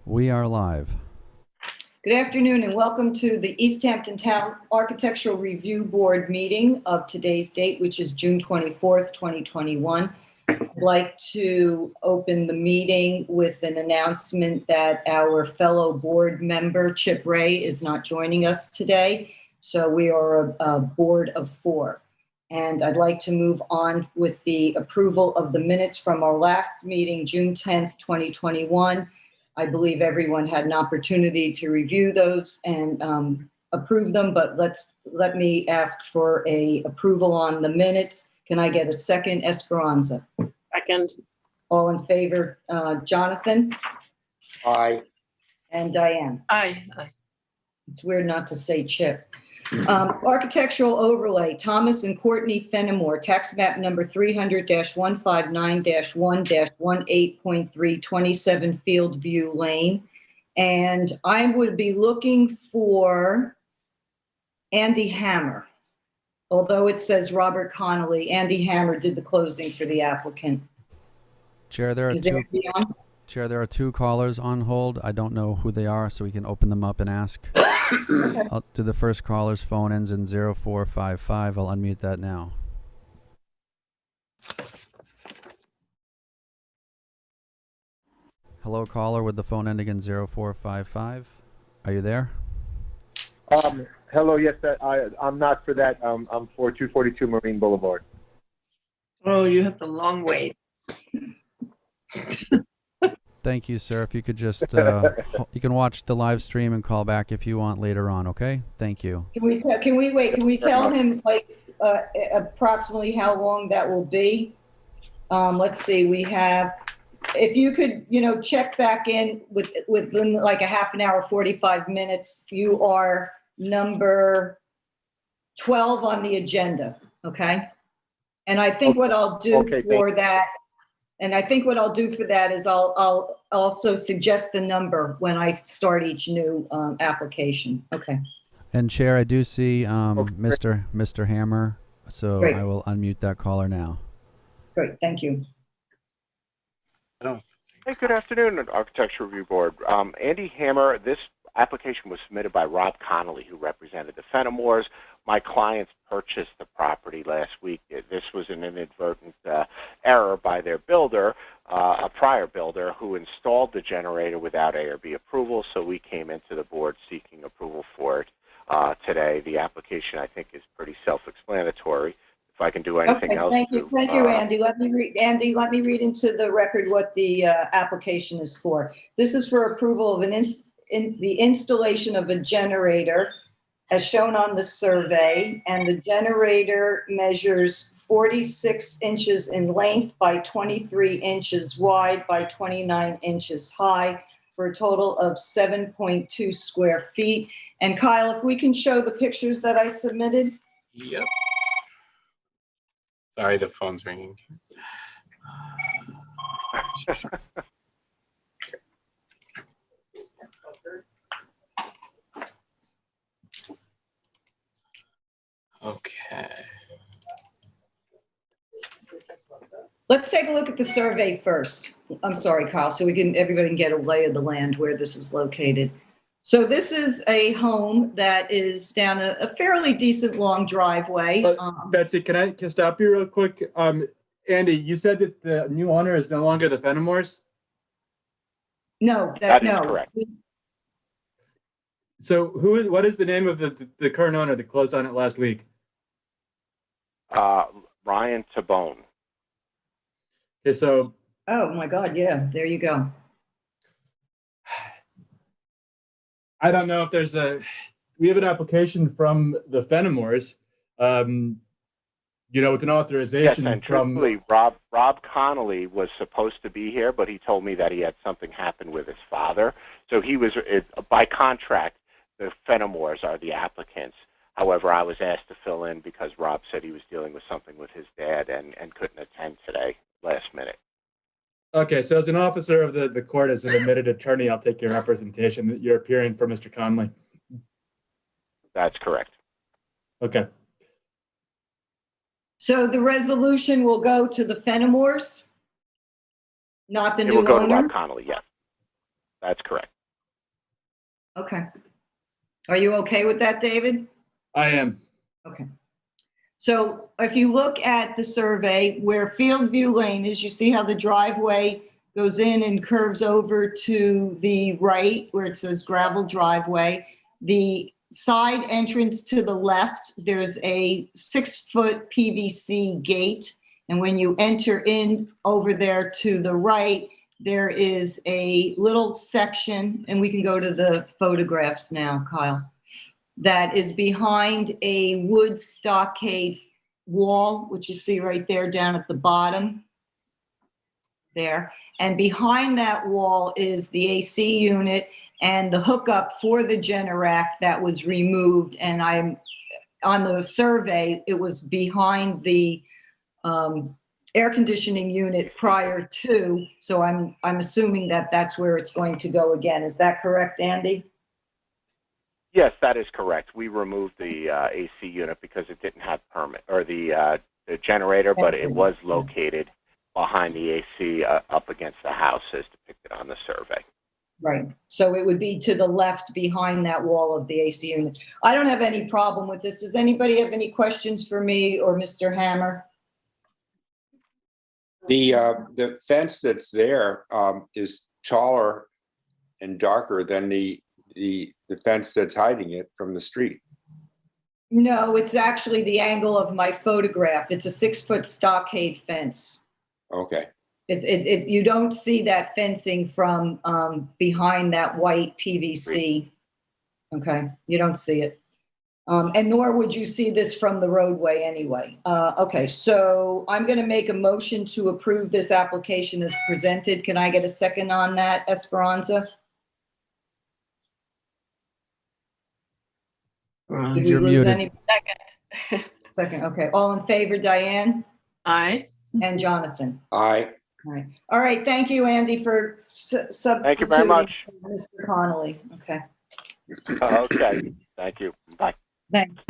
We are live. Good afternoon and welcome to the East Hampton Town Architectural Review Board meeting of today's date, which is June 24th, 2021. I'd like to open the meeting with an announcement that our fellow board member, Chip Ray, is not joining us today. So we are a board of 4. And I'd like to move on with the approval of the minutes from our last meeting, June 10th, 2021. I believe everyone had an opportunity to review those and approve them, but let me ask for a approval on the minutes. Can I get a second? Esperanza. Second. All in favor, Jonathan? Aye. And Diane. Aye. It's weird not to say Chip. Architectural overlay, Thomas and Courtney Fenimore, tax map number 300-159-1-18.3, 27 Field View Lane. And I would be looking for Andy Hammer. Although it says Robert Connolly, Andy Hammer did the closing for the applicant. Chair, there are two callers on hold. I don't know who they are, so we can open them up and ask. I'll do the first caller's phone ends in 0455. I'll unmute that now. Hello, caller with the phone ending in 0455. Are you there? Hello, yes, I'm not for that. I'm for 242 Marine Boulevard. Oh, you have the long wait. Thank you, sir. If you could just, you can watch the live stream and call back if you want later on, okay? Thank you. Can we wait? Can we tell him approximately how long that will be? Let's see, we have, if you could, check back in within like a half an hour, 45 minutes, you are number 12 on the agenda, okay? And I think what I'll do for that, is I'll also suggest the number when I start each new application. Okay. And Chair, I do see Mr. Hammer, so Great. I will unmute that caller now. Great, thank you. Hey, good afternoon, Architecture Review Board. Andy Hammer, this application was submitted by Rob Connolly, who represented the Fenimores. My clients purchased the property last week. This was an inadvertent error by their builder, a prior builder, who installed the generator without ARB approval, so we came into the board seeking approval for it today. The application, I think, is pretty self-explanatory. If I can do anything else. Thank you, Andy. Let me read into the record what the application is for. This is for approval of the installation of a generator as shown on the survey, and the generator measures 46 inches in length by 23 inches wide by 29 inches high for a total of 7.2 square feet. And Kyle, if we can show the pictures that I submitted. Yep. Sorry, the phone's ringing. Okay. Let's take a look at the survey first. I'm sorry, Kyle, so everybody can get a lay of the land where this is located. So this is a home that is down a fairly decent long driveway. Betsy, can I stop you real quick? Andy, you said that the new owner is no longer the Fenimores? No, that is correct. So what is the name of the current owner that closed on it last week? Ryan Tabone. Okay, so. Oh my God, yeah, there you go. I don't know if we have an application from the Fenimores, with an authorization. Yes, and truthfully, Rob Connolly was supposed to be here, but he told me that he had something happen with his father. So he was, by contract, the Fenimores are the applicants. However, I was asked to fill in because Rob said he was dealing with something with his dad and couldn't attend today, last minute. Okay, so as an officer of the court, as an admitted attorney, I'll take your representation that you're appearing for Mr. Conley. That's correct. Okay. So the resolution will go to the Fenimores, not the new owner? It will go to Rob Connolly, yes. That's correct. Okay. Are you okay with that, David? I am. Okay. So if you look at the survey where Fieldview Lane is, you see how the driveway goes in and curves over to the right where it says gravel driveway. The side entrance to the left, there's a 6-foot PVC gate. And when you enter in over there to the right, there is a little section, and we can go to the photographs now, Kyle, that is behind a wood stockade wall, which you see right there down at the bottom there. And behind that wall is the AC unit and the hookup for the Generac that was removed. And I'm on the survey, it was behind the air conditioning unit prior to. So I'm assuming that that's where it's going to go again. Is that correct, Andy? Yes, that is correct. We removed the AC unit because it didn't have permit, or the generator, but it was located behind the AC up against the house as depicted on the survey. Right. So it would be to the left behind that wall of the AC unit. I don't have any problem with this. Does anybody have any questions for me or Mr. Hammer? The fence that's there is taller and darker than the fence that's hiding it from the street. No, it's actually the angle of my photograph. It's a 6-foot stockade fence. Okay. You don't see that fencing from behind that white PVC. Okay, you don't see it. And nor would you see this from the roadway anyway. Okay, so I'm going to make a motion to approve this application as presented. Can I get a second on that, Esperanza? Did we You're lose muted. any? Second. Second, okay. All in favor, Diane Aye. and Jonathan? Aye. All right, thank you, Andy, for substituting. Thank you very much. Mr. Connolly, okay. Okay, thank you. Bye. Thanks.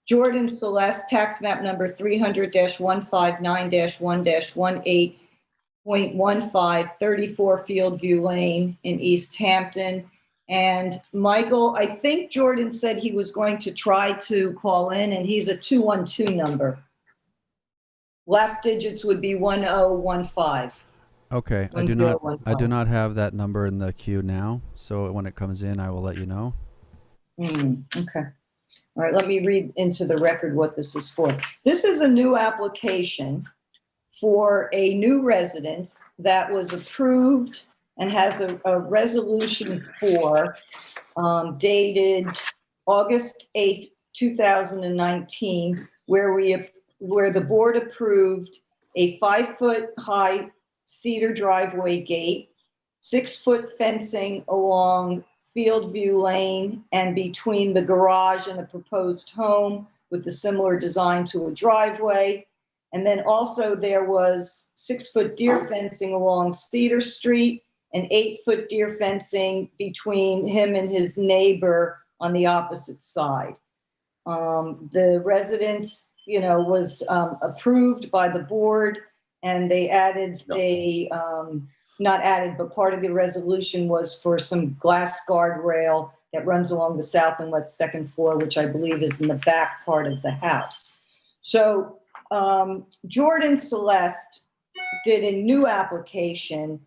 Jordan Celeste, tax map number 300-159-1-18.15, 34 Fieldview Lane in East Hampton. And Michael, I think Jordan said he was going to try to call in, and he's a 212 number. Last digits would be 1015. Okay, I do not have that number in the queue now, so when it comes in, I will let you know. Okay. All right, let me read into the record what this is for. This is a new application for a new residence that was approved and has a resolution for dated August 8th, 2019, where the board approved a 5-foot high cedar driveway gate, 6-foot fencing along Fieldview Lane and between the garage and the proposed home with a similar design to a driveway. And then also there was 6-foot deer fencing along Cedar Street and 8-foot deer fencing between him and his neighbor on the opposite side. The residence, was approved by the board, and they added not added, but part of the resolution was for some glass guardrail that runs along the south and west second floor, which I believe is in the back part of the house. So Jordan Celeste did a new application,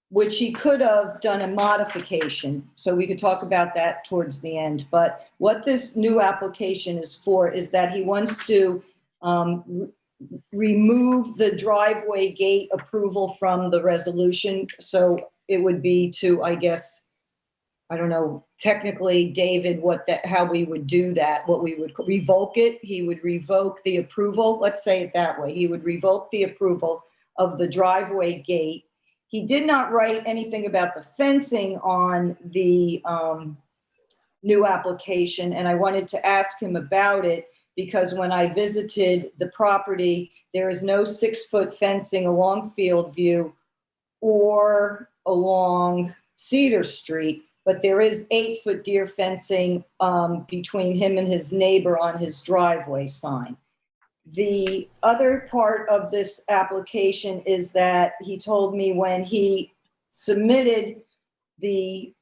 which he could have done a modification. So we could talk about that towards the end. But what this new application is for is that he wants to remove the driveway gate approval from the resolution. So it would be to, I guess, I don't know, technically, David, how we would do that, what we would revoke it. He would revoke the approval. Let's say it that way. He would revoke the approval of the driveway gate. He did not write anything about the fencing on the new application, and I wanted to ask him about it because when I visited the property, there is no 6-foot fencing along Fieldview or along Cedar Street, but there is 8-foot deer fencing between him and his neighbor on his driveway sign. The other part of this application is that he told me when he submitted the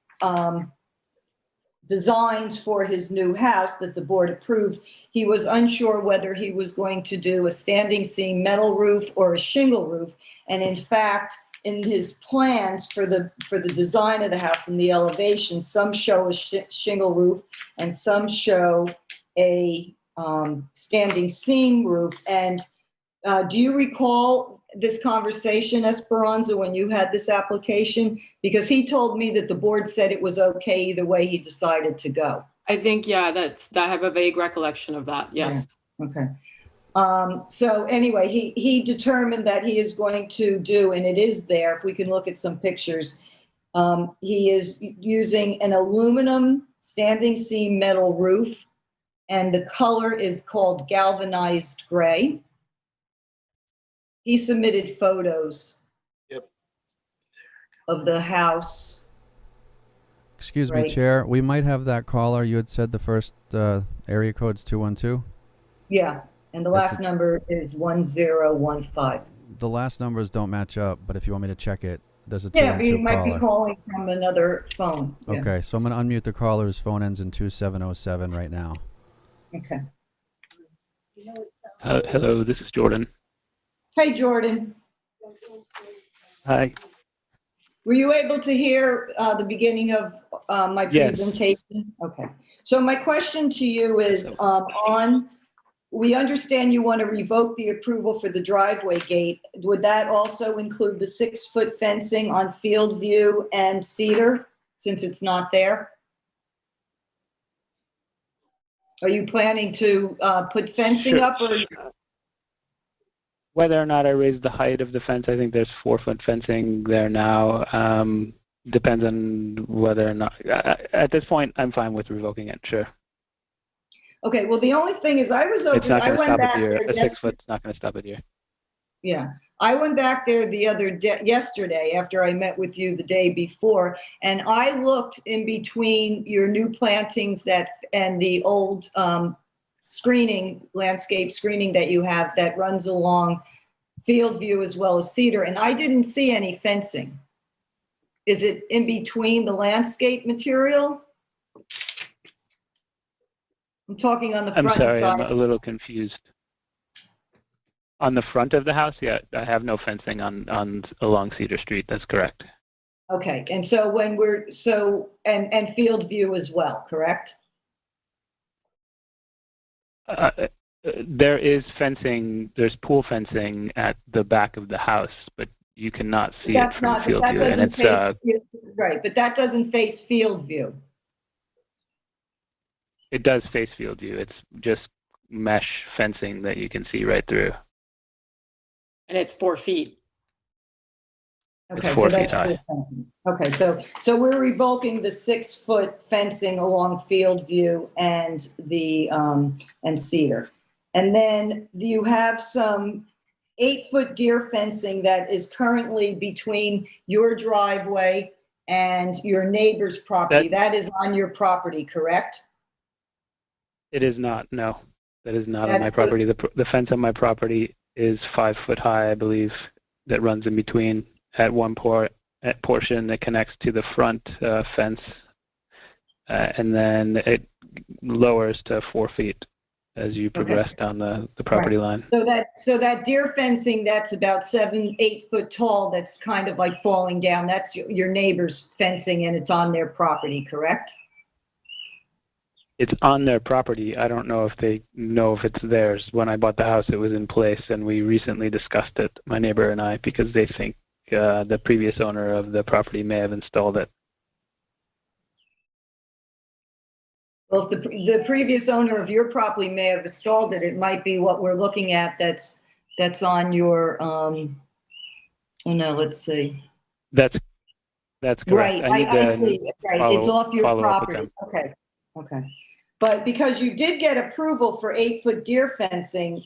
designs for his new house that the board approved, he was unsure whether he was going to do a standing seam metal roof or a shingle roof. And in fact, in his plans for the design of the house and the elevation, some show a shingle roof and some show a standing seam roof. And do you recall this conversation, Esperanza, when you had this application? Because he told me that the board said it was okay either way he decided to go. I think, yeah, I have a vague recollection of that, yes. Yeah. Okay. So anyway, he determined that he is going to do, and it is there, if we can look at some pictures, he is using an aluminum standing seam metal roof, and the color is called galvanized gray. He submitted photos of the house. Excuse me, Right. Chair. We might have that caller. You had said the first area code's 212. Yeah, and the That's last number is 1015. The last numbers don't match up, but if you want me to check it, there's a Yeah, but 212 you might be caller. calling from another phone. Yeah. Okay, so I'm going to unmute the caller whose phone ends in 2707 right now. Okay. Hello, this is Jordan. Hey, Jordan. Hi. Were you able to hear the beginning of my Yes. presentation? Okay. So my question to you is, we understand you want to revoke the approval for the driveway gate. Would that also include the 6-foot fencing on Field View and Cedar, since it's not there? Are you planning to put fencing Sure. up, or? Whether or not I raise the height of the fence, I think there's 4-foot fencing there now. Depends on whether or not. At this point, I'm fine with revoking it. Sure. Okay, well, the only thing is I was over, It's not I going to went stop back it here. there A yesterday. 6-foot's not going to stop it here. Yeah, I went back there the other day, yesterday, after I met with you the day before, and I looked in between your new plantings and the old landscape screening that you have that runs along Field View as well as Cedar, and I didn't see any fencing. Is it in between the landscape material? I'm talking on the I'm front sorry, side. I'm a little confused. On the front of the house, yeah, I have no fencing on along Cedar Street. That's correct. Okay, and so and Field View as well, correct? There is fencing. There's pool fencing at the back of the house, but you cannot see it from Field View, and it's right, but that doesn't face Field View. it does face Field View. It's just mesh fencing that you can see right through. And it's 4 feet. Okay, It's so 4 that's feet high. pool fencing. Okay, so we're revoking the 6-foot fencing along Field View and the and Cedar. And then you have some 8-foot deer fencing that is currently between your driveway and your neighbor's property. That is on your property, correct? It is not. No, that is not on my That's property. The fence on my property is 5 foot high, I believe, that runs in between at one portion that connects to the front fence, and then it lowers to 4 feet as you progress down the property line. So that deer fencing that's about 7-8 foot tall, that's kind of like falling down, that's your neighbor's fencing and it's on their property, correct? It's on their property. I don't know if they know if it's theirs. When I bought the house, it was in place, and we recently discussed it, my neighbor and I, because they think the previous owner of the property may have installed it. Well, if the previous owner of your property may have installed it, it might be what we're looking at that's on your, oh no, let's see. That's correct. Right, I see, right, it's off your follow up with property, okay. But because you did get approval for 8-foot deer fencing,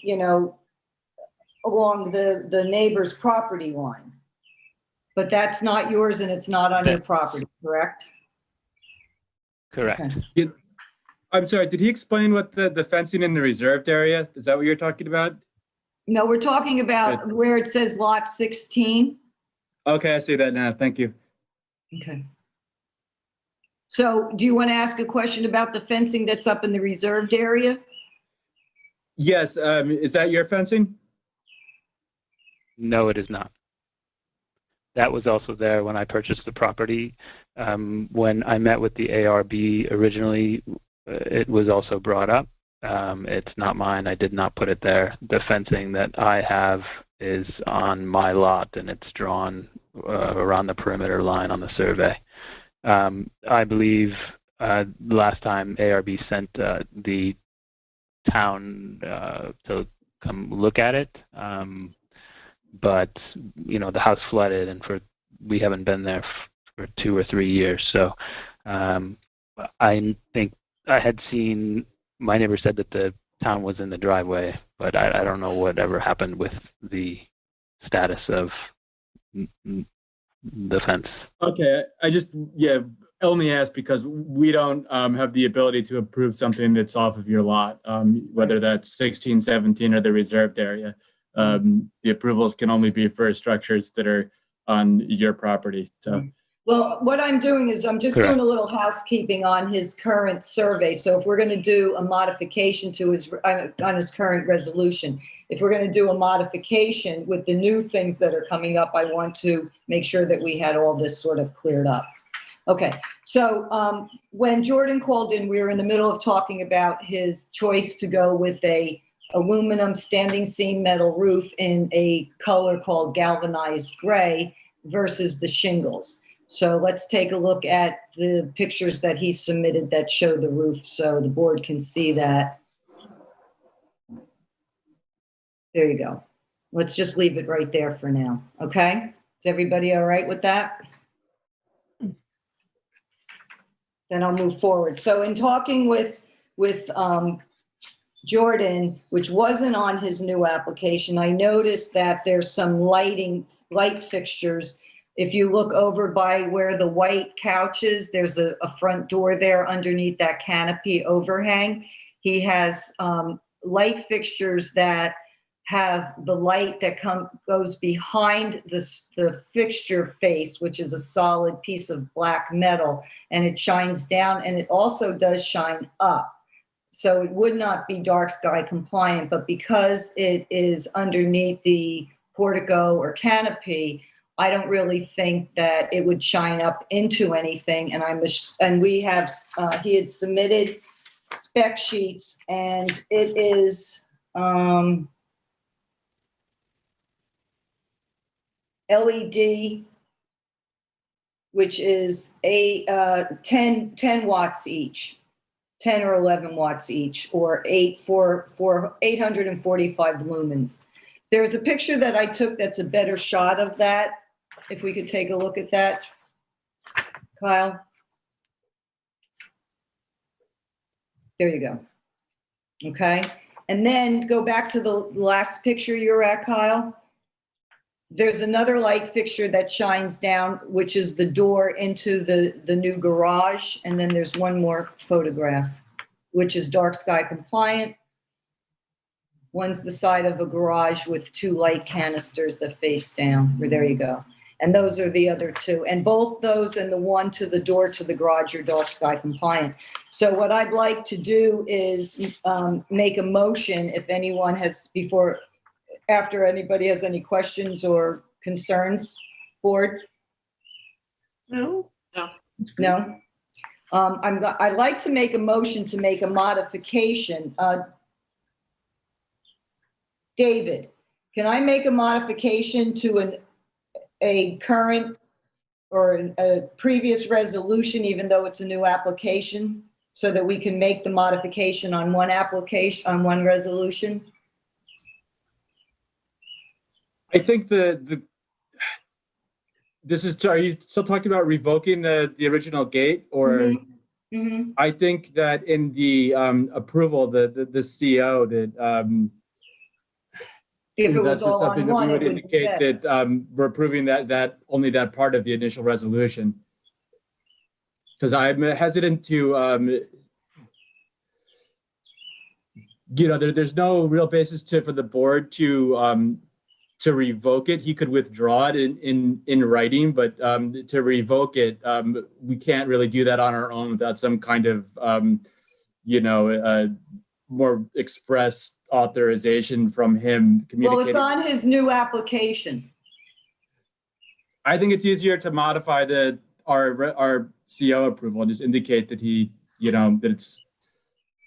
along the neighbor's property line. But that's not yours and it's not on your property, correct? Correct. Okay. I'm sorry, did he explain what the fencing in the reserved area? Is that what you're talking about? No, we're talking about where it says lot 16. Okay, I see that now. Thank you. Okay. So do you want to ask a question about the fencing that's up in the reserved area? Yes, is that your fencing? No, it is not. That was also there when I purchased the property. When I met with the ARB originally, it was also brought up. It's not mine. I did not put it there. The fencing that I have is on my lot, and it's drawn around the perimeter line on the survey. I believe last time ARB sent the town to come look at it, but the house flooded, and we haven't been there for 2 or 3 years. So I think I had seen, my neighbor said that the town was in the driveway, but I don't know whatever happened with the status of the fence. Okay, I just, only asked because we don't have the ability to approve something that's off of your lot, whether that's 16, 17, or the reserved area. The approvals can only be for structures that are on your property. So. Well, what I'm doing is I'm just doing a little housekeeping on his current survey. So if we're going to do a modification to his, on his current resolution, if we're going to do a modification with the new things that are coming up, I want to make sure that we had all this sort of cleared up. Okay, so when Jordan called in, we were in the middle of talking about his choice to go with a aluminum standing seam metal roof in a color called galvanized gray versus the shingles. So let's take a look at the pictures that he submitted that show the roof so the board can see that. There you go. Let's just leave it right there for now, okay? Is everybody all right with that? Then I'll move forward. So in talking with Jordan, which wasn't on his new application, I noticed that there's some light fixtures. If you look over by where the white couch is, there's a front door there underneath that canopy overhang. He has light fixtures that have the light that goes behind the fixture face, which is a solid piece of black metal, and it shines down, and it also does shine up. So it would not be dark sky compliant, but because it is underneath the portico or canopy, I don't really think that it would shine up into anything. And we have, he had submitted spec sheets, and it is LED, which is 10 watts each, 10 or 11 watts each, or 845 lumens. There's a picture that I took that's a better shot of that. If we could take a look at that, Kyle. There you go. Okay. And then go back to the last picture you're at, Kyle. There's another light fixture that shines down, which is the door into the new garage. And then there's one more photograph, which is dark sky compliant. One's the side of a garage with 2 light canisters that face down. There you go. And those are the other 2. And both those and the one to the door to the garage are dark sky compliant. So what I'd like to do is make a motion if anyone has, after anybody has any questions or concerns, board? No. No? I'd like to make a motion to make a modification. David, can I make a modification to a current or a previous resolution, even though it's a new application, so that we can make the modification on one application, on one resolution? I think are you still talking about revoking the original gate, or? Mm-hmm. Mm-hmm. I think that in the approval, the CO, that If it was that's just all something on that one, we would it would be indicate that we're approving that only that part of the initial resolution. Because I'm hesitant to there's no real basis for the board to revoke it. He could withdraw it in writing, but to revoke it, we can't really do that on our own without some kind of more express authorization from him communicating. Well, it's on his new application. I think it's easier to modify our CO approval and just indicate that that it's.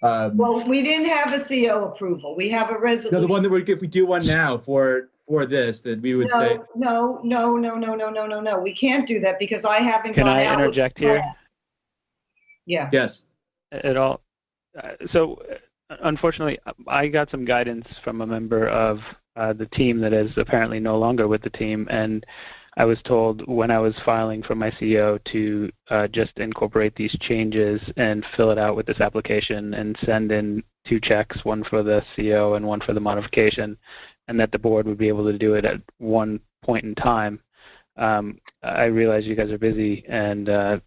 Well, we didn't have a CO approval. We have a resolution. No, the one that if we do one now for this, that we would say. No. We can't do that because I haven't. Can I interject here? Yeah. Yes. At all. So, unfortunately, I got some guidance from a member of the team that is apparently no longer with the team, and I was told when I was filing for my CO to just incorporate these changes and fill it out with this application and send in 2 checks, one for the CO and one for the modification, and that the board would be able to do it at one point in time. I realize you guys are busy, and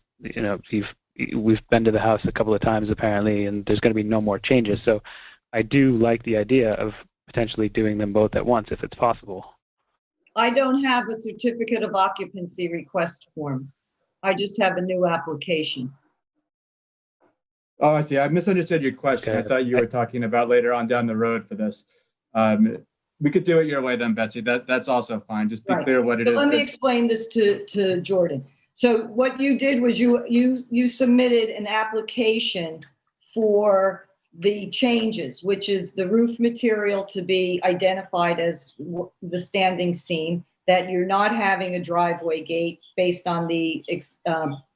we've been to the house a couple of times apparently, and there's going to be no more changes. So I do like the idea of potentially doing them both at once if it's possible. I don't have a certificate of occupancy request form. I just have a new application. Oh, I see. I misunderstood your question. Okay. I thought you were talking about later on down the road for this. We could do it your way then, Betsy. That's also fine. Just be clear what it is. Let me explain this to Jordan. So what you did was you submitted an application for the changes, which is the roof material to be identified as the standing seam, that you're not having a driveway gate based on the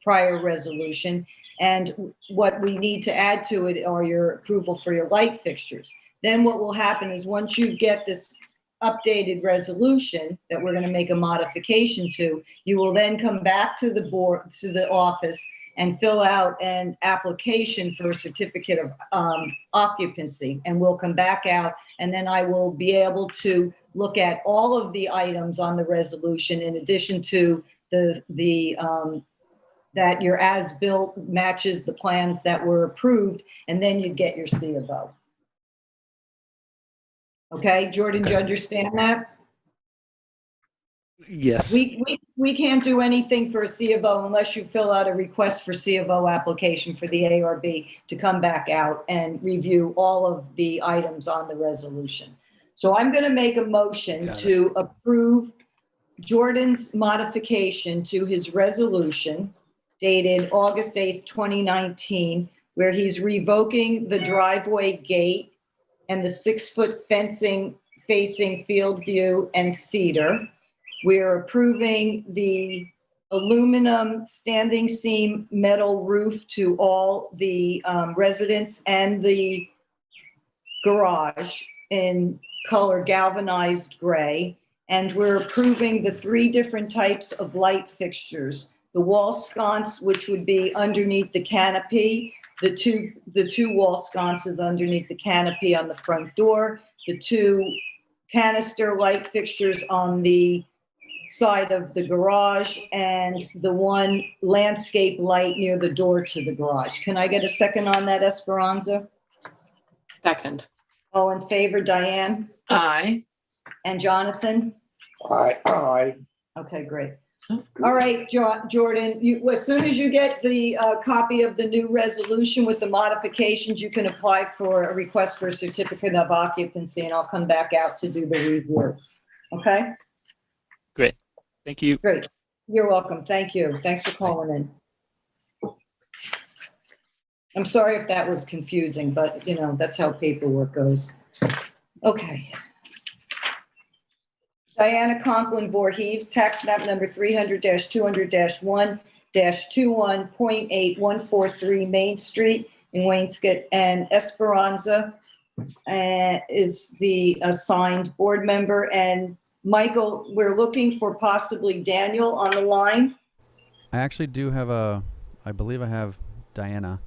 prior resolution. And what we need to add to it are your approval for your light fixtures. Then what will happen is once you get this updated resolution that we're going to make a modification to, you will then come back to the board, to the office, and fill out an application for a certificate of occupancy, and we'll come back out, and then I will be able to look at all of the items on the resolution in addition to that your as-built matches the plans that were approved, and then you'd get your C of O. Okay, Jordan, do you understand that? Yes. We can't do anything for a C of O unless you fill out a request for C of O application for the ARB to come back out and review all of the items on the resolution. So I'm going to make a motion to approve Jordan's modification to his resolution dated August 8th, 2019, where he's revoking the driveway gate and the 6-foot fencing facing Field View and Cedar. We're approving the aluminum standing seam metal roof to all the residents and the garage in color galvanized gray. And we're approving the 3 different types of light fixtures. The wall sconce, which would be underneath the canopy, the two wall sconces underneath the canopy on the front door, the 2 canister light fixtures on the side of the garage, and the 1 landscape light near the door to the garage. Can I get a second on that, Esperanza? Second. All in favor, Diane? Aye. And Jonathan? Aye. Okay, great. All right, Jordan, as soon as you get the copy of the new resolution with the modifications, you can apply for a request for a certificate of occupancy, and I'll come back out to do the review. Okay? Great. Thank you. Great. You're welcome. Thank you. Thanks for calling in. I'm sorry if that was confusing, but that's how paperwork goes. Okay. Diana Conklin Voorhees, tax map number 300-200-1-21.8143 Main Street in Wainscott, and Esperanza is the assigned board member. And Michael, we're looking for possibly Daniel on the line. I actually do have I believe I have Diana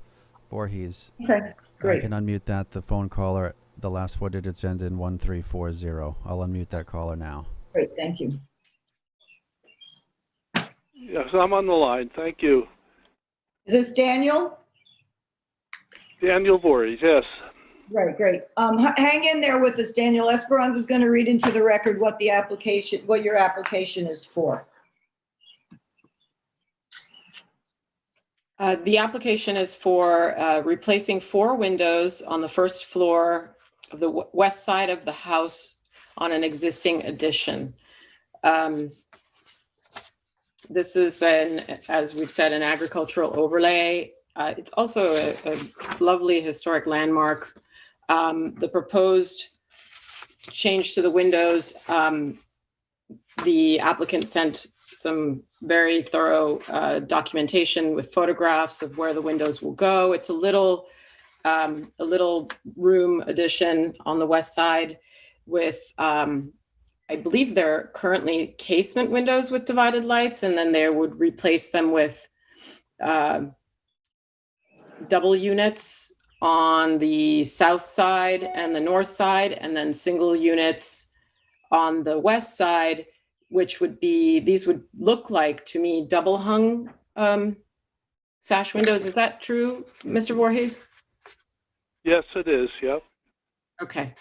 Voorhees. Okay, great. I can unmute that. The phone caller, the last 4 digits end in 1340. I'll unmute that caller now. Great, thank you. Yes, I'm on the line. Thank you. Is this Daniel? Daniel Voorhees, yes. Great. Hang in there with us. Daniel Esperanza is going to read into the record what your application is for. The application is for replacing 4 windows on the first floor of the west side of the house on an existing addition. This is, as we've said, an agricultural overlay. It's also a lovely historic landmark. The proposed change to the windows, the applicant sent some very thorough documentation with photographs of where the windows will go. It's a little room addition on the west side with, I believe they're currently casement windows with divided lights, and then they would replace them with double units on the south side and the north side, and then single units on the west side, which would be, these would look like, to me, double hung sash windows. Is that true, Mr. Voorhees? Yes, it is. Yep. Okay.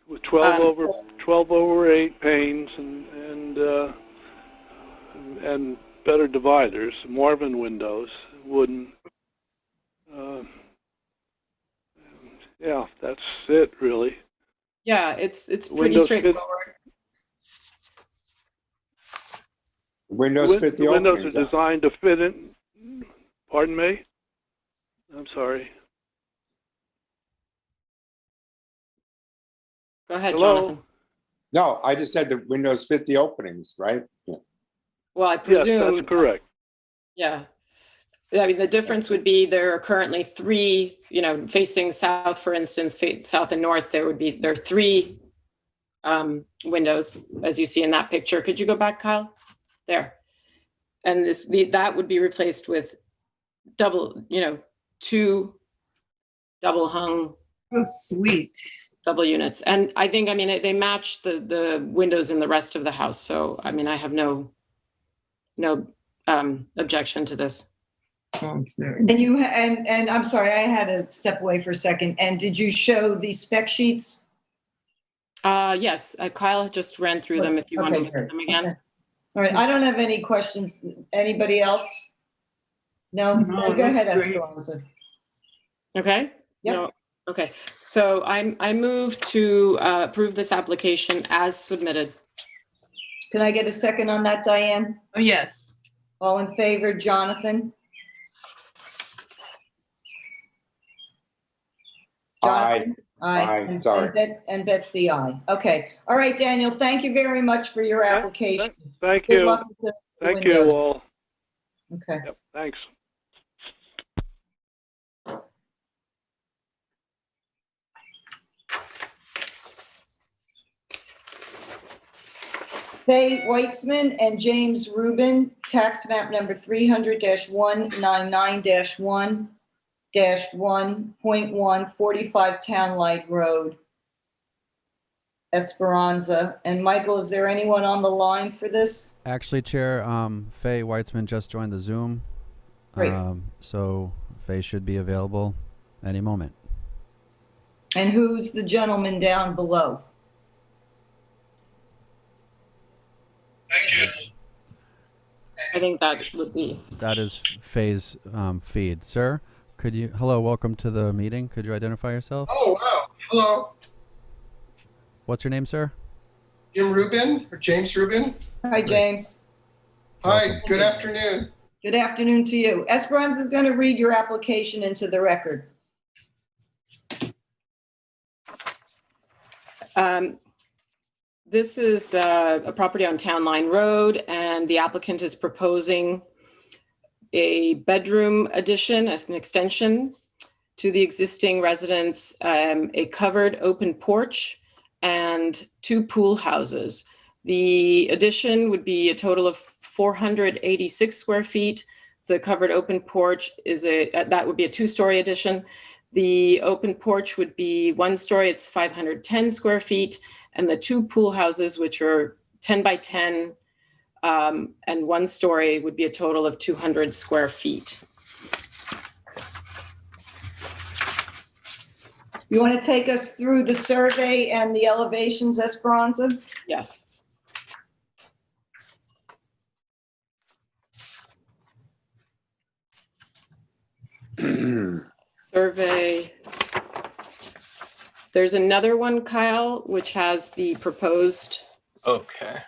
With 12 over 8 panes and better dividers, Marvin windows, wooden. Yeah, that's it really. Yeah, it's pretty Windows straightforward. Windows fit the windows openings, are designed to fit in. Pardon me? I'm sorry. Go ahead, Hello? Jonathan. No, I just said the windows fit the openings, right? Yeah. Well, I Yes, presume. that's correct. Yeah. I mean, the difference would be there are currently 3, facing south, for instance, south and north, there are 3 windows, as you see in that picture. Could you go back, Kyle? There. And that would be replaced with 2 double hung. Oh, sweet. Double units. And I think, they match the windows in the rest of the house. So, I have no objection to this. And and I'm sorry, I had to step away for a second. And did you show the spec sheets? Yes, Kyle just ran through them if you want to look at them again. Okay. All right, I don't have any questions. Anybody else? No? No, Go ahead, that's great. Esperanza. Okay? Yep. No. Okay, so I move to approve this application as submitted. Can I get a second on that, Diane? Oh, yes. All in favor, Jonathan? Aye. Aye. Sorry. And Betsy, aye. Okay. All right, Daniel, thank you very much for your application. Thank Good you. luck with the Thank you windows. all. Okay. Yep, thanks. Faye Weitzman and James Rubin, tax map number 300-199-1-1.1, 45 Town Light Road, Esperanza. And Michael, is there anyone on the line for this? Actually, Chair, Faye Weitzman just joined the Zoom. Great. So Faye should be available any moment. And who's the gentleman down below? I think that would be. That is Faye's feed. Sir, hello, welcome to the meeting. Could you identify yourself? Oh, wow. Hello. What's your name, sir? Jim Rubin or James Rubin. Hi, James. Hi, good afternoon. Good afternoon to you. Esperanza is going to read your application into the record. This is a property on Town Line Road, and the applicant is proposing a bedroom addition as an extension to the existing residence, a covered open porch, and 2 pool houses. The addition would be a total of 486 square feet. The covered open porch that would be a 2-story addition. The open porch would be 1 story, it's 510 square feet. And the 2 pool houses, which are 10 by 10 and 1 story, would be a total of 200 square feet. You want to take us through the survey and the elevations, Esperanza? Yes. Survey. There's another one, Kyle, which has the proposed. Okay.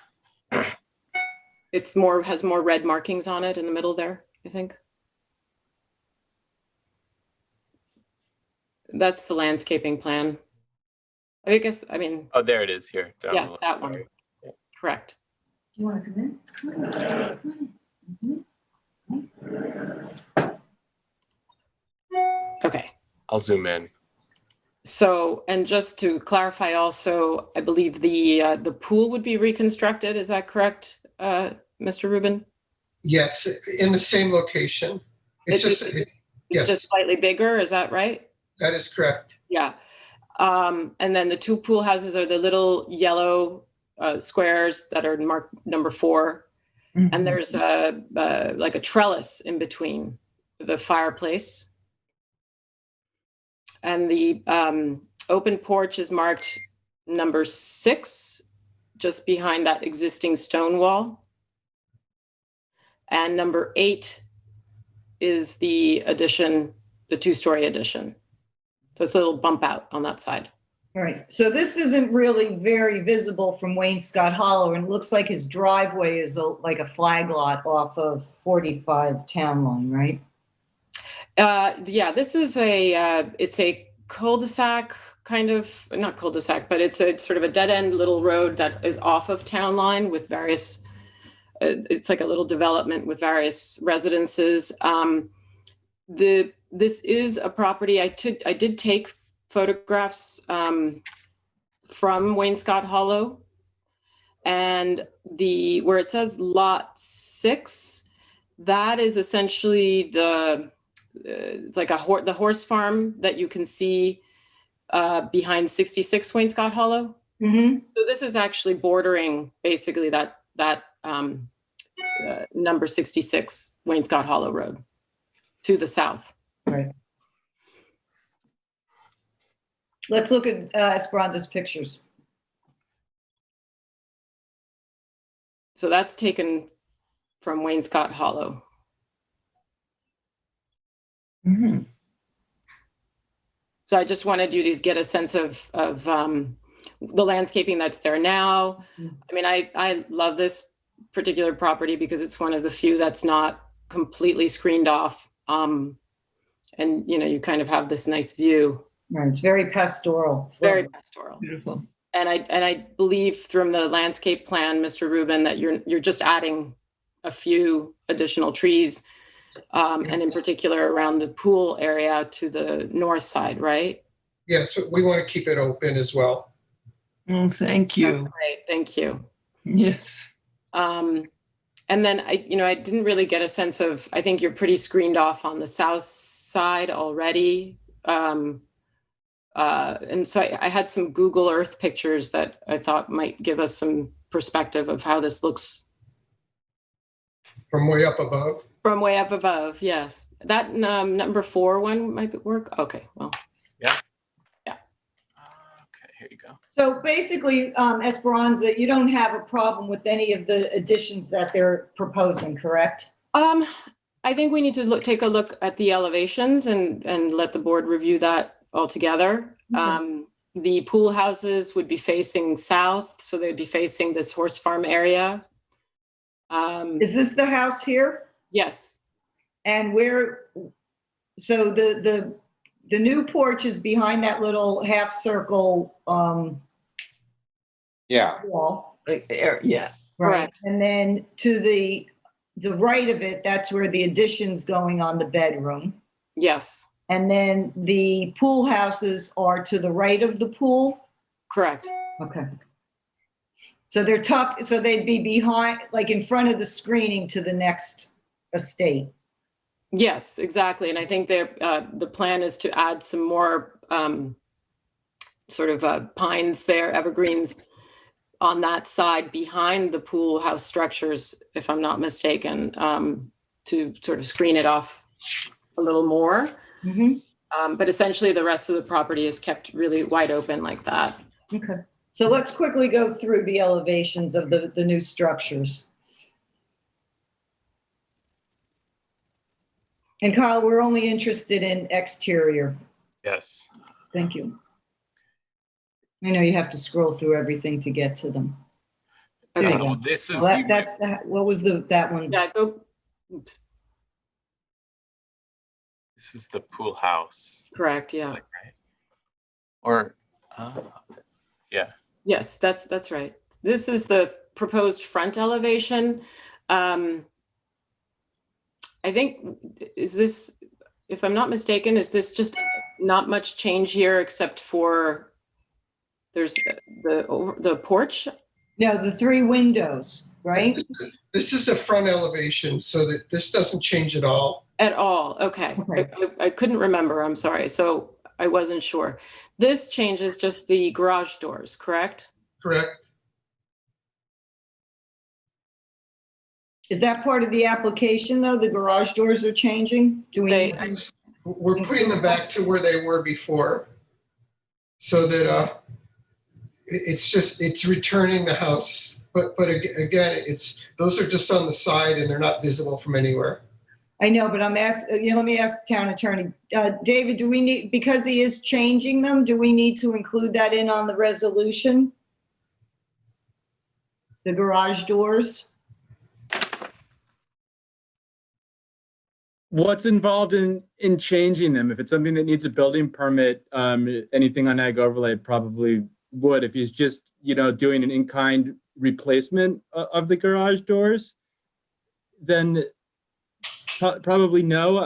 Has more red markings on it in the middle there, I think. That's the landscaping plan. I mean. Oh, there it is here. Yes, that one. Sorry. Correct. Do you want to come in? Okay. I'll zoom in. So, and just to clarify also, I believe the pool would be reconstructed. Is that correct, Mr. Rubin? Yes, in the same location. It's It's just slightly bigger. Is that right? that is correct. Yeah. And then the two pool houses are the little yellow squares that are marked number 4. Mm-hmm. And there's like a trellis in between the fireplace. And the open porch is marked number 6, just behind that existing stone wall. And number 8 is the addition, the 2-story addition. So it's a little bump out on that side. All right, so this isn't really very visible from Wainscott Hollow, and it looks like his driveway is like a flag lot off of 45 Town Line, right? Yeah, this is it's a cul-de-sac, kind of, not cul-de-sac, but it's a sort of a dead-end little road that is off of Town Line with various, it's like a little development with various residences. This is a property, I did take photographs from Wainscott Hollow, and where it says lot 6, that is essentially it's like the horse farm that you can see behind 66 Wainscott Hollow. Mm-hmm. So this is actually bordering basically that number 66 Wainscott Hollow Road to the south. Right. Let's look at Esperanza's pictures. So that's taken from Wainscott Hollow. Mm-hmm. So I just wanted you to get a sense of the landscaping that's there now. I mean, I love this particular property because it's one of the few that's not completely screened off. And you kind of have this nice view. Right, it's very pastoral. It's very pastoral. Beautiful. And I believe from the landscape plan, Mr. Rubin, that you're just adding a few additional trees, and in particular around the pool area to the north side, right? Yes, we want to keep it open as well. Oh, thank you. That's great. Thank you. Yes. And then I didn't really get a sense of, I think you're pretty screened off on the south side already. And so I had some Google Earth pictures that I thought might give us some perspective of how this looks. From way up above? From way up above, yes. That number 4 one might work. Okay, well. Yeah. Yeah. Okay, here you go. So basically, Esperanza, you don't have a problem with any of the additions that they're proposing, correct? I think we need to take a look at the elevations and let the board review that all together. Mm-hmm. The pool houses would be facing south, so they'd be facing this horse farm area. Is this the house here? Yes. And so the new porch is behind that little half circle Yeah, wall, Yeah. right? Correct. And then to the right of it, that's where the addition's going on the bedroom. Yes. And then the pool houses are to the right of the pool? Correct. Okay. So they're so they'd be behind, like in front of the screening to the next estate. Yes, exactly. And I think the plan is to add some more sort of pines there, evergreens on that side behind the pool house structures, if I'm not mistaken, to sort of screen it off a little more. Mm-hmm. But essentially the rest of the property is kept really wide open like that. Okay. So let's quickly go through the elevations of the new structures. And Kyle, we're only interested in exterior. Yes. Thank you. I know you have to scroll through everything to get to them. There you go. This is Well, that's what was that one? Yeah, go. Oops. this is the pool house. Correct, yeah. Like, right? Or yeah. Yes, that's right. This is the proposed front elevation. I think, is this, if I'm not mistaken, is this just not much change here except for there's the porch? No, the 3 windows, right? This is the front elevation, so that this doesn't change at all. At all, okay. Okay. I couldn't remember, I'm sorry. So I wasn't sure. This changes just the garage doors, correct? Correct. Is that part of the application, though? The garage doors are changing? Do we? We're putting them back to where they were before, so that it's returning the house. But again, those are just on the side and they're not visible from anywhere. I know, but I'm asking, let me ask the town attorney. David, do we need, because he is changing them, do we need to include that in on the resolution? The garage doors? What's involved in changing them? If it's something that needs a building permit, anything on ag overlay probably would. If he's just, doing an in-kind replacement of the garage doors, then probably no.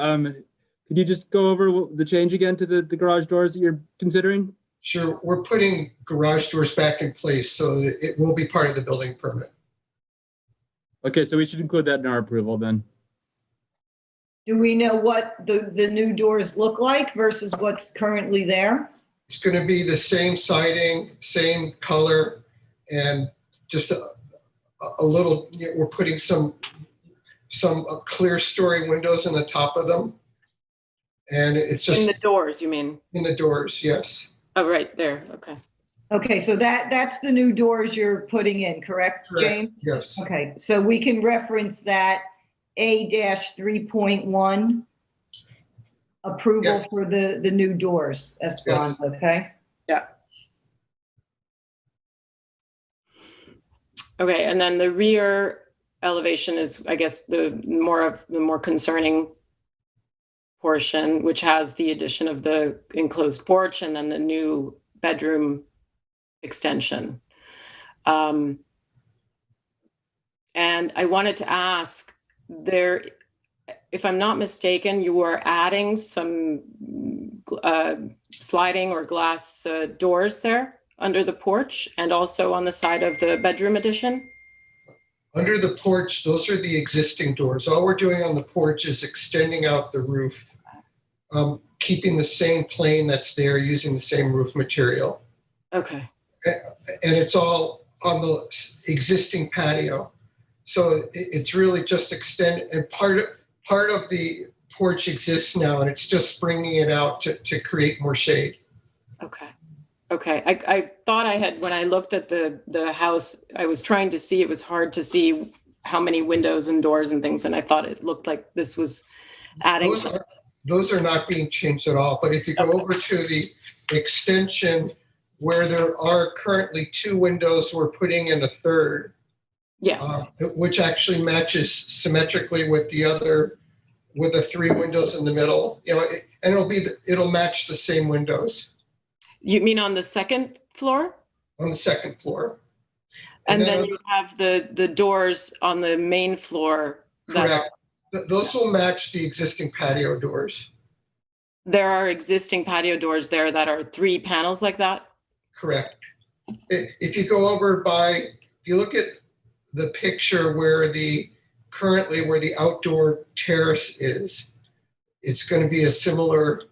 Could you just go over the change again to the garage doors that you're considering? Sure. We're putting garage doors back in place, so that it will be part of the building permit. Okay, so we should include that in our approval then. Do we know what the new doors look like versus what's currently there? It's going to be the same siding, same color, and just a little, we're putting some clear story windows in the top of them. And it's just In the doors, you mean? in the doors, yes. Oh, right there, okay. Okay, so that's the new doors you're putting in, correct, James? Yes. Okay, so we can reference that A-3.1 approval for the new doors, Esperanza, okay? Yeah. Okay, and then the rear elevation is, I guess, the more concerning portion, which has the addition of the enclosed porch and then the new bedroom extension. And I wanted to ask, if I'm not mistaken, you are adding some sliding or glass doors there under the porch and also on the side of the bedroom addition? Under the porch, those are the existing doors. All we're doing on the porch is extending out the roof, keeping the same plane that's there, using the same roof material. Okay. And it's all on the existing patio. So it's really just extend, and part of the porch exists now, and it's just bringing it out to create more shade. Okay. Okay. I thought I had, when I looked at the house, I was trying to see, it was hard to see how many windows and doors and things. And I thought it looked like this was adding. Those are not being changed at all. But if you go over to the extension where there are currently 2 windows, we're putting in a third. Yes. Which actually matches symmetrically with the 3 windows in the middle, and it'll match the same windows. You mean on the second floor? On the second floor. And then you have the doors on the main floor. Correct. Those will match the existing patio doors. There are existing patio doors there that are 3 panels like that? Correct. If you go over if you look at the picture where the outdoor terrace is, it's going to be a similar,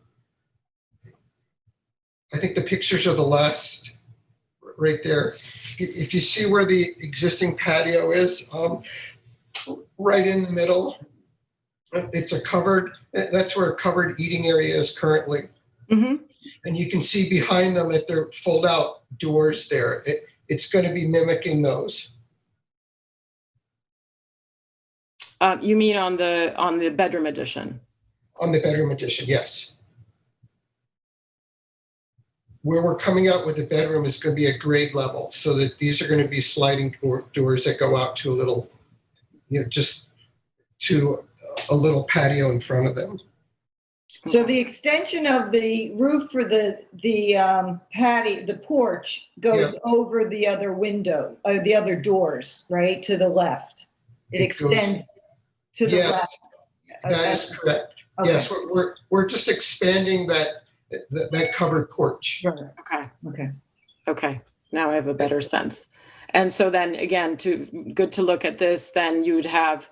I think the pictures are the last right there. If you see where the existing patio is, right in the middle, that's where a covered eating area is currently. Mm-hmm. And you can see behind them that they're fold-out doors there. It's going to be mimicking those. You mean on the bedroom addition? On the bedroom addition, yes. Where we're coming out with the bedroom is going to be a grade level, so that these are going to be sliding doors that go out to a little, just to a little patio in front of them. So the extension of the roof for the patio, the porch goes over the other window, the other doors, right, to the left. It extends to the left. That is correct. Okay. Yes, we're just expanding that covered porch. Sure. Okay. Now I have a better sense. And so then again, good to look at this, then you'd have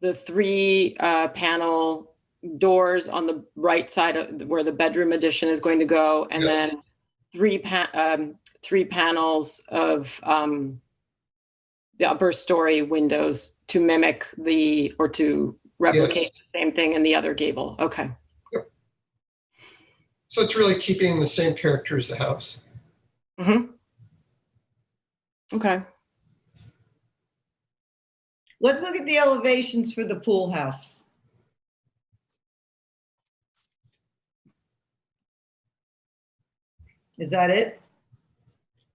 the 3 panel doors on the right side of where the bedroom addition is going to go, and then 3 panels of the upper story windows to mimic to replicate the same thing in the other gable. Okay. Yep. So it's really keeping the same character as the house. Mm-hmm. Okay. Let's look at the elevations for the pool house. Is that it?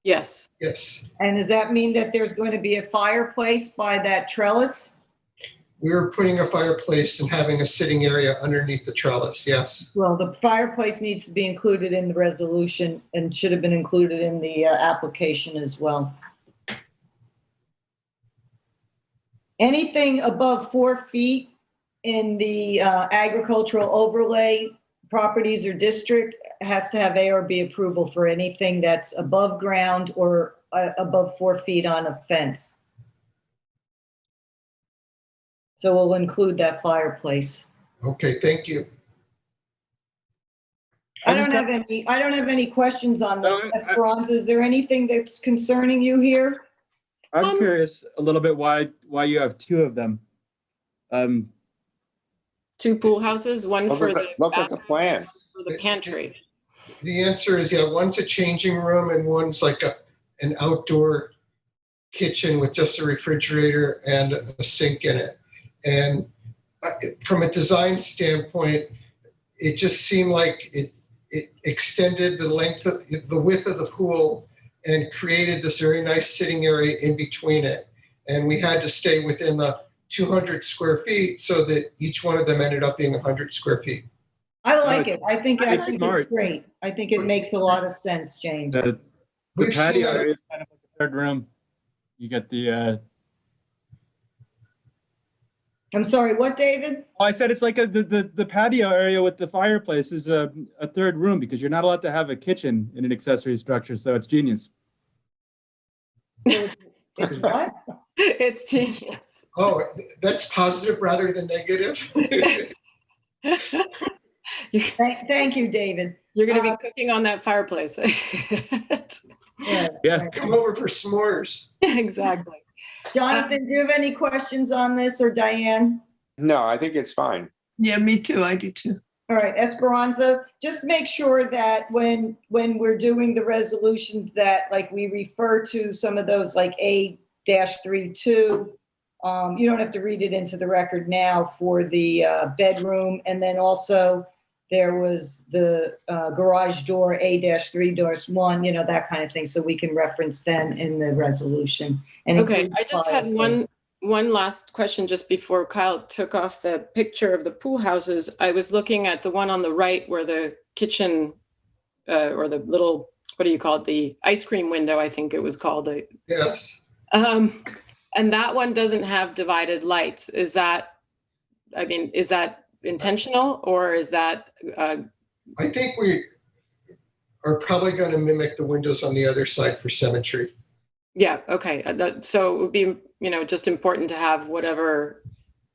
Yes. Yes. And does that mean that there's going to be a fireplace by that trellis? We're putting a fireplace and having a sitting area underneath the trellis, yes. Well, the fireplace needs to be included in the resolution and should have been included in the application as well. Anything above 4 feet in the agricultural overlay properties or district has to have ARB approval for anything that's above ground or above 4 feet on a fence. So we'll include that fireplace. Okay, thank you. I don't have any questions on this. Esperanza, is there anything that's concerning you here? I'm curious a little bit why you have 2 of them. 2 pool houses, one for the look at the plans. For the pantry. The answer is, one's a changing room and one's like an outdoor kitchen with just a refrigerator and a sink in it. And from a design standpoint, it just seemed like it extended the width of the pool and created this very nice sitting area in between it. And we had to stay within the 200 square feet so that each one of them ended up being 100 square feet. I like it. I think it's smart. It's great. I think it makes a lot of sense, James. The patio area is kind of like a 3rd room. You get the I'm sorry, what, David? Oh, I said it's like the patio area with the fireplace is a 3rd room because you're not allowed to have a kitchen in an accessory structure, so it's genius. It's what? It's genius. Oh, that's positive rather than negative. Thank you, David. You're going to be cooking on that fireplace. Yeah. Come over for s'mores. Exactly. Jonathan, do you have any questions on this, or Diane? No, I think it's fine. Yeah, me too. I do too. All right, Esperanza, just make sure that when we're doing the resolutions that like we refer to some of those like A-32, you don't have to read it into the record now for the bedroom. And then also there was the garage door A-3-1, that kind of thing. So we can reference them in the resolution. And okay, I just had one last question just before Kyle took off the picture of the pool houses. I was looking at the one on the right where the kitchen or the little, what do you call it? The ice cream window, I think it was called. Yes. And that one doesn't have divided lights. Is that intentional, or is that? I think we are probably going to mimic the windows on the other side for symmetry. Yeah. Okay. So it would be, just important to have whatever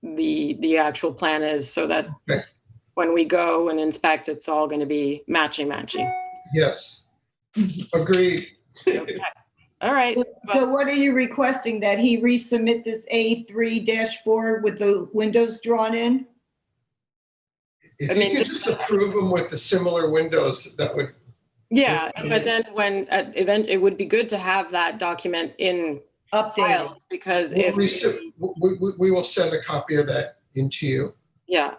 the actual plan is, so that when we go and inspect, it's all going to be matching. Yes. Agreed. Okay. All right. So what are you requesting, that he resubmit this A3-4 with the windows drawn in? If you could just approve them with the similar windows, that would. Yeah, but then when at event, it would be good to have that document in Updated. files because we will send a copy of that into you. Yeah.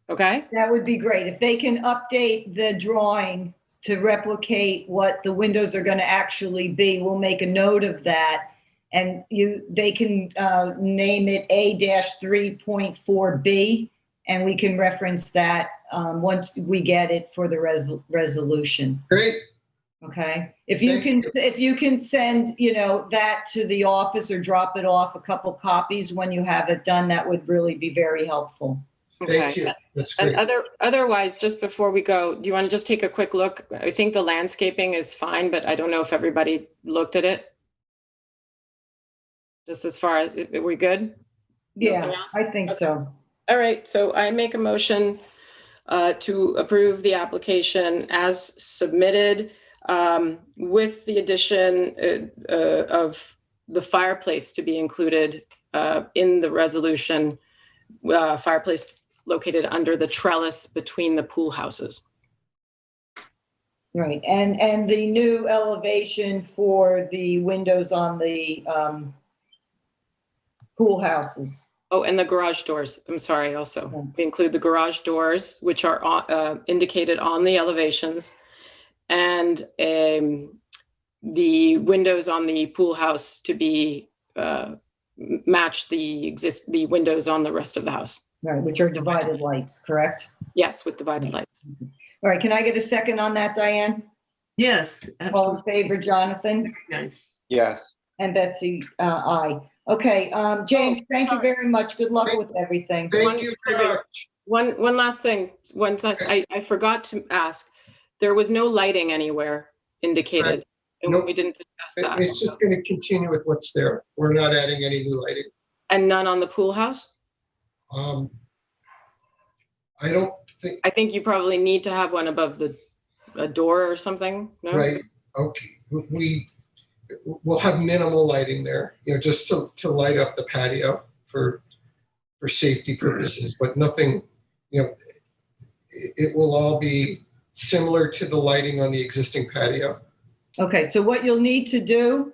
Okay. That would be great. If they can update the drawing to replicate what the windows are going to actually be, we'll make a note of that. And they can name it A-3.4B, and we can reference that once we get it for the resolution. Great. Okay. If you can send, that to the office or drop it off a couple copies when you have it done, that would really be very helpful. Thank you. That's great. And otherwise, just before we go, do you want to just take a quick look? I think the landscaping is fine, but I don't know if everybody looked at it. Just as far as, are we good? Yeah, I think so. All right, so I make a motion to approve the application as submitted with the addition of the fireplace to be included in the resolution, fireplace located under the trellis between the pool houses. Right, and the new elevation for the windows on the pool houses. Oh, and the garage doors. I'm sorry, also. We include the garage doors, which are indicated on the elevations, and the windows on the pool house to be match the windows on the rest of the house. Right, which are divided lights, correct? Yes, with divided lights. All right, can I get a second on that, Diane? Yes, All in favor, Jonathan? Yes. Yes. And Betsy, aye. Okay, James, thank you very much. Good luck with everything. Thank you very much. One last thing. I forgot to ask. There was no lighting anywhere indicated, Right. and Nope. we didn't discuss that. It's just going to continue with what's there. We're not adding any new lighting. And none on the pool house? I don't think. I think you probably need to have one above a door or something, no? Right, okay. We'll have minimal lighting there, just to light up the patio for safety purposes, but nothing, it will all be similar to the lighting on the existing patio. Okay, so what you'll need to do,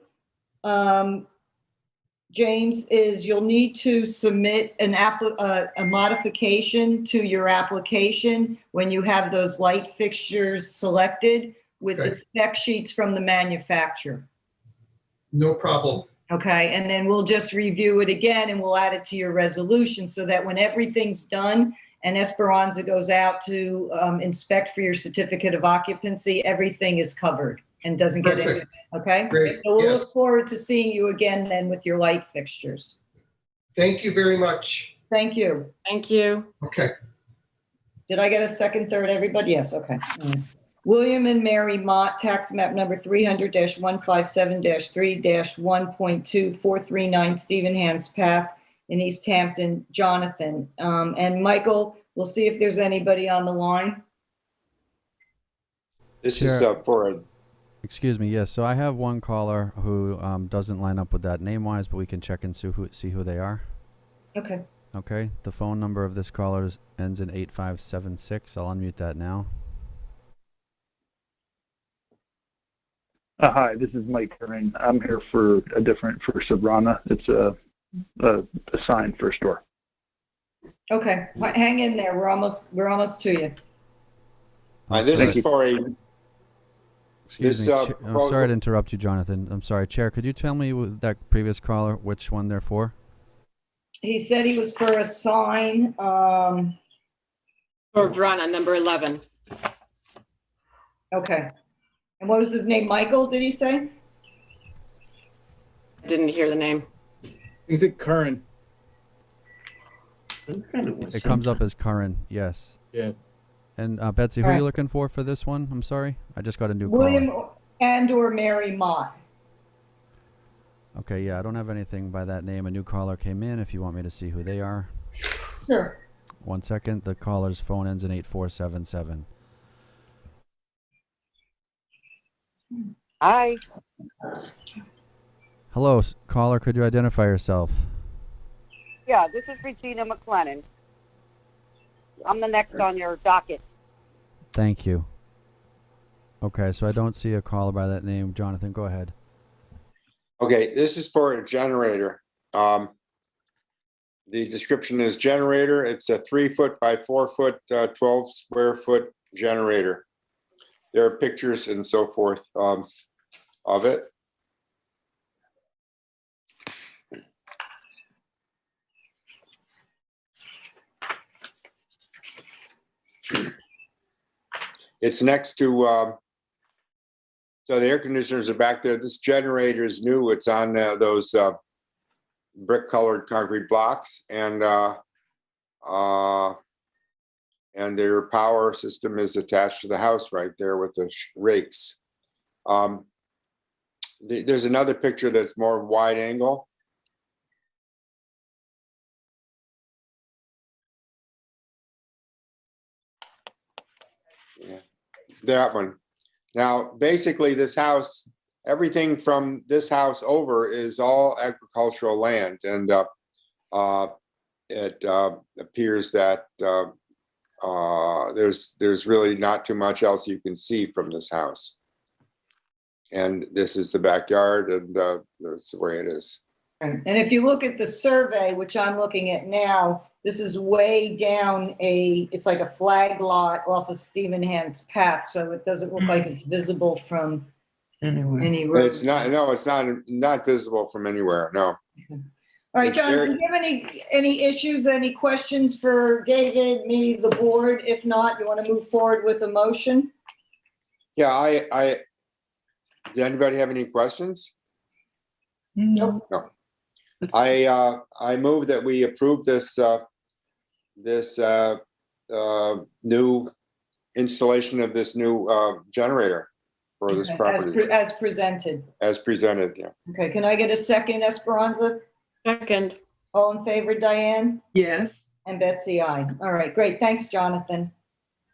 James, is you'll need to submit a modification to your application when you have those light fixtures selected with the spec sheets from the manufacturer. No problem. Okay, and then we'll just review it again and we'll add it to your resolution so that when everything's done and Esperanza goes out to inspect for your certificate of occupancy, everything is covered and doesn't get any. Okay? Great. So we'll Yes. look forward to seeing you again then with your light fixtures. Thank you very much. Thank you. Thank you. Okay. Did I get a second, third, everybody? Yes, okay. All right. William and Mary Mott, tax map number 300-157-3-1.2439 Stevenhans Path in East Hampton, Jonathan. And Michael, we'll see if there's anybody on the line. This Sure. is for a. Excuse me, yes. So I have one caller who doesn't line up with that name-wise, but we can check and see who they are. Okay. Okay. The phone number of this caller ends in 8576. I'll unmute that now. Hi, this is Mike Curran. I'm here for Sabrina. It's a sign for a store. Okay, hang in there. We're almost to you. This is for a. Excuse me. I'm sorry to interrupt you, Jonathan. I'm sorry. Chair, could you tell me with that previous caller which one they're for? He said he was for a sign. For Verona, number 11. Okay. And what was his name? Michael, did he say? I didn't hear the name. Is it Curran? It comes up as Curran, yes. Yeah. And Betsy, who are you looking for this one? I'm sorry. I just got a new William caller. and or Mary Mott. Okay, yeah, I don't have anything by that name. A new caller came in if you want me to see who they are. Sure. 1 second. The caller's phone ends in 8477. Hi. Hello, caller. Could you identify yourself? Yeah, this is Regina McLennan. I'm the next on your docket. Thank you. Okay, so I don't see a caller by that name. Jonathan, go ahead. Okay, this is for a generator. The description is generator. It's a 3 foot by 4 foot, 12 square foot generator. There are pictures and so forth of it. It's next to, so the air conditioners are back there. This generator is new. It's on those brick colored concrete blocks, and their power system is attached to the house right there with the rakes. There's another picture that's more wide angle. Yeah, that one. Now, basically, this house, everything from this house over is all agricultural land, and it appears that there's really not too much else you can see from this house. And this is the backyard, and that's the way it is. And if you look at the survey, which I'm looking at now, this is way down it's like a flag lot off of Stevenhans Path, so it doesn't look like it's visible from any road. It's not, no, it's not visible from anywhere, no. All right, John, do you have any issues, any questions for David, me, the board? If not, you want to move forward with a motion? Yeah, does anybody have any questions? Nope. No. I move that we approve this new installation of this new generator for this property. As presented. As presented, yeah. Okay, can I get a second, Esperanza? Second. All in favor, Diane? Yes. And Betsy, aye. All right, great. Thanks, Jonathan.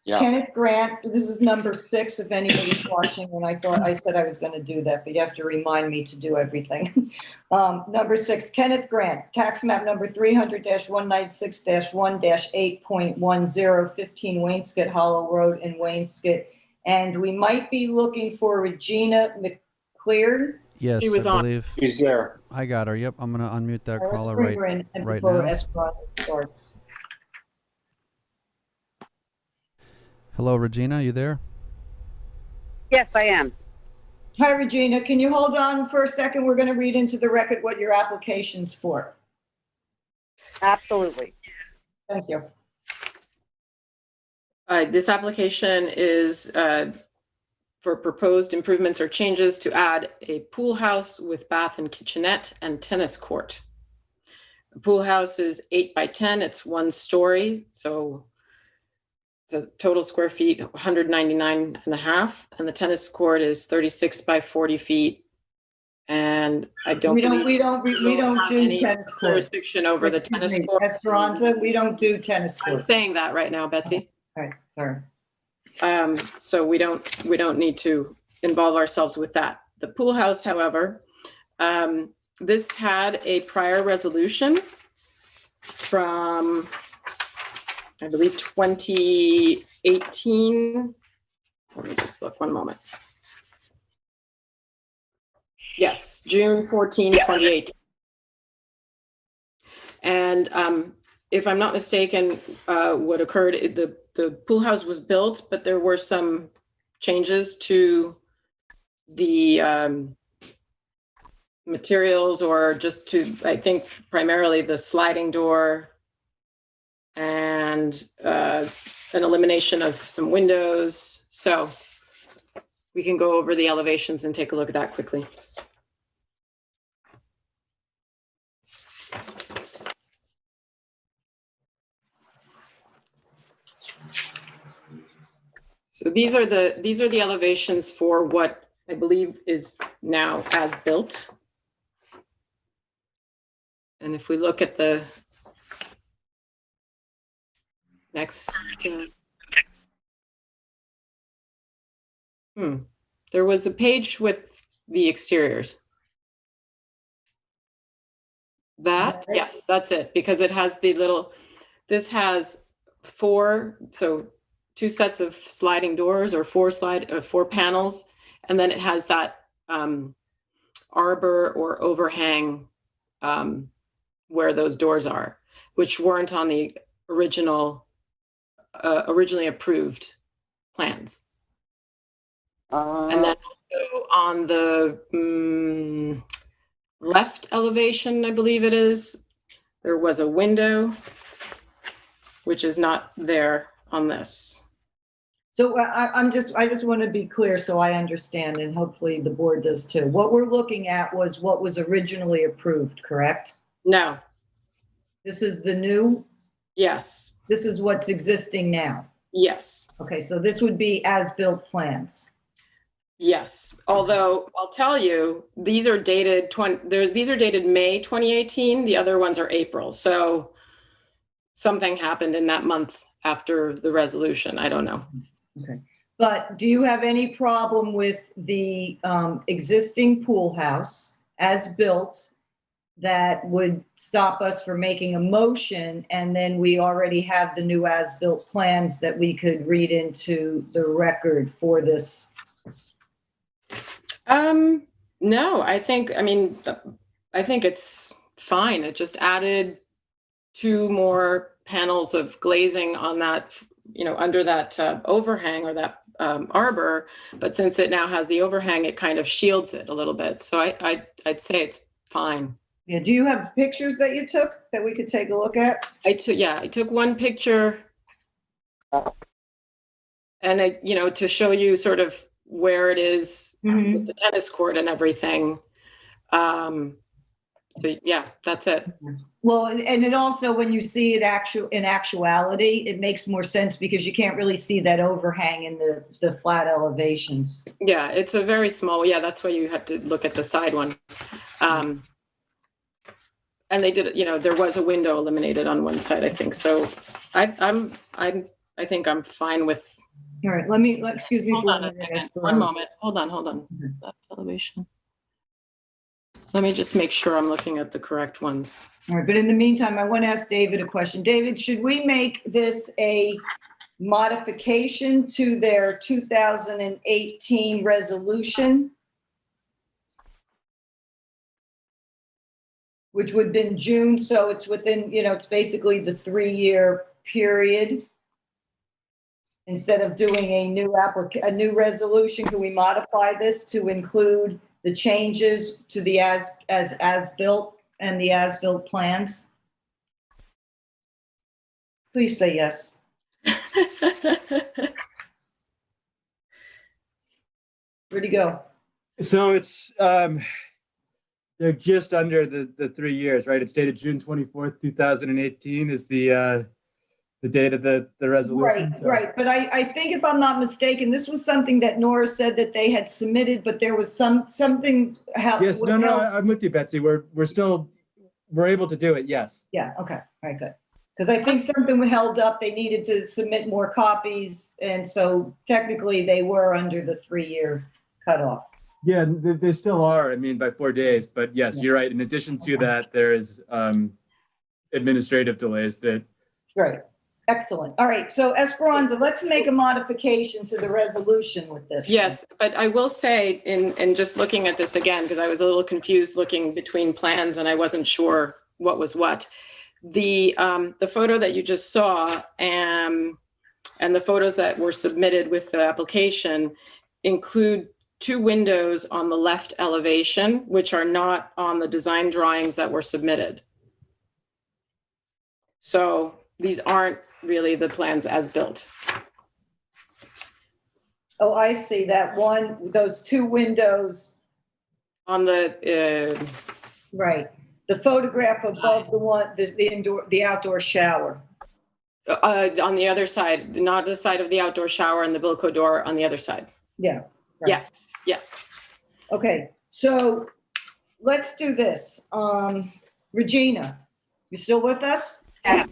Yeah. Kenneth Grant, this is number 6, if anybody's watching, and I said I was going to do that, but you have to remind me to do everything. Number 6, Kenneth Grant, tax map number 300-196-1-8.10, 15 Wainscott Hollow Road in Wainscott. And we might be looking for Regina McClear. Yes, She was I on. believe. He's there. I got her. Yep, I'm going to unmute that Let's caller bring her in right before now. Esperanza starts. Hello, Regina, you there? Yes, I am. Hi, Regina. Can you hold on for a second? We're going to read into the record what your application's for. Absolutely. Thank you. This application is for proposed improvements or changes to add a pool house with bath and kitchenette and tennis court. The pool house is 8 by 10. It's 1 story, so the total square feet 199.5, and the tennis court is 36 by 40 feet. And I don't. We don't do tennis courts. Jurisdiction over the tennis court. Esperanza, we don't do tennis I'm courts. saying that right now, Betsy. All right, sorry. So we don't need to involve ourselves with that. The pool house, however, this had a prior resolution from, I believe, 2018. Let me just look one moment. Yes, June 14, 2018. And if I'm not mistaken, what occurred, the pool house was built, but there were some changes to the materials, or just to, I think, primarily the sliding door and an elimination of some windows. So we can go over the elevations and take a look at that quickly. So these are the elevations for what I believe is now as built. And if we look at the next, there was a page with the exteriors. That, yes, that's it, because it has the little, this has two sets of sliding doors or four panels, and then it has that arbor or overhang where those doors are, which weren't on the originally approved plans. And then also on the left elevation, I believe it is, there was a window, which is not there on this. So I just want to be clear so I understand, and hopefully the board does too. What we're looking at was what was originally approved, correct? No. This is the new? Yes. This is what's existing now? Yes. Okay, so this would be as-built plans? Yes, although I'll tell you, these are dated May 2018, the other ones are April. So something happened in that month after the resolution. I don't know. Okay. But do you have any problem with the existing pool house as built that would stop us from making a motion, and then we already have the new as-built plans that we could read into the record for this? No, I think it's fine. It just added 2 more panels of glazing on that, under that overhang or that arbor. But since it now has the overhang, it kind of shields it a little bit. So I'd say it's fine. Yeah. Do you have pictures that you took that we could take a look at? I took one picture, and to show you sort of where it is with the tennis court and everything. So yeah, that's it. Well, and it also, when you see it in actuality, it makes more sense because you can't really see that overhang in the flat elevations. Yeah, it's a very small. Yeah, that's why you have to look at the side one. And they did, there was a window eliminated on one side, I think. So I think I'm fine with. All right, excuse me. Hold on a second. One moment. Hold on. That elevation. Let me just make sure I'm looking at the correct ones. All right, but in the meantime, I want to ask David a question. David, should we make this a modification to their 2018 resolution? Which would have been June, so it's within, it's basically the 3-year period. Instead of doing a new resolution, can we modify this to include the changes to the as-built and the as-built plans? Please say yes. Where'd he go? So it's they're just under the 3 years, right? It's dated June 24th, 2018 is the date of the resolution. Right. But I think, if I'm not mistaken, this was something that Nora said that they had submitted, but there was something. Yes, no, I'm with you, Betsy. We're able to do it. Yes. Yeah. Okay. All right. Good. Because I think something held up. They needed to submit more copies, and so technically they were under the 3-year cutoff. Yeah, they still are. By 4 days. But yes, You're right. In addition to that, there is administrative delays that. Right. Excellent. All right. So Esperanza, let's make a modification to the resolution with this. Yes, but I will say, in just looking at this again, because I was a little confused looking between plans and I wasn't sure what was what. The photo that you just saw and the photos that were submitted with the application include 2 windows on the left elevation, which are not on the design drawings that were submitted. So these aren't really the plans as built. Oh, I see that one, those 2 windows. On the, right. The photograph above the outdoor shower. On the other side, not the side of the outdoor shower, and the Bilco door on the other side. Yeah. Right. Yes. Okay, so let's do this. Regina, you still with us? Yeah.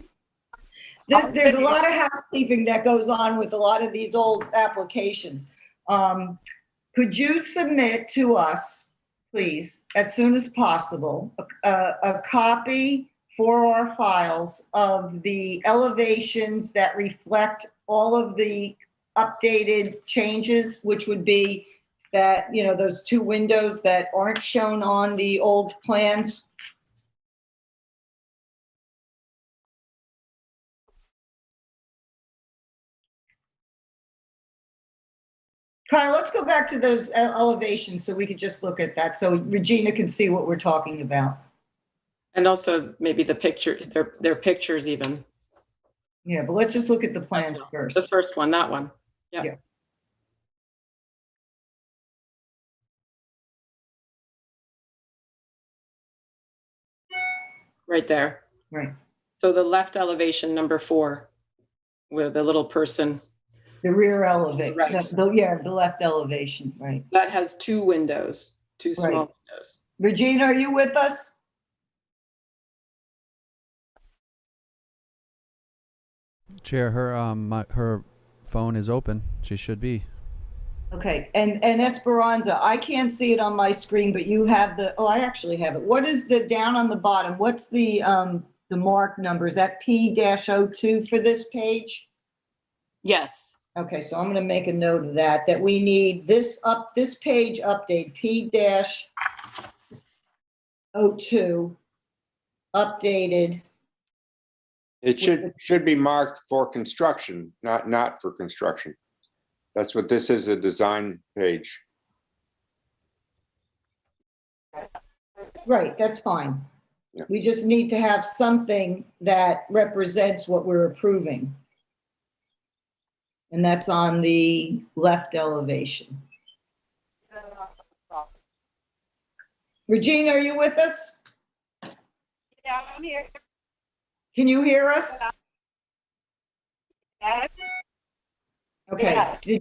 There's a lot of housekeeping that goes on with a lot of these old applications. Could you submit to us, please, as soon as possible, a copy for our files of the elevations that reflect all of the updated changes, which would be that, you know, those two windows that aren't shown on the old plans. Kyle, let's go back to those elevations so we could just look at that, so Regina can see what we're talking about. And also maybe the picture, their pictures even. Yeah, but let's just look at the plans first. The first one, that one. Yeah. Yeah. Right there. Right. So the left elevation, number 4, with the little person. The rear elevation, Right. the left elevation, right. That has 2 windows, 2 small windows. Regina, are you with us? Chair, her phone is open. She should be. Okay, and Esperanza, I can't see it on my screen, but you have I actually have it. What is the down on the bottom? What's the mark number? Is that P-02 for this page? Yes. Okay, so I'm going to make a note of that we need this page update, P-02 updated. It should be marked for construction, not for construction. That's what this is, a design page. Right, that's fine. Yeah. We just need to have something that represents what we're approving. And that's on the left elevation. Regina, are you with us? Yeah, I'm here. Can you hear us? Yes. Okay. Yeah. Do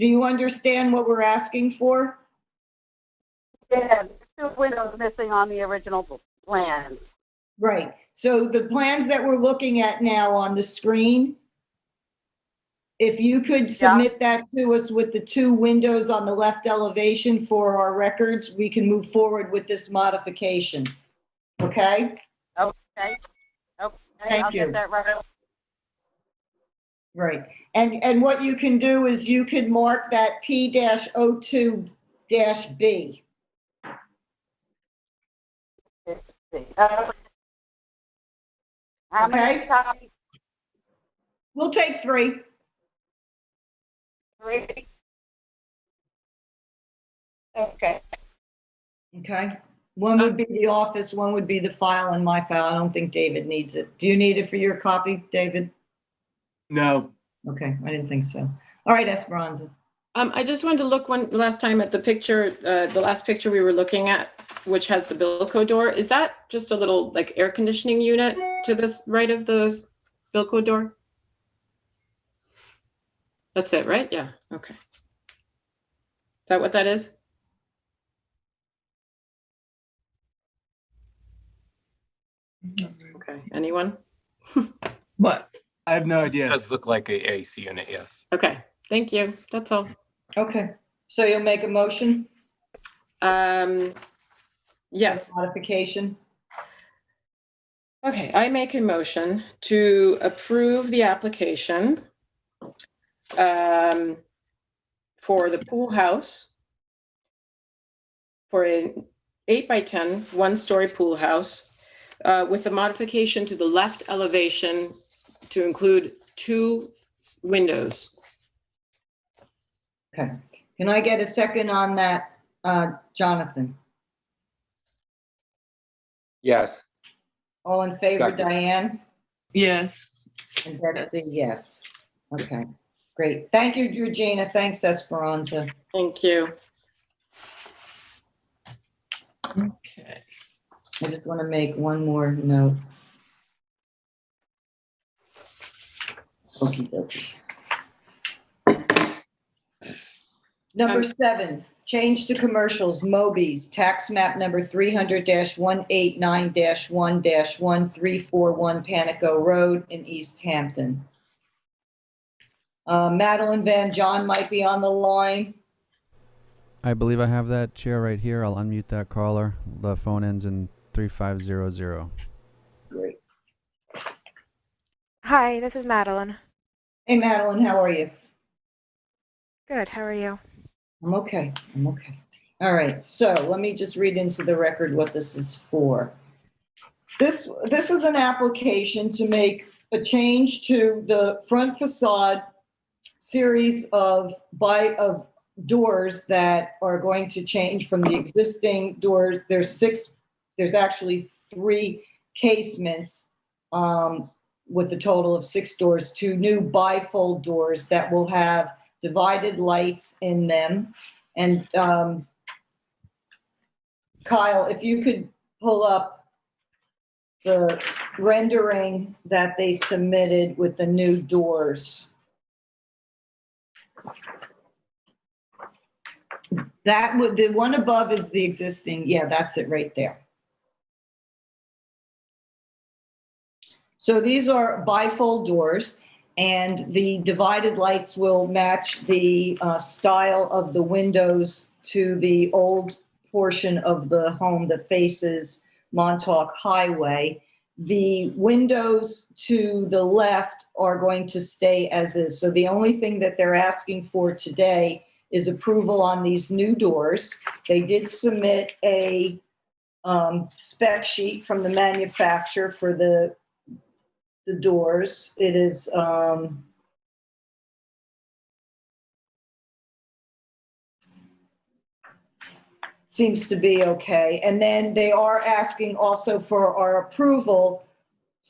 you understand what we're asking for? Yeah, there's 2 windows missing on the original plan. Right. So the plans that we're looking at now on the screen, if you could submit that to us with the 2 windows on the left elevation for our records, we can move forward with this modification. Okay? Okay. Thank I'll you. get that right. Right. And what you can do is you could mark that P-02-B. How many copies? We'll take 3. 3. Okay. Okay. One would be the office, one would be the file and my file. I don't think David needs it. Do you need it for your copy, David? No. Okay, I didn't think so. All right, Esperanza. I just wanted to look last time at the picture, the last picture we were looking at, which has the Bilco door. Is that just a little like air conditioning unit to this right of the Bilco door? That's it, right? Yeah, okay. Is that what that is? Okay, anyone? What? I have no idea. It does look like a AC unit, yes. Okay, thank you. That's all. Okay, so you'll make a motion? Yes. Modification? Okay, I make a motion to approve the application for the pool house for an 8x10 one-story pool house with a modification to the left elevation to include 2 windows. Okay. Can I get a second on that, Jonathan? Yes. All in favor, Second. Diane? Yes. And Betsy, yes. Okay, great. Thank you, Regina. Thanks, Esperanza. Thank you. Okay. I just want to make one more note. Okey dokey. Number 7, change to commercials, Moby's, tax map number 300-189-1-1341 Panico Road in East Hampton. Madeline Van John might be on the line. I believe I have that chair right here. I'll unmute that caller. The phone ends in 3500. Great. Hi, this is Madeline. Hey, Madeline, how are you? Good, how are you? I'm okay. I'm okay. All right, so let me just read into the record what this is for. This is an application to make a change to the front facade series of doors that are going to change from the existing doors. There's actually 3 casements with a total of 6 doors, to new bifold doors that will have divided lights in them. And Kyle, if you could pull up the rendering that they submitted with the new doors. The one above is the existing. Yeah, that's it right there. So these are bifold doors, and the divided lights will match the style of the windows to the old portion of the home that faces Montauk Highway. The windows to the left are going to stay as is. So the only thing that they're asking for today is approval on these new doors. They did submit a spec sheet from the manufacturer for the doors. It is seems to be okay. And then they are asking also for our approval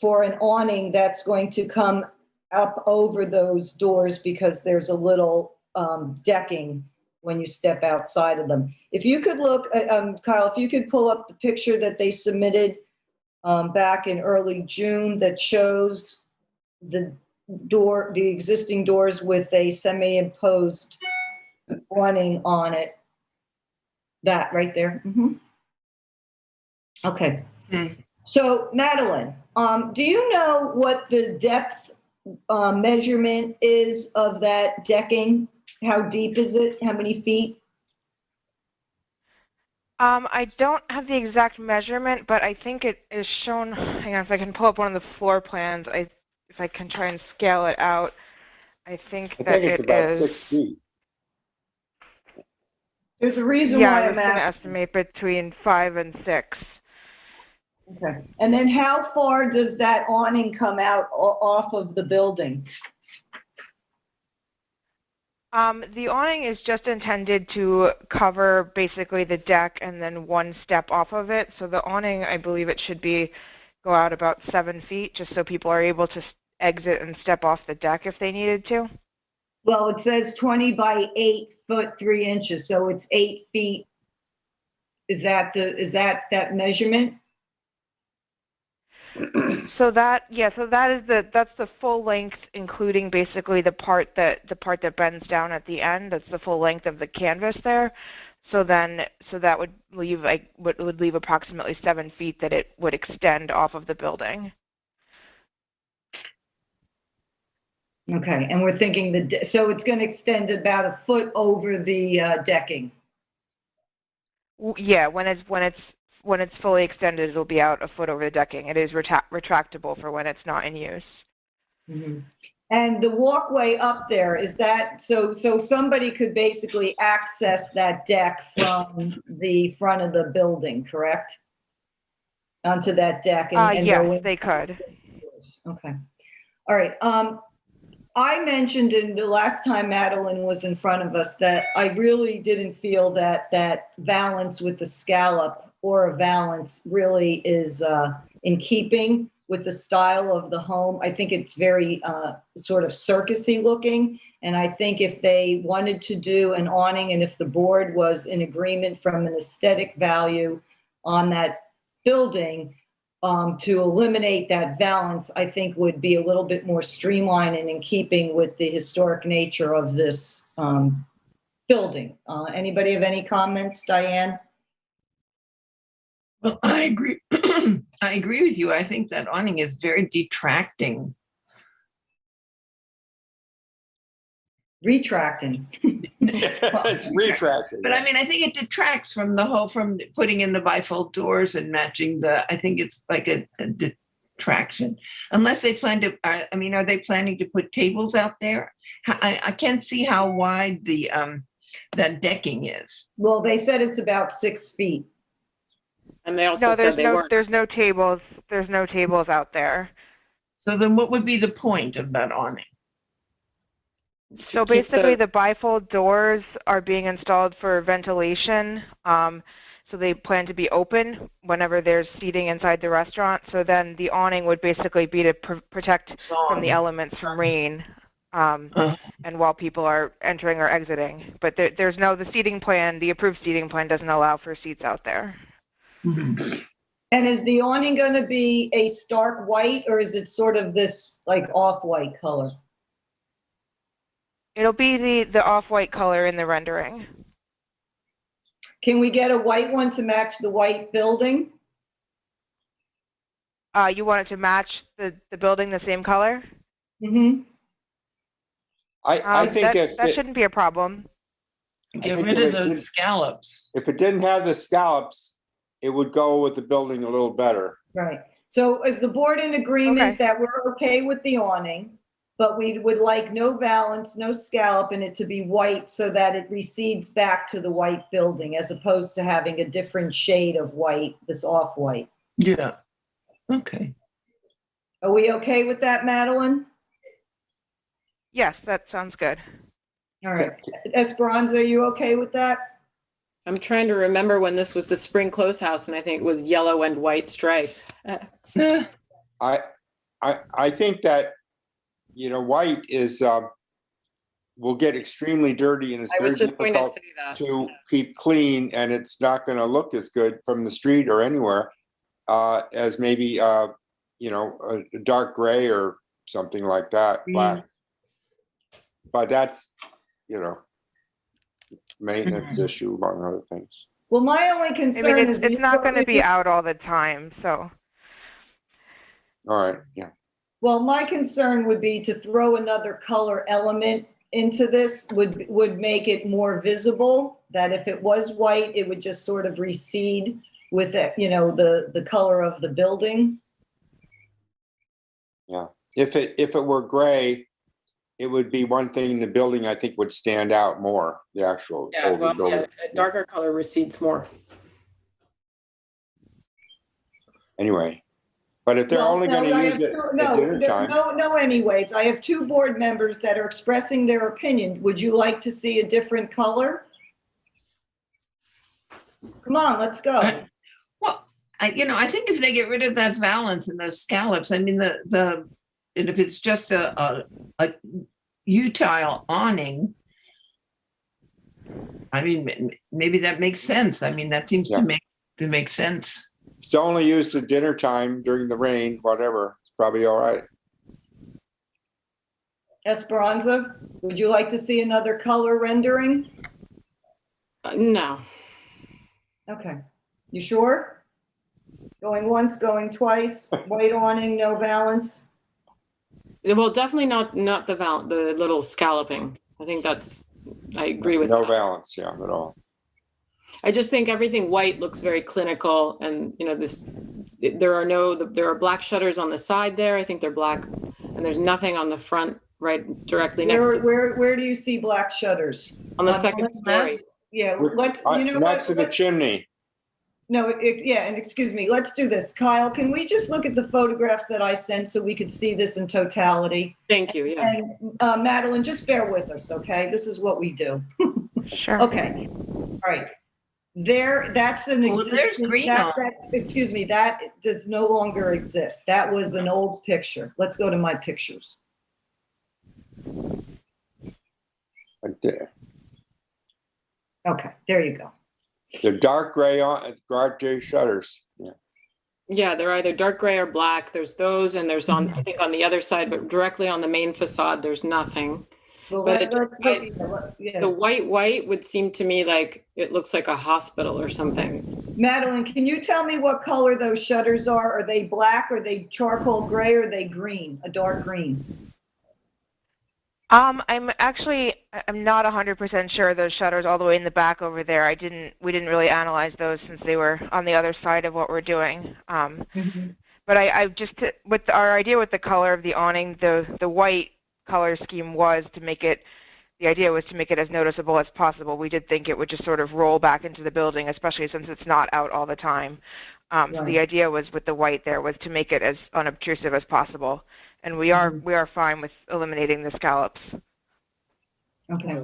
for an awning that's going to come up over those doors, because there's a little decking when you step outside of them. If you could look, Kyle, if you could pull up the picture that they submitted back in early June that shows the existing doors with a semi-imposed awning on it. That right there. Mm-hmm. Okay. So Madeline, do you know what the depth measurement is of that decking? How deep is it? How many feet? I don't have the exact measurement, but I think it is shown. Hang on, if I can pull up one of the floor plans, if I can try and scale it out, I think it's about 6 feet. There's a reason why I'm going to estimate between 5 and 6. Okay. And then how far does that awning come out off of the building? The awning is just intended to cover basically the deck and then 1 step off of it. So the awning, I believe it should go out about 7 feet, just so people are able to exit and step off the deck if they needed to. Well, it says 20 by 8 foot 3 inches, so it's 8 feet. Is that that measurement? So that's the full length, including basically the part that bends down at the end. That's the full length of the canvas there. So that would leave approximately 7 feet that it would extend off of the building. Okay, and we're thinking so it's going to extend about a foot over the decking. Yeah, when it's fully extended, it'll be out a foot over the decking. It is retractable for when it's not in use. Mm-hmm. And the walkway up there, is that so somebody could basically access that deck from the front of the building, correct? Onto that deck and yes, they could. Okay. All right. I mentioned in the last time Madeline was in front of us that I really didn't feel that valance with the scallop or a valance really is in keeping with the style of the home. I think it's very sort of circusy looking. And I think if they wanted to do an awning and if the board was in agreement from an aesthetic value on that building, to eliminate that valance, I think would be a little bit more streamlined and in keeping with the historic nature of this building. Anybody have any comments, Diane? Well, I agree. I agree with you. I think that awning is very detracting. Retracting. It's retracting. But I mean, I think it detracts from from putting in the bifold doors and matching I think it's like traction, unless they plan to, I mean, are they planning to put tables out there? I can't see how wide the that decking is. Well, they said it's about 6 feet. And they also No, said they weren't. there's no tables. There's no tables out there. So then what would be the point of that awning? So basically the bifold doors are being installed for ventilation. So they plan to be open whenever there's seating inside the restaurant. So then the awning would basically be to protect from the elements from rain and while people are entering or exiting. But there's no, the seating plan, the approved seating plan doesn't allow for seats out there. Mm-hmm. And is the awning going to be a stark white, or is it sort of this like off-white color? It'll be the off-white color in the rendering. Can we get a white one to match the white building? You want it to match the building the same color? Mm-hmm. I think that shouldn't be a problem. Get rid of those scallops. If it didn't have the scallops, it would go with the building a little better. Right. So is the board in agreement that we're okay with the awning, but we would like no valance, no scallop, and it to be white so that it recedes back to the white building as opposed to having a different shade of white, this off-white? Yeah. Okay. Are we okay with that, Madeline? Yes, that sounds good. All right. Esperanza, are you okay with that? I'm trying to remember when this was the spring close house, and I think it was yellow and white stripes. I think that, you know, white is will get extremely dirty, and it's very difficult to keep clean, and it's not going to look as good from the street or anywhere as maybe you know, a dark gray or something like that, black. But that's, you know, maintenance issue among other things. Well, my only concern is it's not going to be out all the time, so. All right, yeah. Well, my concern would be to throw another color element into this would make it more visible, that if it was white, it would just sort of recede with the, you know, the color of the building. Yeah, if it were gray, it would be one thing in the building I think would stand out more, the actual building. Yeah, a darker color recedes more. Anyway, but if they're only going to use it at dinner time. No, anyways, I have 2 board members that are expressing their opinion. Would you like to see a different color? Come on, let's go. Well, you know, I think if they get rid of that valance and those scallops, I mean, and if it's just a utile awning, I mean, maybe that makes sense. I mean, that seems to make sense. If it's only used at dinner time during the rain, whatever, it's probably all right. Esperanza, would you like to see another color rendering? No. Okay. You sure? Going once, going twice, white awning, no valance? Well, definitely not the little scalloping. I think I agree with no valance, yeah, at all. I just think everything white looks very clinical, and you know, there are black shutters on the side there. I think they're black, and there's nothing on the front right directly next to where do you see black shutters? On the second story. Yeah, let's, you know, next to the chimney. No, yeah, and excuse me, let's do this. Kyle, can we just look at the photographs that I sent so we could see this in totality? Thank you, yeah. And Madeline, just bear with us, okay? This is what we do. Sure. Okay, all right. That's an existing, excuse me, that does no longer exist. That was an old picture. Let's go to my pictures. Right there. Okay, there you go. They're dark gray shutters. Yeah. Yeah, they're either dark gray or black. There's those, and there's I think on the other side, but directly on the main facade, there's nothing. Well, but the white would seem to me like it looks like a hospital or something. Madeline, can you tell me what color those shutters are? Are they black? Are they charcoal gray? Or are they green? A dark green? I'm not 100% sure those shutters all the way in the back over there. We didn't really analyze those since they were on the other side of what we're doing. But I just, with our idea with the color of the awning, the white color scheme was to make it, the idea was to make it as noticeable as possible. We did think it would just sort of roll back into the building, especially since it's not out all the time. So the idea was with the white there was to make it as unobtrusive as possible. And we are fine with eliminating the scallops. Okay.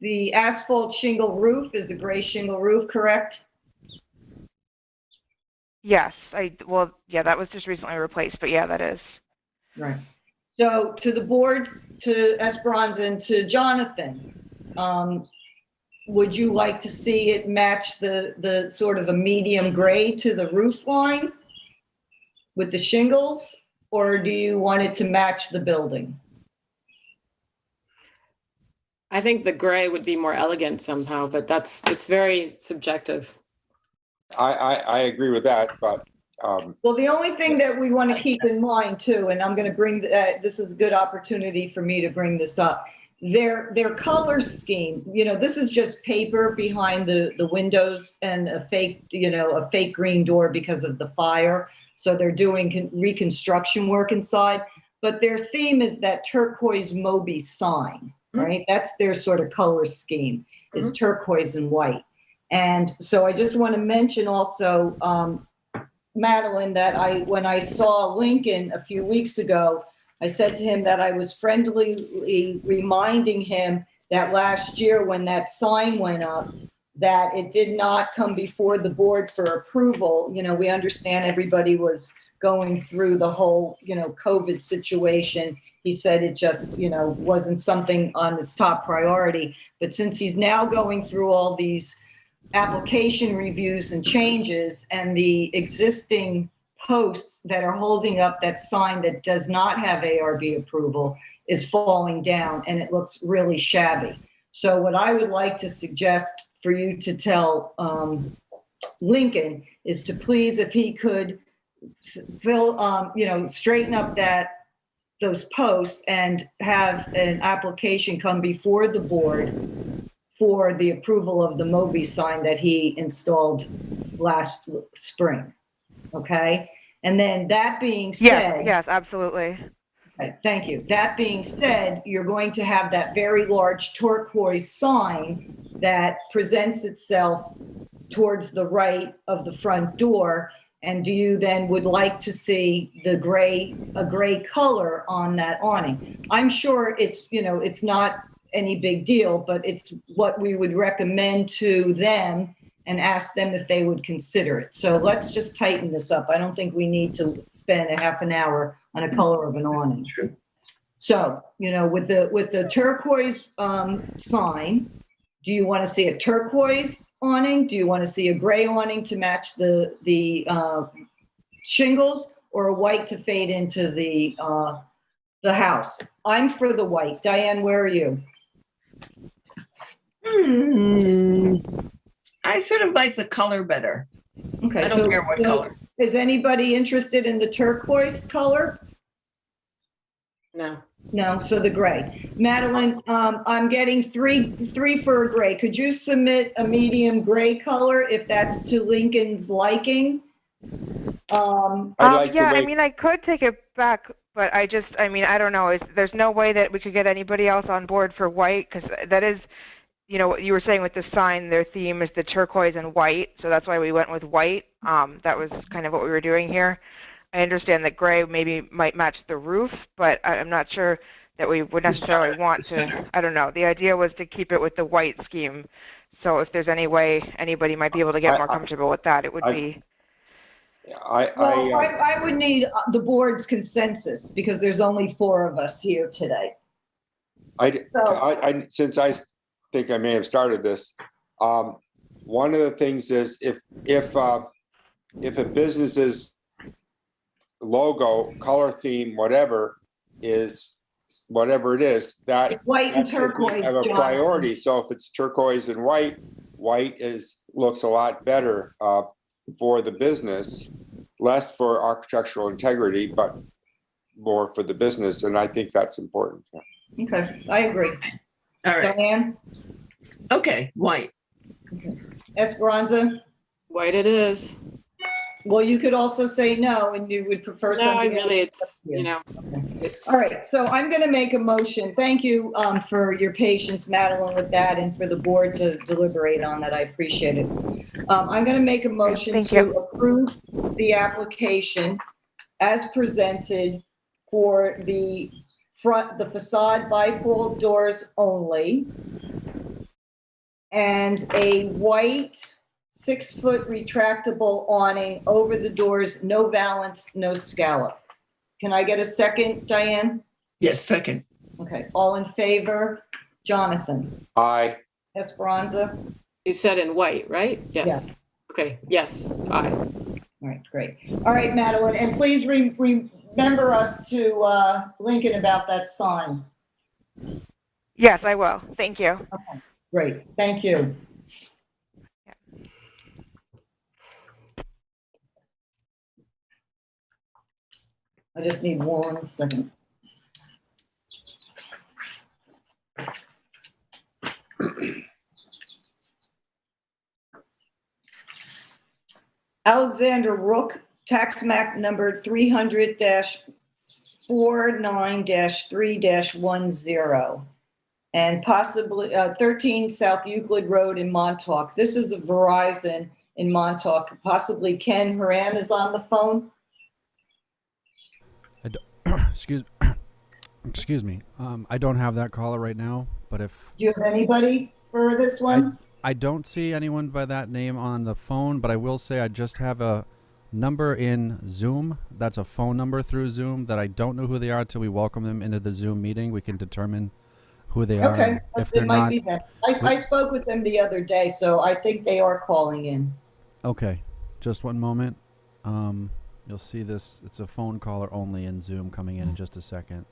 The asphalt shingle roof is a gray shingle roof, correct? Yes, well, yeah, that was just recently replaced, but yeah, that is. Right. So to the boards, to Esperanza and to Jonathan, would you like to see it match the sort of a medium gray to the roof line with the shingles, or do you want it to match the building? I think the gray would be more elegant somehow, but it's very subjective. I agree with that, but. Well, the only thing that we want to keep in mind too, and I'm going to bring this is a good opportunity for me to bring this up. Their color scheme, this is just paper behind the windows and a fake green door because of the fire. So they're doing reconstruction work inside, but their theme is that turquoise Moby sign, right? That's their sort of color scheme, is turquoise and white. And so I just want to mention also, Madeline, that when I saw Lincoln a few weeks ago, I said to him that I was friendly reminding him that last year when that sign went up, that it did not come before the board for approval. We understand everybody was going through the whole, COVID situation. He said it just, wasn't something on his top priority. But since he's now going through all these application reviews and changes, and the existing posts that are holding up that sign that does not have ARB approval is falling down, and it looks really shabby. So what I would like to suggest for you to tell Lincoln is to please, if he could straighten up those posts and have an application come before the board for the approval of the Moby sign that he installed last spring. Okay. And then that being said. Yes, absolutely. Okay, thank you. That being said, you're going to have that very large turquoise sign that presents itself towards the right of the front door. And do you then would like to see a gray color on that awning? I'm sure it's not any big deal, but it's what we would recommend to them and ask them if they would consider it. So let's just tighten this up. I don't think we need to spend a half an hour on a color of an awning. So, with the turquoise sign, do you want to see a turquoise awning? Do you want to see a gray awning to match the shingles, or a white to fade into the house? I'm for the white. Diane, where are you? I sort of like the color better. Okay, I don't care what color. Is anybody interested in the turquoise color? No. No, so the gray. Madeline, I'm getting three for a gray. Could you submit a medium gray color if that's to Lincoln's liking? I could take it back, but I don't know. There's no way that we could get anybody else on board for white, because that is, what you were saying with the sign, their theme is the turquoise and white, so that's why we went with white. That was kind of what we were doing here. I understand that gray might match the roof, but I'm not sure that we would necessarily want to. I don't know. The idea was to keep it with the white scheme. So if there's any way anybody might be able to get more comfortable with that, it would be. I would need the board's consensus, because there's only 4 of us here today. Since I think I may have started this, one of the things is if a business's logo, color theme, whatever it is, that it's white and turquoise have a priority. So if it's turquoise and white looks a lot better for the business, less for architectural integrity, but more for the business. And I think that's important. Okay, I agree. All right. Diane? Okay, white. Okay. Esperanza? White it is. Well, you could also say no, and you would prefer No, I something. really, else. it's, you know. Okay. All right, so I'm going to make a motion. Thank you for your patience, Madeline, with that, and for the board to deliberate on that. I appreciate it. I'm going to make a motion Thank to you. approve the application as presented for the facade bifold doors only, and a white 6-foot retractable awning over the doors, no valance, no scallop. Can I get a second, Diane? Yes, second. Okay, all in favor? Jonathan? Aye. Esperanza? You said in white, right? Yes. Yeah. Okay, yes, aye. All right, great. All right, Madeline, and please remember us to Lincoln about that sign. Yes, I will. Thank you. Okay, great. Thank you. I just need 1 second. Alexander Rook, tax map number 300-49-3-10, and possibly 13 South Euclid Road in Montauk. This is a Verizon in Montauk. Possibly Ken Horan is on the phone. Excuse me. I don't have that caller right now, but if Do you have anybody for this one? I don't see anyone by that name on the phone, but I will say I just have a number in Zoom. That's a phone number through Zoom that I don't know who they are until we welcome them into the Zoom meeting. We can determine who they are. Okay, If it they're might not, be them. I spoke with them the other day, so I think they are calling in. okay, just one moment. You'll see this. It's a phone caller only in Zoom coming in just a second.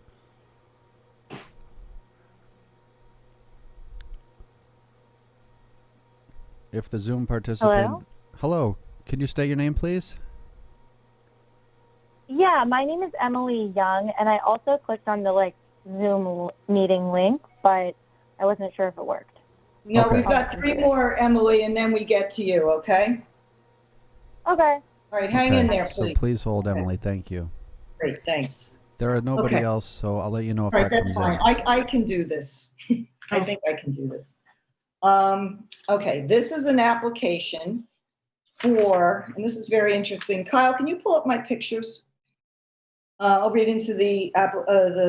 If the Zoom participant... Hello. Can you state your name, please? Yeah, my name is Emily Young, and I also clicked on the Zoom meeting link, but I wasn't sure if it worked. No, Okay. we've got 3 more, Emily, and then we get to you, okay? Okay. All right, hang in there, So please. please hold, Emily. Thank you. Great, thanks. There are nobody Okay. else, so I'll let you know if All right, that that's comes fine. in. I can do this. I think I can do this. Okay, this is an application for, and this is very interesting. Kyle, can you pull up my pictures? I'll read into the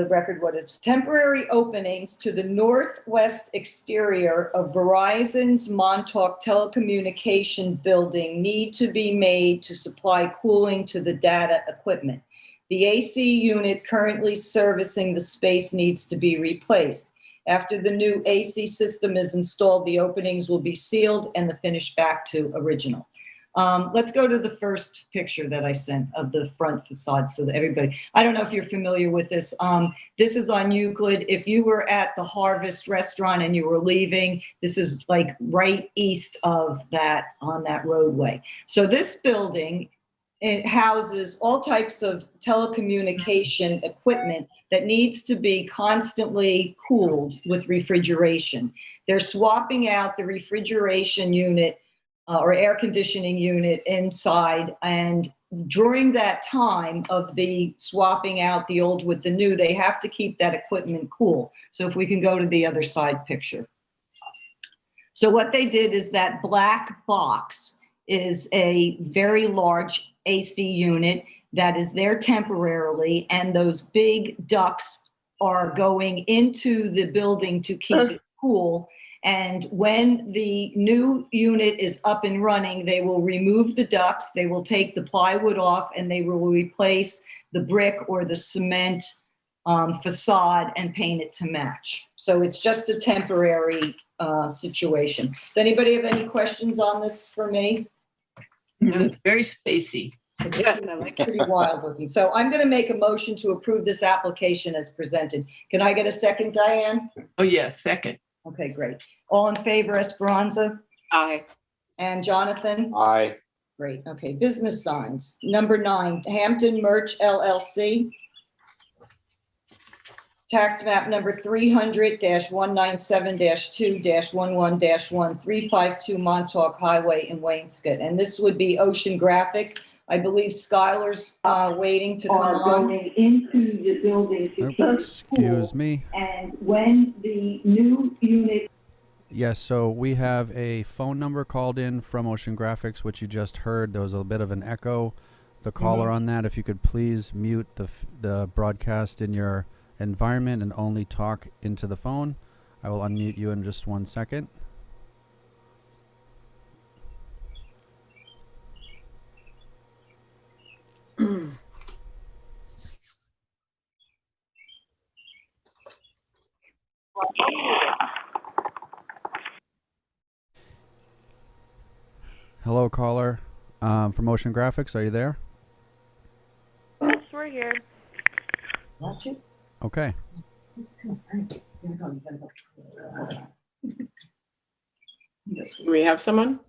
record what is temporary openings to the northwest exterior of Verizon's Montauk telecommunication building need to be made to supply cooling to the data equipment. The AC unit currently servicing the space needs to be replaced. After the new AC system is installed, the openings will be sealed and the finish back to original. Let's go to the first picture that I sent of the front facade so that everybody, I don't know if you're familiar with this. This is on Euclid. If you were at the Harvest restaurant and you were leaving, this is like right east of that, on that roadway. So this building, it houses all types of telecommunication equipment that needs to be constantly cooled with refrigeration. They're swapping out the refrigeration unit or air conditioning unit inside, and during that time of the swapping out the old with the new, they have to keep that equipment cool. So if we can go to the other side picture. So what they did is that black box is a very large AC unit that is there temporarily, and those big ducts are going into the building to keep it cool. And when the new unit is up and running, they will remove the ducts, they will take the plywood off, and they will replace the brick or the cement facade and paint it to match. So it's just a temporary situation. Does anybody have any questions on this for me? It's very spacey. Yes, I like it. Pretty wild looking. So I'm going to make a motion to approve this application as presented. Can I get a second, Diane? Oh, yeah, second. Okay, great. All in favor, Esperanza? Aye. And Jonathan? Aye. Great. Okay, business signs. Number 9, Hampton Merch LLC. Tax map number 300-197-2-11-1, 352 Montauk Highway in Wainscott. And this would be Ocean Graphics. I believe Skylar's waiting to come are on. going into the building to teach Excuse school. me. And when the new unit. Yes, so we have a phone number called in from Ocean Graphics, which you just heard. There was a bit of an echo. The caller on that, if you could please mute the broadcast in your environment and only talk into the phone. I will unmute you in just 1 second. Hello, caller from Ocean Graphics. Are you there? Yes, we're here. Okay. Do we have someone?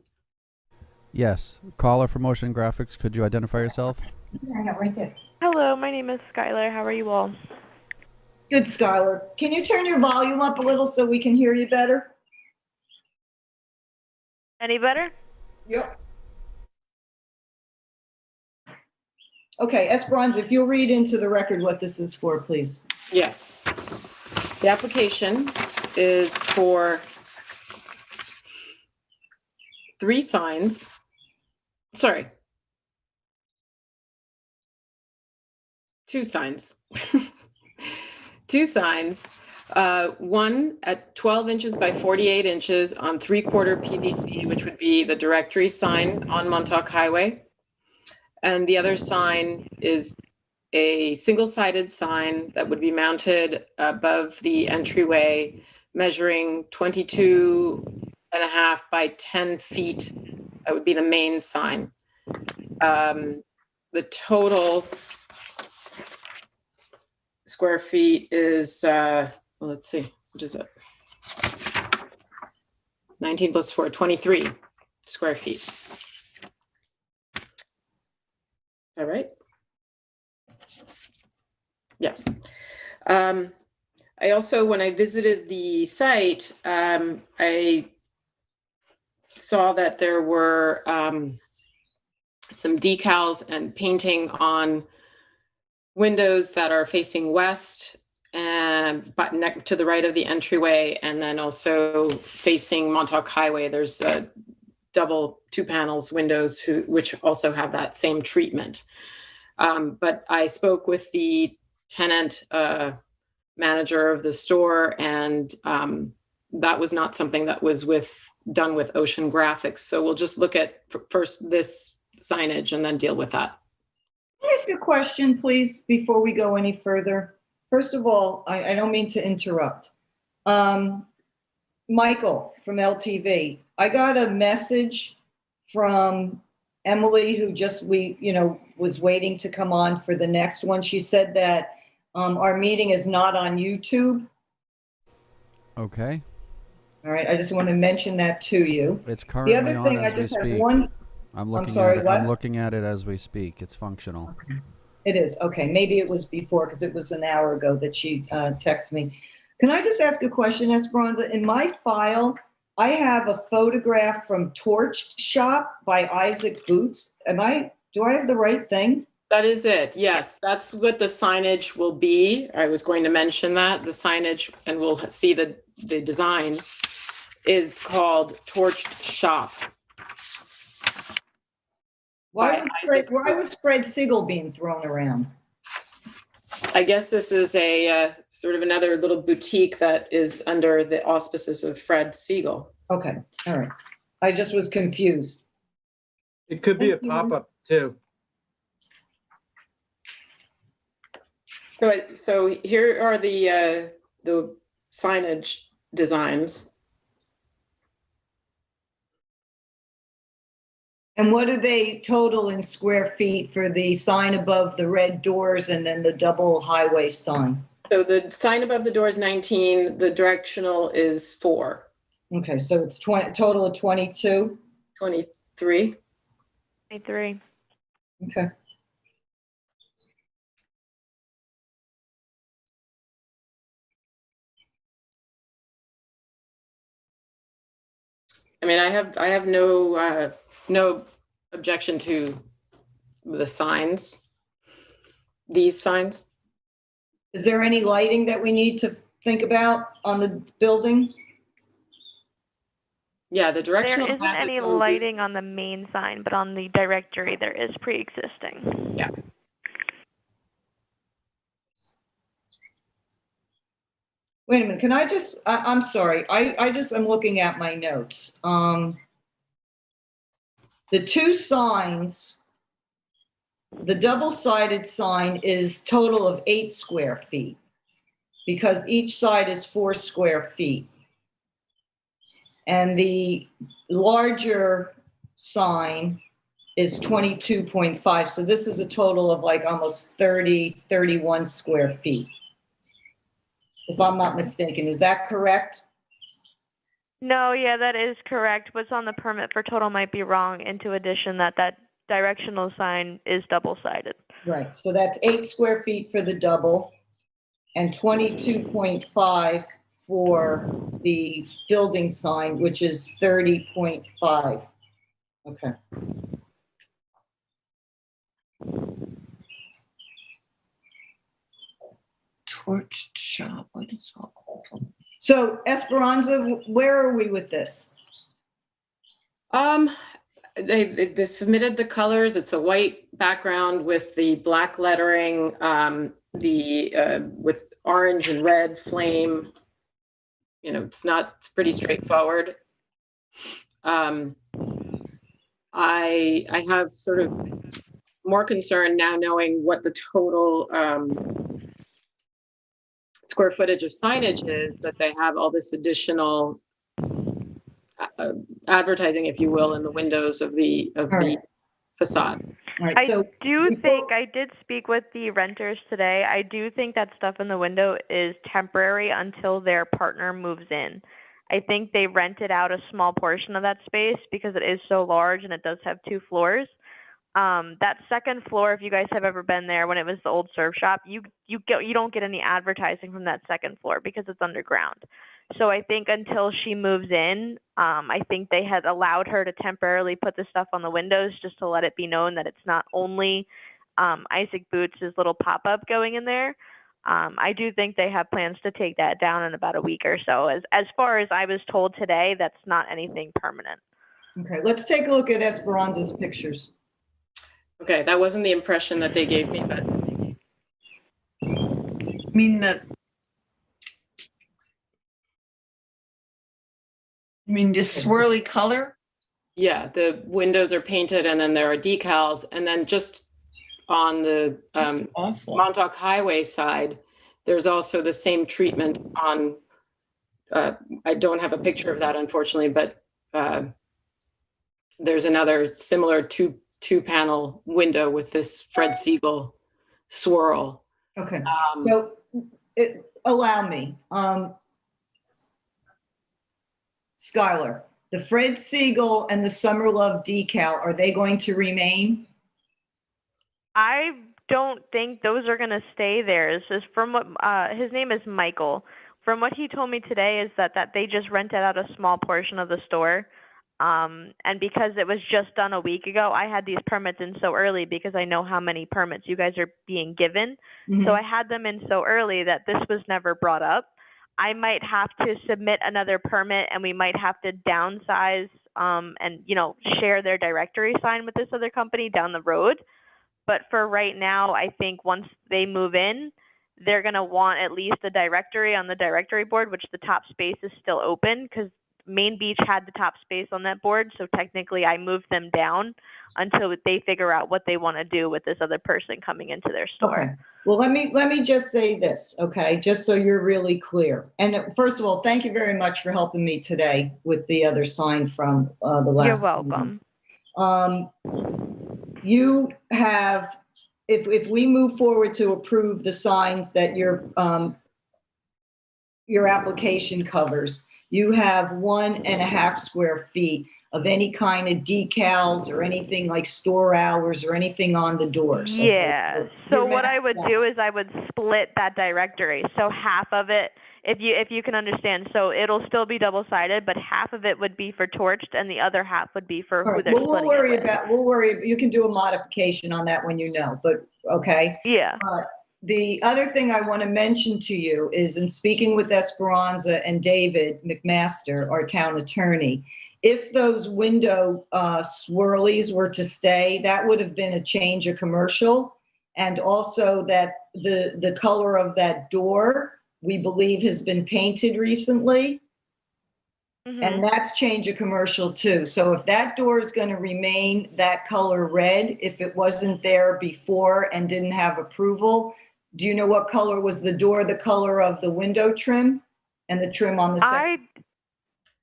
Yes. Caller from Ocean Graphics. Could you identify yourself? Yeah, right there. Hello, my name is Skylar. How are you all? Good, Skylar. Can you turn your volume up a little so we can hear you better? Any better? Yep. Okay, Esperanza, if you'll read into the record what this is for, please. Yes. The application is for 3 signs. Sorry. 2 signs. 2 signs. One at 12 inches by 48 inches on 3/4 PVC, which would be the directory sign on Montauk Highway. And the other sign is a single-sided sign that would be mounted above the entryway, measuring 22.5 by 10 feet. That would be the main sign. The total square feet is, well, let's see, what is it? 19 plus 4, 23 square feet. All right. Yes. I also, when I visited the site, I saw that there were some decals and painting on windows that are facing west and but to the right of the entryway, and then also facing Montauk Highway. There's double 2 panels windows which also have that same treatment. But I spoke with the tenant manager of the store, and that was not something that was done with Ocean Graphics. So we'll just look at first this signage and then deal with that. Can I ask a question, please, before we go any further? First of all, I don't mean to interrupt. Michael from LTV, I got a message from Emily, who was waiting to come on for the next one. She said that our meeting is not on YouTube. Okay. All right, I just want to mention that to you. It's currently the other on thing, as I we just have speak. one. I'm looking sorry, at it. what? I'm looking at it as we speak. It's functional. Okay. It is. Okay. Maybe it was before, because it was an hour ago that she texted me. Can I just ask a question, Esperanza? In my file, I have a photograph from Torched Shop by Isaac Boots. Do I have the right thing? That is it. Yes, that's what the signage will be. I was going to mention that. The signage, and we'll see the design, is called Torched Shop. Why was Fred Siegel being thrown around? I guess this is a sort of another little boutique that is under the auspices of Fred Siegel. Okay. All right. I just was confused. It could be a pop-up too. So here are the signage designs. And what do they total in square feet for the sign above the red doors and then the double highway sign? So the sign above the door is 19. The directional is 4. Okay, so it's total of 22? 23. 23. Okay. I mean, I have no objection to the signs, these signs. Is there any lighting that we need to think about on the building? Yeah, the directional. There isn't any lighting on the main sign, but on the directory there is pre-existing. Yeah. Wait a minute, can I just, I'm sorry, I just am looking at my notes. The two signs, the double-sided sign is total of 8 square feet because each side is 4 square feet. And the larger sign is 22.5. So this is a total of like almost 31 square feet. If I'm not mistaken, is that correct? No, yeah, that is correct. What's on the permit for total might be wrong. Into addition, that directional sign is double-sided. Right, so that's 8 square feet for the double and 22.5 for the building sign, which is 30.5. Okay. Torch shop, what is all? So Esperanza, where are we with this? They submitted the colors. It's a white background with the black lettering, with orange and red flame. You know, it's pretty straightforward. I have sort of more concern now knowing what the total square footage of signage is, that they have all this additional advertising, if you will, in the windows of the facade. Right, I do think, I did speak with the renters today. I do think that stuff in the window is temporary until their partner moves in. I think they rented out a small portion of that space because it is so large and it does have 2 floors. That second floor, if you guys have ever been there when it was the old surf shop, you don't get any advertising from that second floor because it's underground. So I think until she moves in, I think they had allowed her to temporarily put the stuff on the windows just to let it be known that it's not only Isaac Boots' little pop-up going in there. I do think they have plans to take that down in about a week or so. As far as I was told today, that's not anything permanent. Okay, let's take a look at Esperanza's pictures. Okay, that wasn't the impression that they gave me, but. I mean, the swirly color? Yeah, the windows are painted and then there are decals. And then just on the Montauk Highway side, there's also the same treatment on, I don't have a picture of that, unfortunately, but there's another similar two-panel window with this Fred Siegel swirl. Okay, so allow me. Skylar, the Fred Siegel and the Summer Love decal, are they going to remain? I don't think those are going to stay there. It's just from what his name is Michael. From what he told me today is that they just rented out a small portion of the store. And because it was just done a week ago, I had these permits in so early because I know how many permits you guys are being given. Mm-hmm. So I had them in so early that this was never brought up. I might have to submit another permit and we might have to downsize and, share their directory sign with this other company down the road. But for right now, I think once they move in, they're going to want at least a directory on the directory board, which the top space is still open because Main Beach had the top space on that board. So technically I moved them down until they figure out what they want to do with this other person coming into their store. Okay. Well, let me just say this, okay, just so you're really clear. And first of all, thank you very much for helping me today with the other sign from the last. You're welcome. You have, if we move forward to approve the signs that your application covers, you have 1.5 square feet of any kind of decals or anything like store hours or anything on the doors. Okay? Yeah. So what I would do is I would split that directory. So half of it, if you can understand, so it'll still be double-sided, but half of it would be for torched and the other half would be for who they're splitting it with. We'll worry. You can do a modification on that when you know, but okay. Yeah. The other thing I want to mention to you is in speaking with Esperanza and David McMaster, our town attorney, if those window swirlies were to stay, that would have been a change of commercial. And also that the color of that door, we believe has been painted recently. Mm-hmm. And that's change of commercial too. So if that door is going to remain that color red, if it wasn't there before and didn't have approval, do you know what color was the door, the color of the window trim and the trim on the side?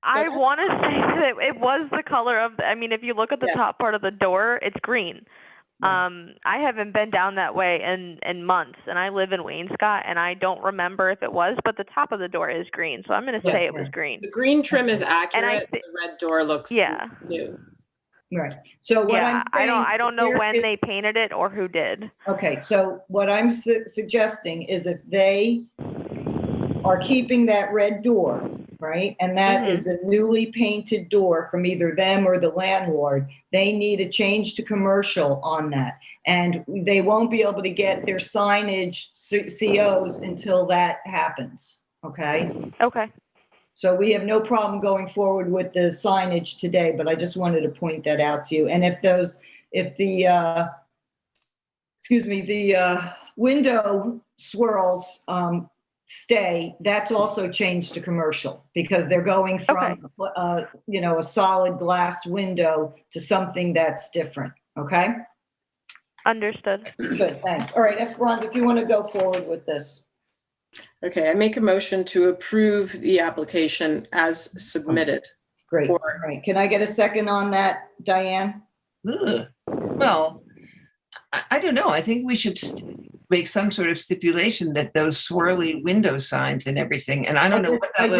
I want to say that it was the color of, I mean, if you look at the top part of the door, it's green. I haven't been down that way in months, and I live in Wainscott, and I don't remember if it was, but the top of the door is green, so I'm going to say it was green. The green trim is accurate. The red door looks new. Right. So what I'm saying, I don't know when they painted it or who did. Okay. So what I'm suggesting is if they are keeping that red door, right, and that is a newly painted door from either them or the landlord, they need a change to commercial on that. And they won't be able to get their signage COs until that happens. Okay. Okay. So we have no problem going forward with the signage today, but I just wanted to point that out to you. And if the window swirls stay, that's also changed to commercial because they're going from, a solid glass window to something that's different. Okay. Understood. Good. Thanks. All right, Esperanza, if you want to go forward with this. Okay, I make a motion to approve the application as submitted. Great. All right. Can I get a second on that, Diane? Well, I don't know. I think we should make some sort of stipulation that those swirly window signs and everything, and I don't know what that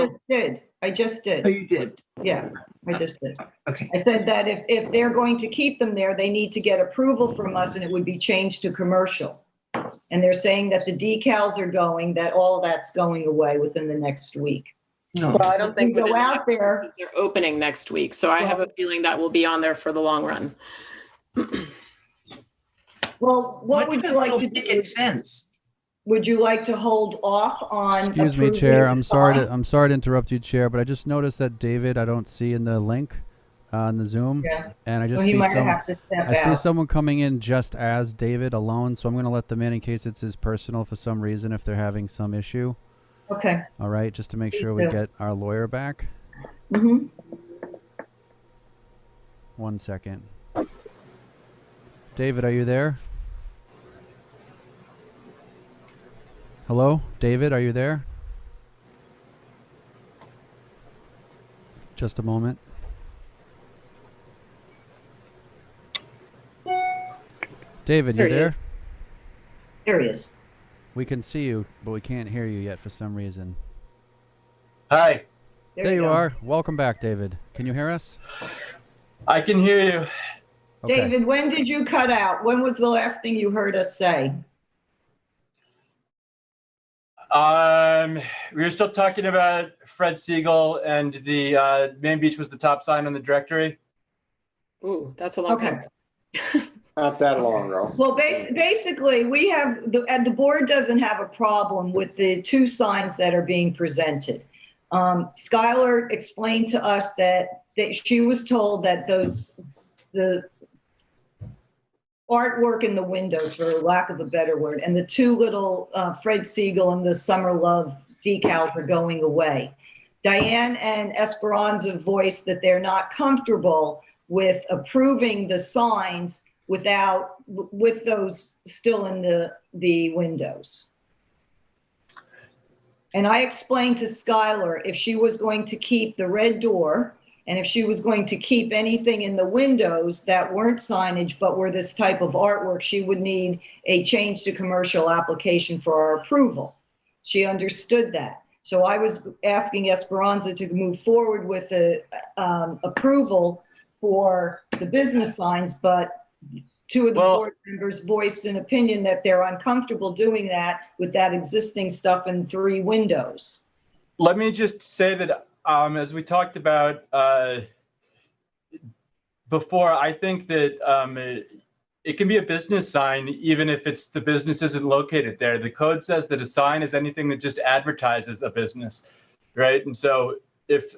I just did. Oh, you did? Yeah, I just did. Okay. I said that if they're going to keep them there, they need to get approval from us and it would be changed to commercial. And they're saying that the decals are going, that all that's going away within the next week. No. Well, I don't think we go out there. They're opening next week, so I have a feeling that will be on there for the long run. Well, what would you like to do? Fence. Would you like to hold off on? Excuse me, Chair. I'm sorry to interrupt you, Chair, but I just noticed that David I don't see in the link on the Zoom, and I just see someone coming in just as David alone. So I'm going to let them in case it's his personal for some reason if they're having some issue. Okay. All right, just to make sure we get our lawyer back. Mm-hmm. 1 second. David, are you there? Hello, David, are you there? Just a moment. David, you there? There he is. We can see you, but we can't hear you yet for some reason. Hi. There you are. Welcome back, David. Can you hear us? I can hear you. Okay. David, when did you cut out? When was the last thing you heard us say? We were still talking about Fred Siegel and the Main Beach was the top sign on the directory. Ooh, that's a long time. Not that long ago. Well, basically, we have the board doesn't have a problem with the two signs that are being presented. Skylar explained to us that she was told that the artwork in the windows, for lack of a better word, and the two little Fred Siegel and the Summer Love decals are going away. Diane and Esperanza voiced that they're not comfortable with approving the signs with those still in the windows. And I explained to Skylar if she was going to keep the red door and if she was going to keep anything in the windows that weren't signage but were this type of artwork, she would need a change to commercial application for our approval. She understood that. So I was asking Esperanza to move forward with the approval for the business signs, but two of the board members voiced an opinion that they're uncomfortable doing that with that existing stuff in 3 windows. Let me just say that as we talked about before, I think that it can be a business sign even if the business isn't located there. The code says that a sign is anything that just advertises a business, right? And so if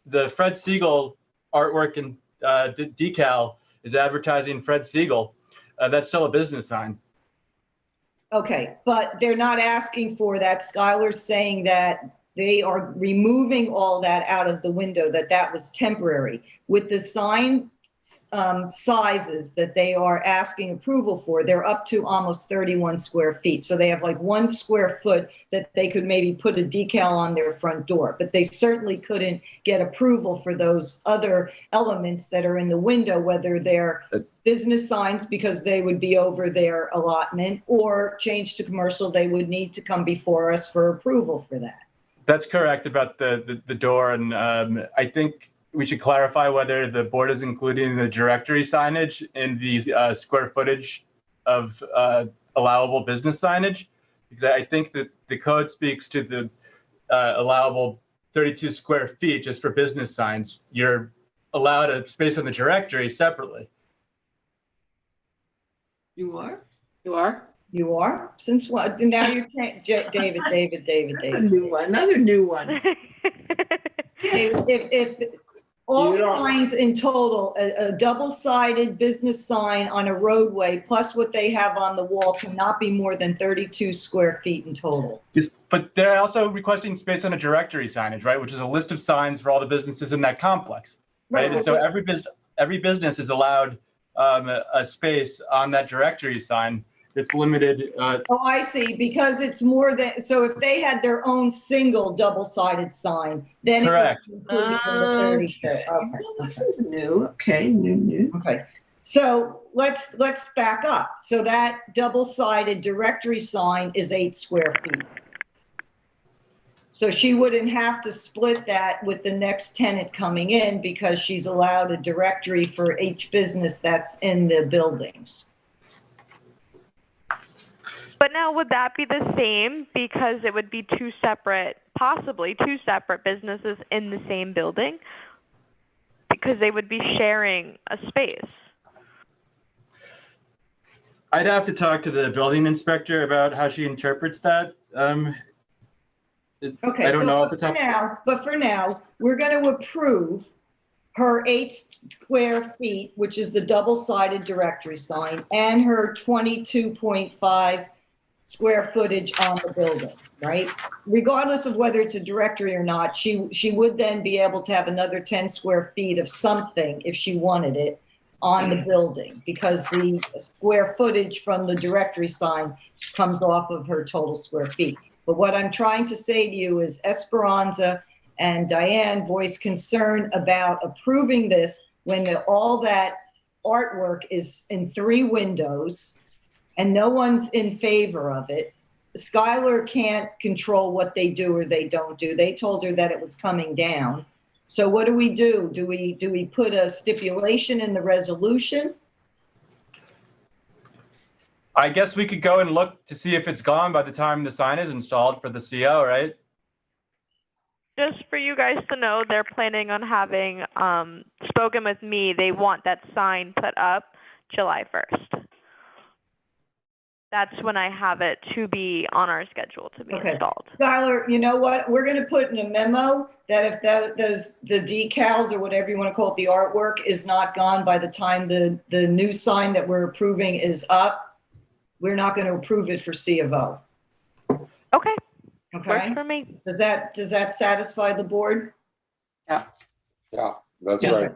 the Fred Siegel artwork and decal is advertising Fred Siegel, that's still a business sign. Okay, but they're not asking for that. Skylar's saying that they are removing all that out of the window, that was temporary. With the sign sizes that they are asking approval for, they're up to almost 31 square feet. So they have like 1 square foot that they could maybe put a decal on their front door, but they certainly couldn't get approval for those other elements that are in the window, whether they're business signs because they would be over their allotment, or change to commercial. They would need to come before us for approval for that. That's correct about the door. And I think we should clarify whether the board is including the directory signage in the square footage of allowable business signage, because I think that the code speaks to the allowable 32 square feet just for business signs. You're allowed a space on the directory separately. You are? You are? You are? Since what? Now you're David. Another new one. If all signs in total, a double-sided business sign on a roadway plus what they have on the wall cannot be more than 32 square feet in total. Yes, but they're also requesting space on a directory signage, right? Which is a list of signs for all the businesses in that complex, right? And so every business is allowed a space on that directory sign. It's limited. Oh, I see. Because it's more than, so if they had their own single double-sided sign, then correct. It would be included in the 32. Okay. Well, this is new. Okay, new. Okay. So let's back up. So that double-sided directory sign is 8 square feet. So she wouldn't have to split that with the next tenant coming in because she's allowed a directory for each business that's in the buildings. But now would that be the same, because it would be possibly two separate businesses in the same building, because they would be sharing a space? I'd have to talk to the building inspector about how she interprets that. Okay, I don't know but for now, we're going to approve her 8 square feet, which is the double-sided directory sign, and her 22.5 square footage on the building, right? Regardless of whether it's a directory or not, she would then be able to have another 10 square feet of something if she wanted it on the building, because the square footage from the directory sign comes off of her total square feet. But what I'm trying to say to you is Esperanza and Diane voiced concern about approving this when all that artwork is in 3 windows and no one's in favor of it. Skylar can't control what they do or they don't do. They told her that it was coming down. So what do we do? Do we put a stipulation in the resolution? I guess we could go and look to see if it's gone by the time the sign is installed for the CO, right? Just for you guys to know, they're planning on having spoken with me. They want that sign put up July 1st. That's when I have it to be on our schedule to be installed. Skylar, you know what? We're going to put in a memo that if the decals or whatever you want to call it, the artwork is not gone by the time the new sign that we're approving is up, we're not going to approve it for C of O. Okay. Okay. Works for me. Does that satisfy the board? Yeah. Yeah, that's right.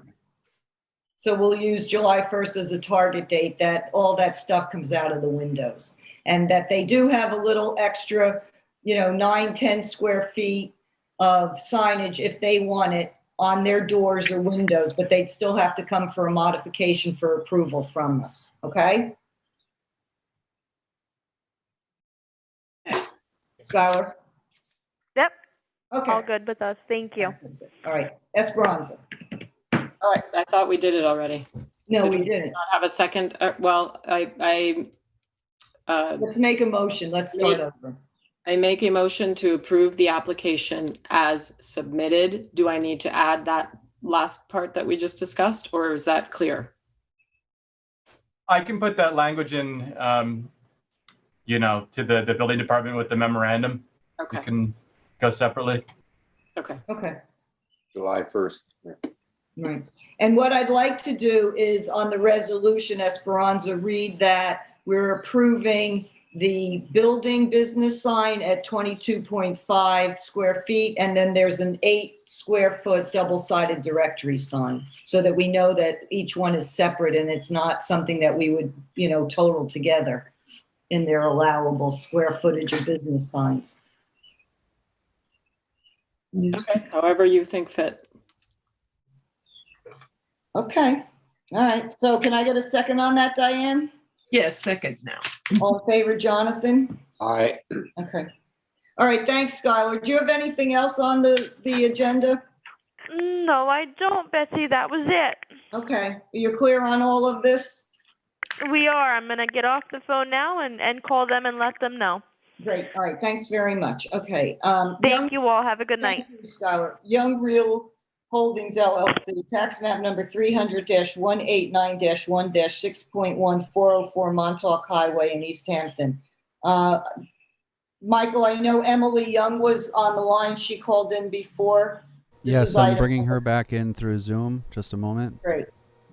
So we'll use July 1st as a target date that all that stuff comes out of the windows, and that they do have a little extra, 9-10 square feet of signage if they want it on their doors or windows, but they'd still have to come for a modification for approval from us. Okay? Skylar? Yep. Okay. All good with us. Thank you. All right. Esperanza. All right, I thought we did it already. No, we Did didn't. not have a second. Well, Let's make a motion. Let's start over. I make a motion to approve the application as submitted. Do I need to add that last part that we just discussed, or is that clear? I can put that language in, you know, to the building department with the memorandum. Okay. We can go separately. Okay. Okay. July 1st. Right. And what I'd like to do is on the resolution, Esperanza, read that we're approving the building business sign at 22.5 square feet, and then there's an 8 square foot double-sided directory sign, so that we know that each one is separate and it's not something that we would, you know, total together in their allowable square footage of business signs. Okay, however you think fit. Okay, all right. So can I get a second on that, Diane? Yes, second now. All in favor, Jonathan? Aye. Okay. All right, thanks, Skylar. Do you have anything else on the agenda? No, I don't, Betsy. That was it. Okay, you're clear on all of this? We are. I'm going to get off the phone now and call them and let them know. Great. All right, thanks very much. Okay. Thank you all. Have a good night. Thank you, Skylar. Young Real Holdings LLC, tax map number 300-189-1-6.1404 Montauk Highway in East Hampton. Michael, I know Emily Young was on the line. She called in before. Yes, I'm bringing her back in through Zoom. Just a moment. Great.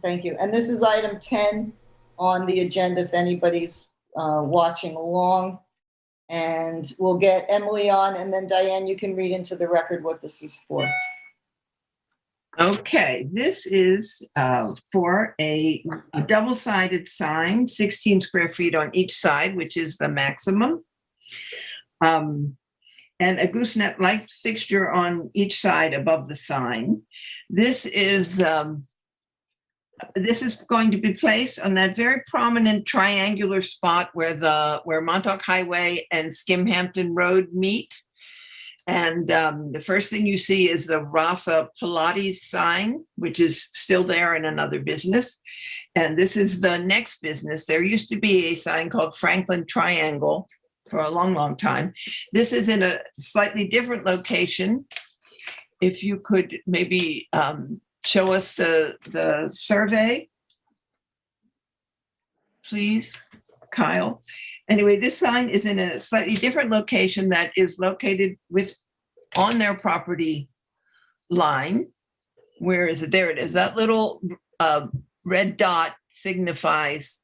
Thank you. And this is item 10 on the agenda if anybody's watching along. And we'll get Emily on, and then Diane, you can read into the record what this is for. Okay, this is for a double-sided sign, 16 square feet on each side, which is the maximum. And a gooseneck light fixture on each side above the sign. This is going to be placed on that very prominent triangular spot where Montauk Highway and Hampton Road meet. And the first thing you see is the Rasa Pilates sign, which is still there in another business. And this is the next business. There used to be a sign called Franklin Triangle for a long, long time. This is in a slightly different location. If you could maybe show us the survey, please, Kyle. Anyway, this sign is in a slightly different location that is located on their property line. Where is it? There it is. That little red dot signifies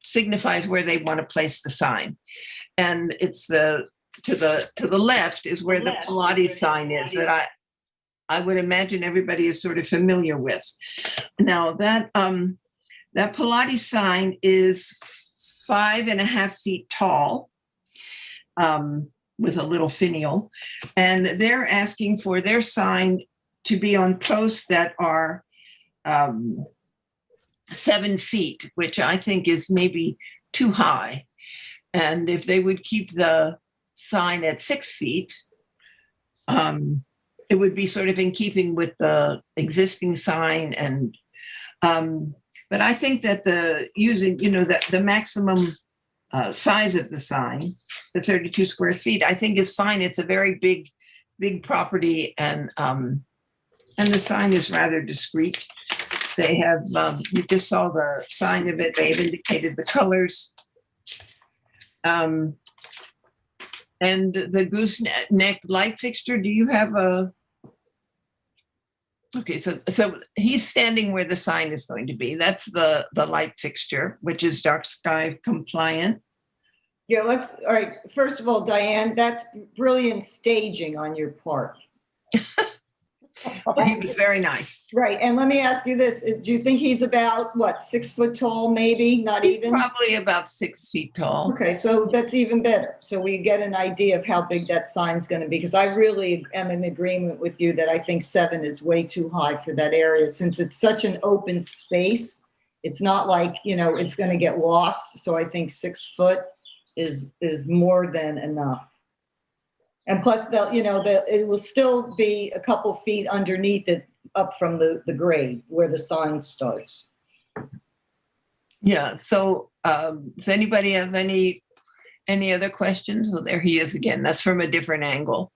signifies where they want to place the sign, and it's to the left is where the Pilates sign is that I would imagine everybody is sort of familiar with. Now that Pilates sign is 5.5 feet tall, with a little finial, and they're asking for their sign to be on posts that are 7 feet, which I think is maybe too high. And if they would keep the sign at 6 feet, it would be sort of in keeping with the existing sign. And but I think that the maximum size of the sign, the 32 square feet, I think is fine. It's a very big property, and the sign is rather discreet. They have, you just saw the sign of it. They've indicated the colors. And the gooseneck light fixture, do you have a? Okay, so he's standing where the sign is going to be. That's the light fixture, which is dark sky compliant. Yeah, all right. First of all, Diane, that's brilliant staging on your part. He was very nice. Right. And let me ask you this. Do you think he's about, what, 6 foot tall, maybe? He's even? Probably about 6 feet tall. Okay, so that's even better. So we get an idea of how big that sign's going to be, because I really am in agreement with you that I think 7 is way too high for that area, since it's such an open space. It's not like, it's going to get lost. So I think 6 foot is more than enough. And plus, it will still be a couple feet underneath it up from the grade where the sign starts. Yeah, so does anybody have any other questions? Well, there he is again. That's from a different angle.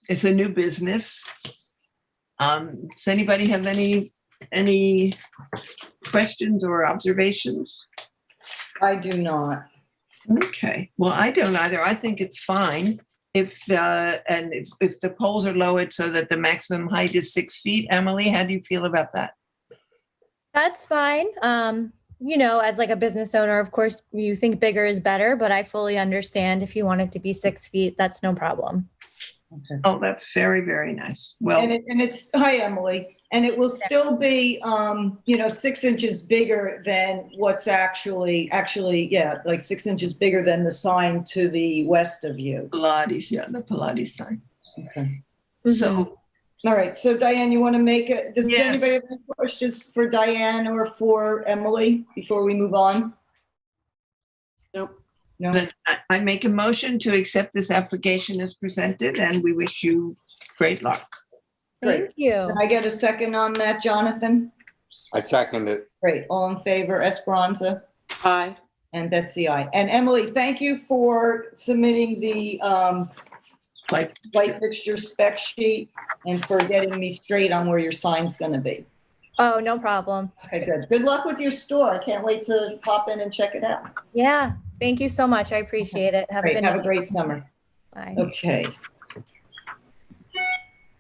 It's a new business. Does anybody have any questions or observations? I do not. Okay, well, I don't either. I think it's fine. If the poles are lowered so that the maximum height is 6 feet. Emily, how do you feel about that? That's fine. As like a business owner, of course, you think bigger is better, but I fully understand if you want it to be 6 feet, that's no problem. Okay. Oh, that's very, very nice. Well, and it's hi, Emily, and it will still be 6 inches bigger than what's actually like 6 inches bigger than the sign to the west of you. Pilates, yeah, the Pilates sign. Okay. So, all right. So Diane, you want to make it? Does anybody have any questions for Diane or for Emily before we move on? Nope. No. Then I make a motion to accept this application as presented, and we wish you great luck. Thank you. Can I get a second on that, Jonathan? I second it. Great. All in favor? Esperanza? Aye. And Betsy, aye. And Emily, thank you for submitting the light fixture spec sheet and for getting me straight on where your sign's going to be. Oh, no problem. Okay, good. Good luck with your store. I can't wait to pop in and check it out. Yeah. Thank you so much. I appreciate it. Have a good night. Have a great summer. Bye. Okay.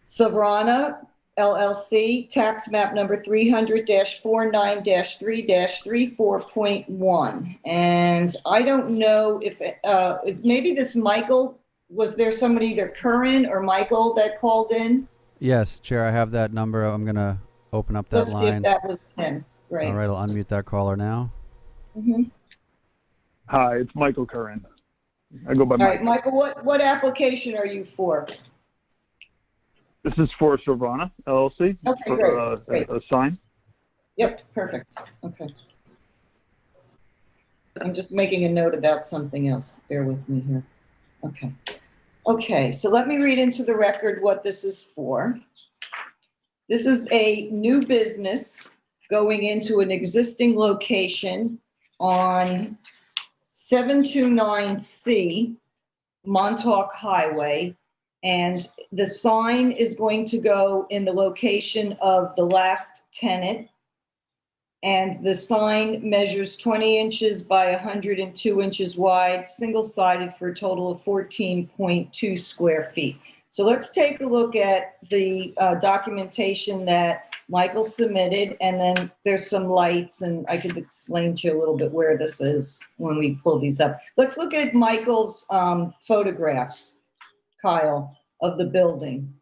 Savrana LLC, tax map number 300-49-3-34.1. And I don't know if is maybe this Michael, was there somebody either Curran or Michael that called in? Yes, Chair, I have that number. I'm going to open up that Let's line. see if that was him. Great. All right, I'll unmute that caller now. Mm-hmm. Hi, it's Michael Curran. I go by All right, Michael, what application are you for? This is for Savrana LLC. Okay, for, great. A sign. Yep, perfect. Okay. I'm just making a note about something else. Bear with me here. Okay. Okay, so let me read into the record what this is for. This is a new business going into an existing location on 729C Montauk Highway. And the sign is going to go in the location of the last tenant. And the sign measures 20 inches by 102 inches wide, single-sided for a total of 14.2 square feet. So let's take a look at the documentation that Michael submitted, and then there's some lights, and I could explain to you a little bit where this is when we pull these up. Let's look at Michael's photographs, Kyle, of the building.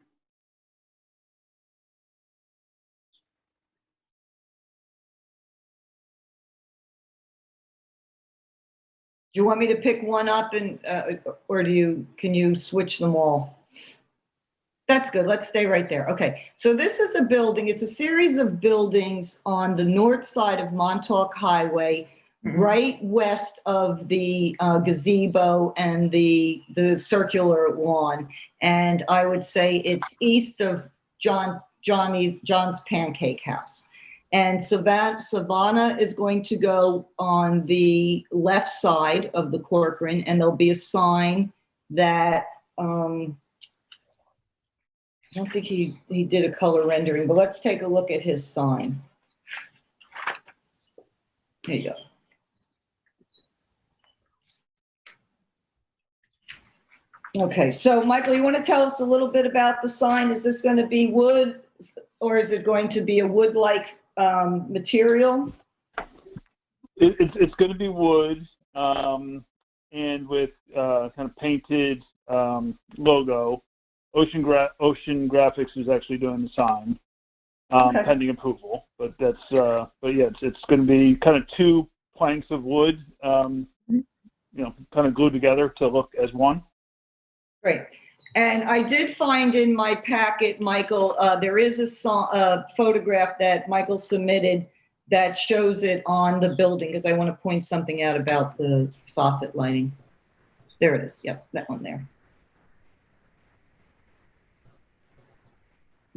Do you want me to pick one up and, or can you switch them all? That's good. Let's stay right there. Okay. So this is a building. It's a series of buildings on the north side of Montauk Highway, right west of the gazebo and the circular lawn. And I would say it's east of John's Pancake House. And Savannah is going to go on the left side of the Corcoran, and there'll be a sign that, I don't think he did a color rendering, but let's take a look at his sign. There you go. Okay, so Michael, you want to tell us a little bit about the sign? Is this going to be wood, or is it going to be a wood-like material? It's going to be wood, and with kind of painted logo. Ocean Graphics is actually doing the sign, pending approval. But that's but yeah, it's going to be kind of two planks of wood, kind of glued together to look as one. Great. And I did find in my packet, Michael, there is a photograph that Michael submitted that shows it on the building, because I want to point something out about the soffit lighting. There it is. Yep, that one there.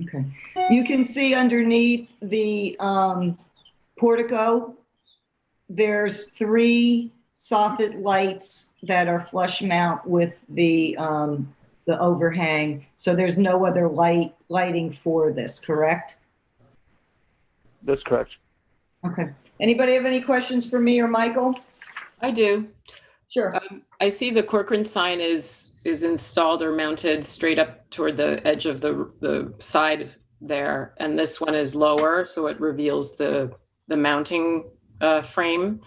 Okay. You can see underneath the portico, there's 3 soffit lights that are flush mount with the overhang. So there's no other lighting for this, correct? That's correct. Okay. Anybody have any questions for me or Michael? I do. Sure. I see the Corcoran sign is installed or mounted straight up toward the edge of the side there, and this one is lower, so it reveals the mounting frame.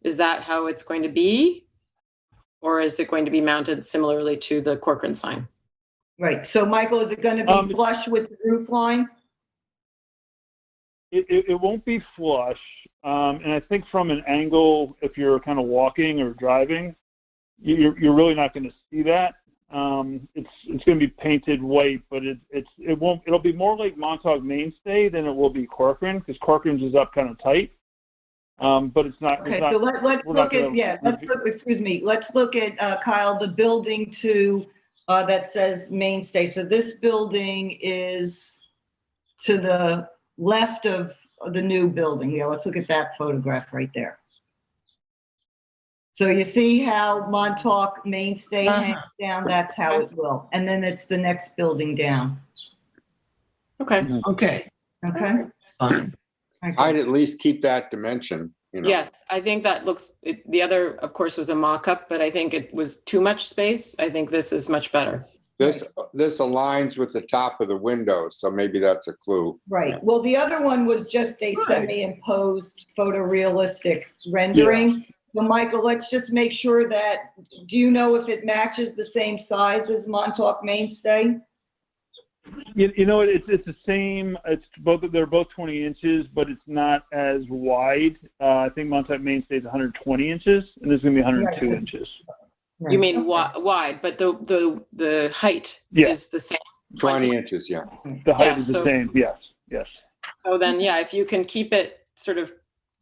Is that how it's going to be, or is it going to be mounted similarly to the Corcoran sign? Right. So, Michael, is it going to be flush with the roof line? It won't be flush, and I think from an angle, if you're kind of walking or driving, you're really not going to see that. It's going to be painted white, but it'll be more like Montauk Mainstay than it will be Corcoran, because Corcoran's is up kind of tight. But it's not. Okay, so let's look at Kyle, the building that says Mainstay. So this building is to the left of the new building. Yeah, let's look at that photograph right there. So you see how Montauk Mainstay hangs down? That's how it will. And then it's the next building down. Okay. Okay. Okay. Fine. I'd at least keep that dimension, you know. Yes, I think that looks, the other, of course, was a mock-up, but I think it was too much space. I think this is much better. This aligns with the top of the window, so maybe that's a clue. Right. Well, the other one was just a semi-imposed photorealistic rendering. Yeah. So, Michael, let's just make sure that, do you know if it matches the same size as Montauk Mainstay? You know, it's the same. They're both 20 inches, but it's not as wide. I think Montauk Mainstay is 120 inches, and this is going to be 102 inches. You mean wide, but the height is the same. 20 inches, yeah. The height is the same, yes. So then, yeah, if you can keep it sort of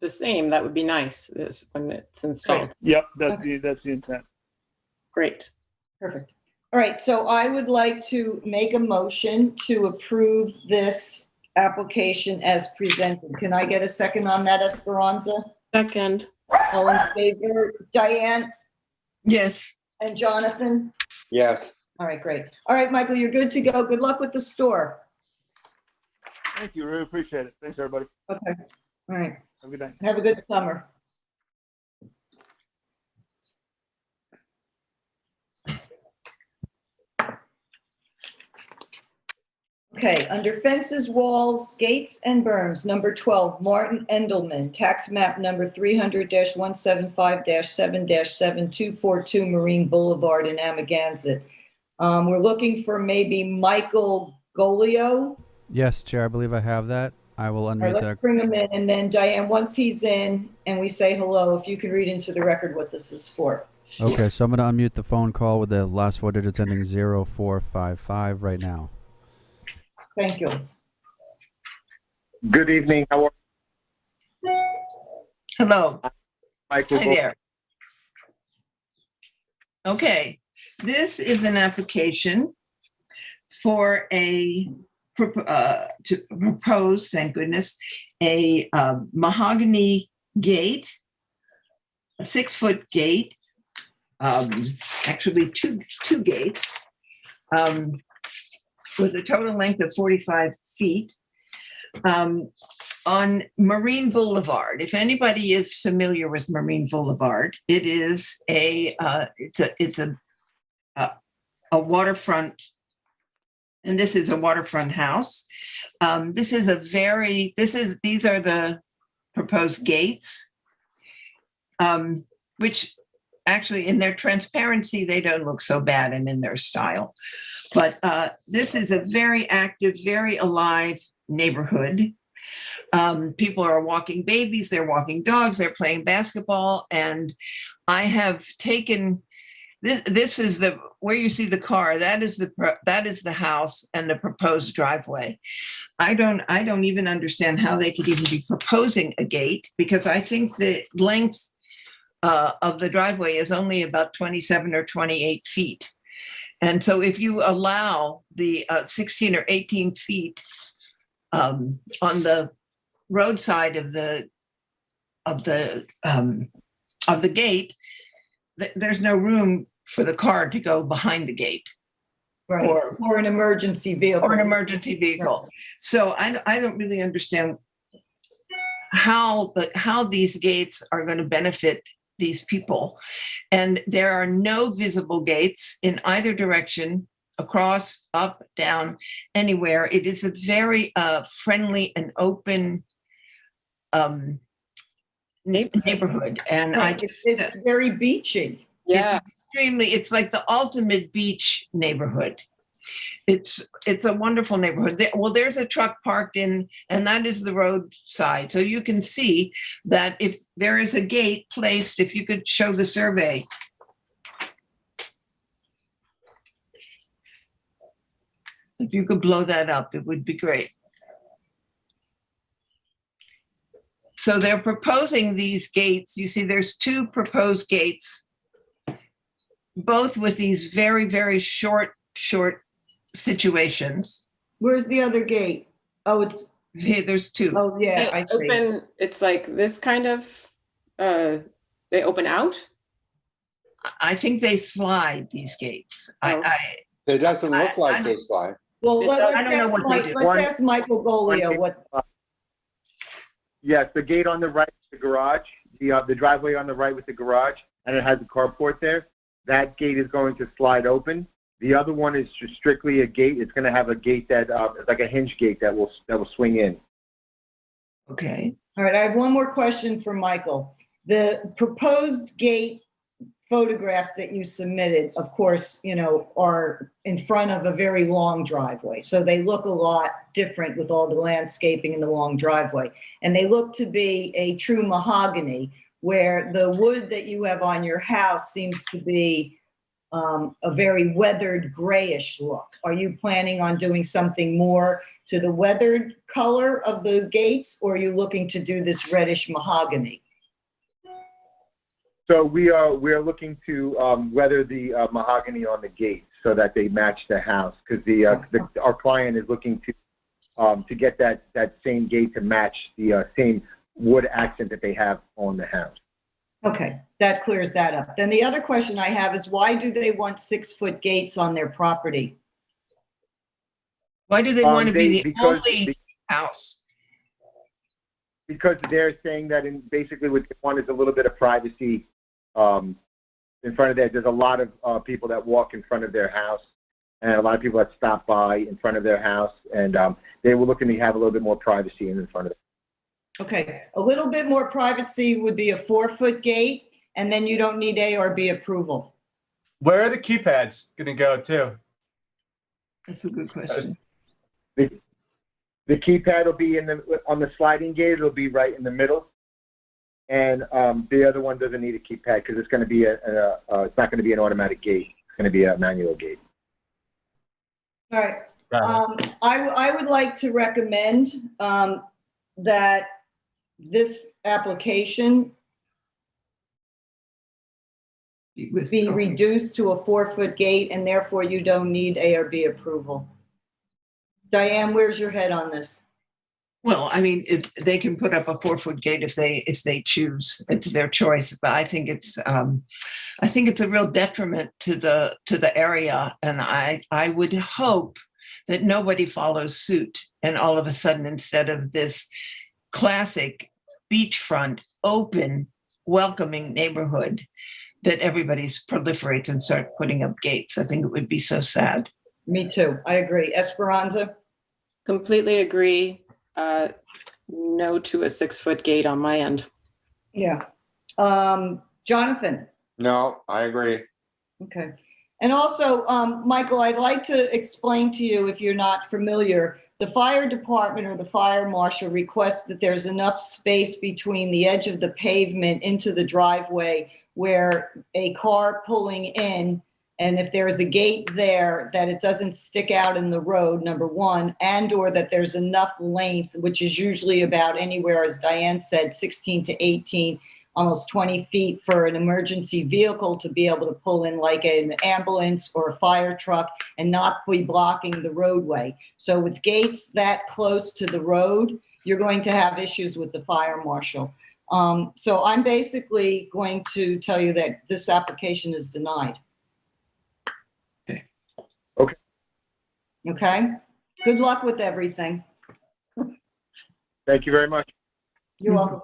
the same, that would be nice when it's installed. Right. Yep, that's the intent. Great. Perfect. All right, so I would like to make a motion to approve this application as presented. Can I get a second on that, Esperanza? Second. All in favor? Diane? Yes. And Jonathan? Yes. All right, great. All right, Michael, you're good to go. Good luck with the store. Thank you. Really appreciate it. Thanks, everybody. Okay. All right. Have a good night. Have a good summer. Okay, under fences, walls, gates, and berms, number 12, Martin Endelman, tax map number 300-175-7-7242 Marine Boulevard in Amagansett. We're looking for maybe Michael Golio. Yes, Chair, I believe I have that. I will unmute that. Let's bring him in, and then Diane, once he's in and we say hello, if you can read into the record what this is for. Okay, so I'm going to unmute the phone call with the last 4 digits ending 0455 right now. Thank you. Good evening. How are you? Hello. Michael. Hi there. Okay, this is an application for to propose, thank goodness, a mahogany gate, a 6-foot gate, actually two gates, with a total length of 45 feet on Marine Boulevard. If anybody is familiar with Marine Boulevard, it is it's a waterfront, and this is a waterfront house. These are the proposed gates, which actually in their transparency, they don't look so bad, and in their style. But this is a very active, very alive neighborhood. People are walking babies, they're walking dogs, they're playing basketball. And I have taken, this is where you see the car, that is the house and the proposed driveway. I don't even understand how they could even be proposing a gate, because I think the length of the driveway is only about 27 or 28 feet. And so if you allow the 16 or 18 feet on the roadside of the gate, there's no room for the car to go behind the gate. Right. Or an emergency vehicle. Or an emergency vehicle. Right. So I don't really understand how these gates are going to benefit these people. And there are no visible gates in either direction, across, up, down, anywhere. It is a very friendly and open neighborhood. And it's very beachy. Yeah. It's like the ultimate beach neighborhood. It's a wonderful neighborhood. Well, there's a truck parked in, and that is the roadside. So you can see that if there is a gate placed, if you could show the survey. If you could blow that up, it would be great. So they're proposing these gates. You see there's 2 proposed gates, both with these very, very short situations. Where's the other gate? Oh, it's here. There's 2. Oh, yeah. I open. It's like this kind of. They open out. I think they slide these gates. It doesn't look like they slide. Well, let's ask Michael Golio what. Yes, the gate on the right, the garage, the driveway on the right with the garage, and it has a carport there. That gate is going to slide open. The other one is just strictly a gate. It's going to have a gate that it's like a hinge gate that will swing in. Okay. All right. I have one more question for Michael. The proposed gate photographs that you submitted, of course, are in front of a very long driveway. So they look a lot different with all the landscaping and the long driveway. And they look to be a true mahogany, where the wood that you have on your house seems to be a very weathered grayish look. Are you planning on doing something more to the weathered color of the gates, or are you looking to do this reddish mahogany? So we're looking to weather the mahogany on the gate so that they match the house, because our client is looking to get that same gate to match the same wood accent that they have on the house. Okay, that clears that up. Then the other question I have is, why do they want 6-foot gates on their property? Why do they want to be the only house? Because they're saying that basically what they want is a little bit of privacy in front of there. There's a lot of people that walk in front of their house, and a lot of people that stop by in front of their house, and they were looking to have a little bit more privacy in front of it. Okay, a little bit more privacy would be a 4-foot gate, and then you don't need ARB approval. Where are the keypads going to go to? That's a good question. The keypad will be on the sliding gate. It'll be right in the middle, and the other one doesn't need a keypad because it's going to be it's not going to be an automatic gate. It's going to be a manual gate. All right. I would like to recommend that this application be reduced to a 4-foot gate, and therefore you don't need ARB approval. Diane, where's your head on this? Well, I mean, if they can put up a 4-foot gate if they choose. It's their choice. But I think it's a real detriment to the area, and I would hope that nobody follows suit, and all of a sudden, instead of this classic beachfront, open, welcoming neighborhood, that everybody proliferates and start putting up gates. I think it would be so sad. Me too. I agree. Esperanza? Completely agree. No to a 6-foot gate on my end. Yeah. Jonathan? No, I agree. Okay. And also, Michael, I'd like to explain to you, if you're not familiar, the fire department or the fire marshal requests that there's enough space between the edge of the pavement into the driveway where a car pulling in, and if there's a gate there, that it doesn't stick out in the road, number one, and or that there's enough length, which is usually about anywhere, as Diane said, 16 to 18 almost 20 feet for an emergency vehicle to be able to pull in like an ambulance or a fire truck and not be blocking the roadway. So with gates that close to the road, you're going to have issues with the fire marshal. So I'm basically going to tell you that this application is denied. Okay. Okay? Good luck with everything. Thank you very much. You're welcome.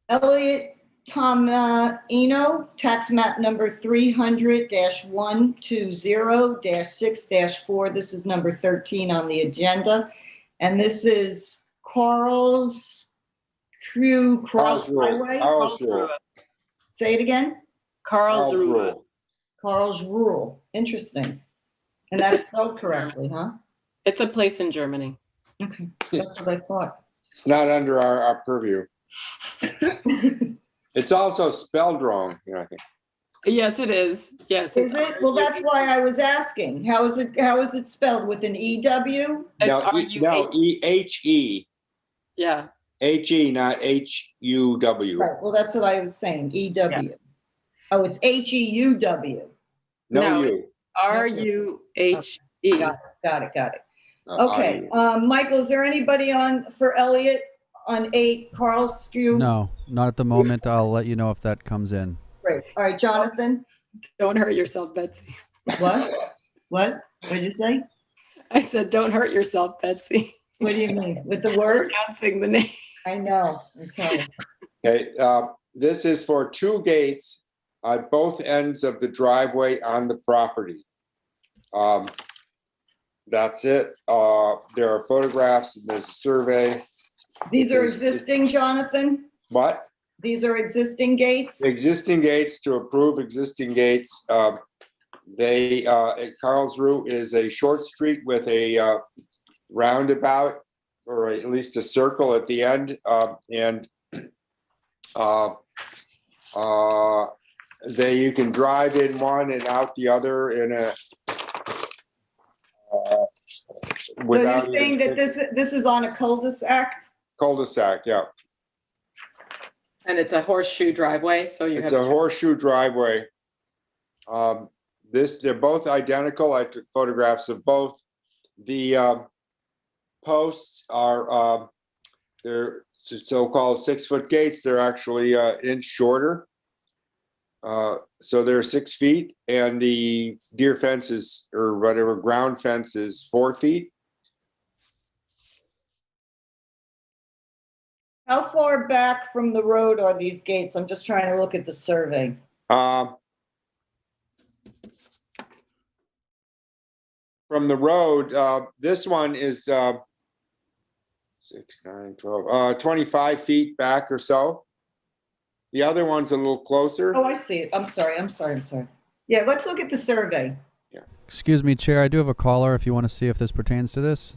Elliot Tomino, tax map number 300-120-6-4. This is number 13 on the agenda. And this is Carlsruhe Highway. Carlsruhe. Say it again. Carlsruhe. Carlsruhe. Interesting. And that's spelled correctly, huh? It's a place in Germany. Okay, that's what I thought. It's not under our purview. It's also spelled wrong, I think. Yes, it is. Yes. Is it? Well, that's why I was asking. How is it spelled? With an EW? No, E-H-E. Yeah. H-E, not H-U-W. Right, well, that's what I was saying, E-W. Yeah. Oh, it's H-E-U-W. No, U. R-U-H-E. Got it. Okay, Michael, is there anybody on for Elliot on 8 Carlsruhe? No, not at the moment. I'll let you know if that comes in. Great. All right, Jonathan. Don't hurt yourself, Betsy. What? What did you say? I said, don't hurt yourself, Betsy. What do you mean? With the word? Pronouncing the name. I know. Okay, this is for 2 gates at both ends of the driveway on the property. That's it. There are photographs, and there's a survey. These are existing, Jonathan? What? These are existing gates? Existing gates, to approve existing gates. Karlsruhe is a short street with a roundabout, or at least a circle at the end, and you can drive in one and out the other in a. So you're saying that this is on a cul-de-sac? Cul-de-sac, yeah. And it's a horseshoe driveway, so you have. It's a horseshoe driveway. They're both identical. I took photographs of both. The posts are they're so-called 6-foot gates. They're actually an inch shorter. So they're 6 feet, and the deer fences or whatever ground fence is 4 feet. How far back from the road are these gates? I'm just trying to look at the survey. From the road, this one is 6, 9, 12, 25 feet back or so. The other one's a little closer. Oh, I see it. I'm sorry. Yeah, let's look at the survey. Yeah. Excuse me, Chair. I do have a caller if you want to see if this pertains to this.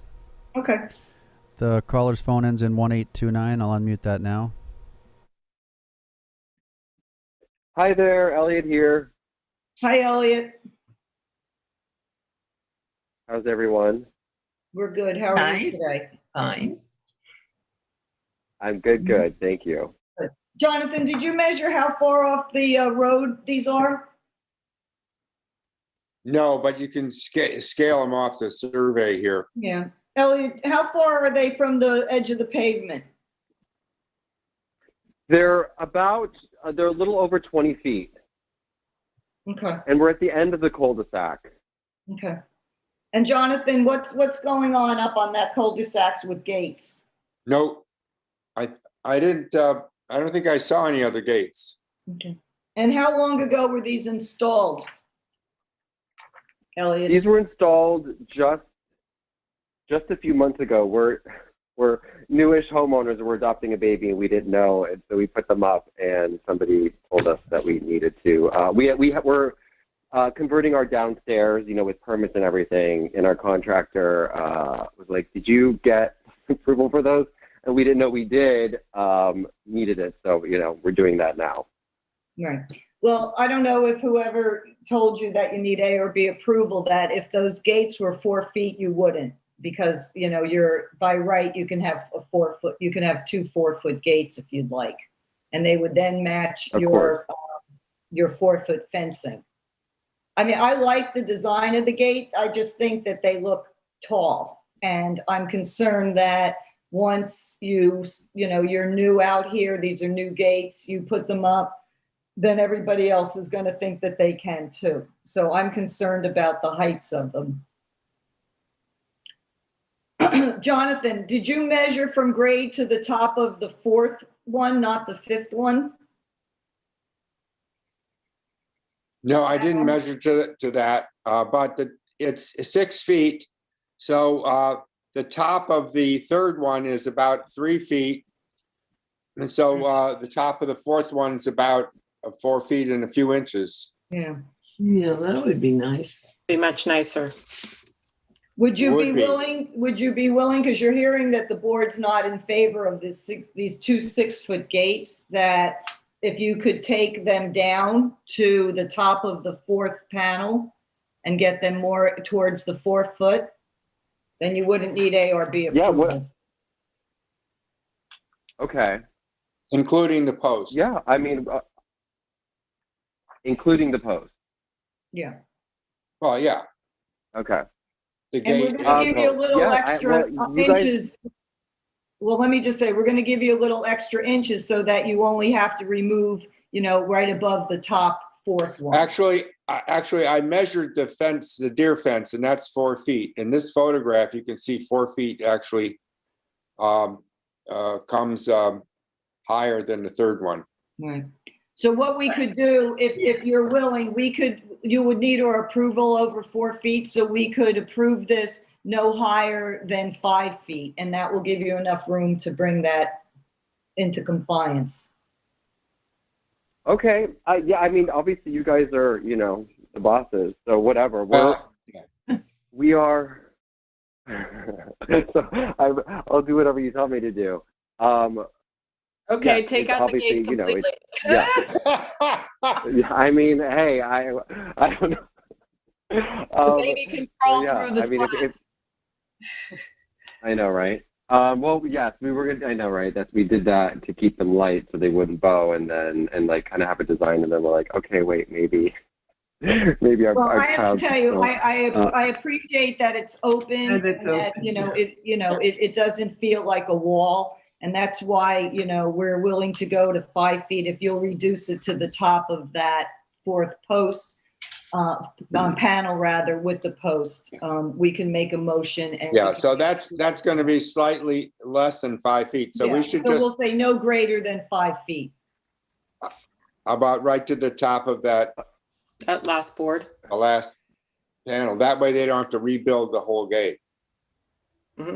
Okay. The caller's phone ends in 1829. I'll unmute that now. Hi there, Elliot here. Hi, Elliot. How's everyone? We're good. How are you today? Fine. I'm good. Thank you. Jonathan, did you measure how far off the road these are? No, but you can scale them off the survey here. Yeah. Elliot, how far are they from the edge of the pavement? They're a little over 20 feet. Okay. And we're at the end of the cul-de-sac. Okay. And Jonathan, what's going on up on that cul-de-sac with gates? No, I didn't. I don't think I saw any other gates. Okay. And how long ago were these installed, Elliot? These were installed just a few months ago. We're newish homeowners. We're adopting a baby, and we didn't know, and so we put them up. And somebody told us that we needed to. We're converting our downstairs, with permits and everything. And our contractor was like, "Did you get approval for those?" And we didn't know we did, needed it. So, we're doing that now. Right. Well, I don't know if whoever told you that you need ARB approval, that if those gates were 4 feet, you wouldn't. because, you know, you're by right, you can have a 4 foot, you can have 2 4-foot gates if you'd like. And they would then match your 4-foot fencing. I mean, I like the design of the gate. I just think that they look tall. And I'm concerned that once you know, you're new out here, these are new gates, you put them up, then everybody else is going to think that they can too. So I'm concerned about the heights of them. Jonathan, did you measure from grade to the top of the 4th one, not the 5th one? No, I didn't measure to that, but it's 6 feet. So the top of the 3rd one is about 3 feet. And so the top of the 4th one is about 4 feet and a few inches. Yeah. Yeah, that would be nice. Be much nicer. Would you be willing, because you're hearing that the board's not in favor of these 2 6-foot gates, that if you could take them down to the top of the 4th panel and get them more towards the 4 foot, then you wouldn't need ARB approval. Okay. Including the post. Yeah, I mean, including the post. Yeah. Well, yeah. Okay. The And we're going to give you a little extra inches. Well, let me just say, we're going to give you a little extra inches so that you only have to remove, you know, right above the top 4th one. Actually, I measured the fence, the deer fence, and that's 4 feet. In this photograph, you can see 4 feet actually comes higher than the 3rd one. Right. So what we could do, if you're willing, you would need our approval over 4 feet, so we could approve this no higher than 5 feet, and that will give you enough room to bring that into compliance. Okay. Yeah, I mean, obviously you guys are, you know, the bosses, so whatever. We are. So I'll do whatever you tell me to do. Okay, take out the gates completely. Yeah. I mean, hey, I don't know. Maybe you can crawl through the spots. I know, right? Well, yes, we were gonna. I know, right? We did that to keep them light so they wouldn't bow, and like kind of have a design, and then we're like, okay, wait, maybe our. Well, our I have to tell you, I appreciate that it's open, and that it doesn't feel like a wall. And that's why, you know, we're willing to go to 5 feet. If you'll reduce it to the top of that 4th post, panel rather, with the post, we can make a motion. And yeah, so that's going to be slightly less than 5 feet. So we should we'll say no greater than 5 feet. About right to the top of that last board. The last panel. That way they don't have to rebuild the whole gate. Mm-hmm.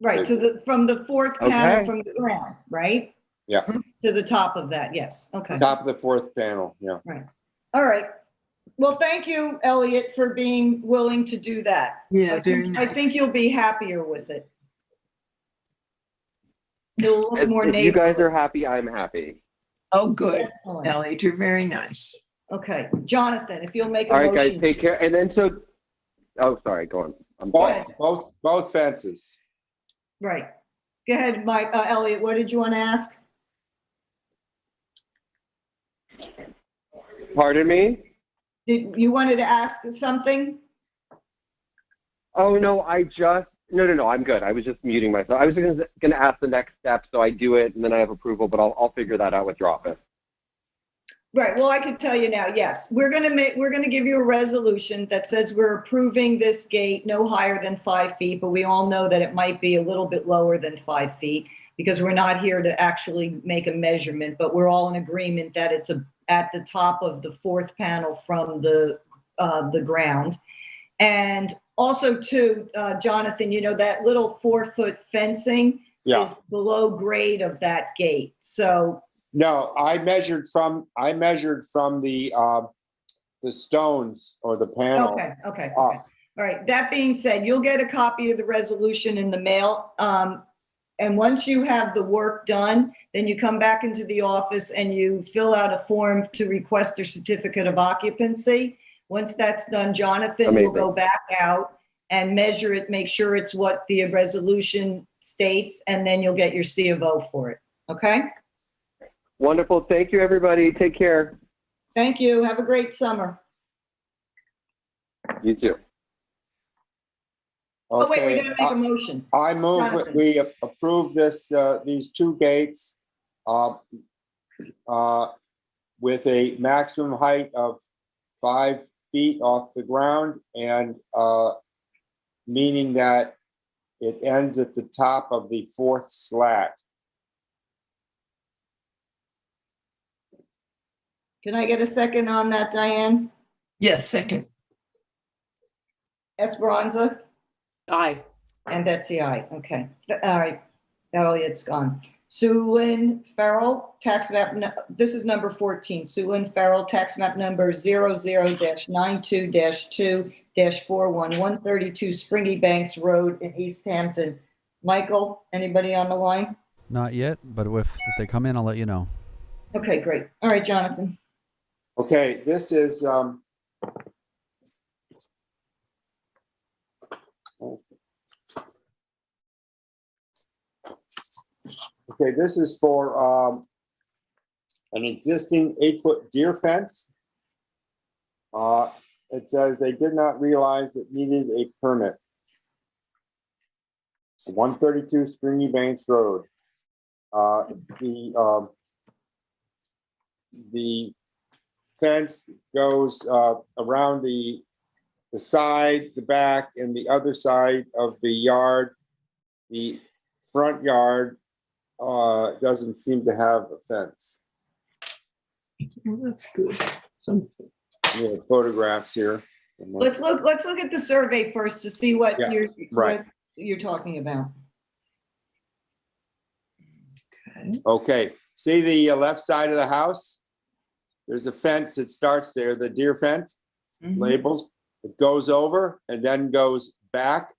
Right, from the 4th panel from the ground, right? Yeah. To the top of that, yes, okay. Top of the 4th panel, yeah. Right, all right. Well, thank you, Elliot, for being willing to do that. Yeah, very nice. I think you'll be happier with it. You'll look more if you guys are happy, I'm happy. Oh, good. Excellent. Elliot, you're very nice. Okay, Jonathan, if you'll make a All right, motion. guys, take care. And then oh, sorry, go on. I'm sorry. Both fences. Right. Go ahead, Mike. Elliot, what did you want to ask? Pardon me? You wanted to ask something? Oh, no, no, I'm good. I was just muting myself. I was going to ask the next step, so I do it, and then I have approval, but I'll figure that out with your office. Right. Well, I can tell you now, yes, we're going to give you a resolution that says we're approving this gate no higher than 5 feet, but we all know that it might be a little bit lower than 5 feet because we're not here to actually make a measurement, but we're all in agreement that it's at the top of the 4th panel from the ground. And also too, Jonathan, you know, that little 4-foot fencing is below grade of that gate. So no, I measured from the stones or the panel. Okay. All right. That being said, you'll get a copy of the resolution in the mail. And once you have the work done, then you come back into the office and you fill out a form to request a certificate of occupancy. Once that's done, Jonathan will go back out and measure it, make sure it's what the resolution states, and then you'll get your C of O for it. Okay? Wonderful. Thank you, everybody. Take care. Thank you. Have a great summer. You too. Oh, wait, we didn't make a motion. I move Jonathan. we approve this, these two gates with a maximum height of 5 feet off the ground, and meaning that it ends at the top of the 4th slat. Can I get a second on that, Diane? Yes, second. Esperanza? Aye. And Betsy, aye. Okay. All right. Elliot's gone. Sue Lynn Farrell, tax map, this is number 14. Sue Lynn Farrell, tax map number 00-92-2-41, 132 Springy Banks Road in East Hampton. Michael, anybody on the line? Not yet, but if they come in, I'll let you know. Okay, great. All right, Jonathan. Okay, this is okay, this is for an existing 8-foot deer fence. It says they did not realize it needed a permit. 132 Stringy Banks Road. The fence goes around the side, the back, and the other side of the yard. The front yard doesn't seem to have a fence. Oh, that's good. We have photographs here. Let's look at the survey first to see what what you're talking about. Okay, see the left side of the house? There's a fence that starts there, the deer fence, labeled. It goes over and then goes back,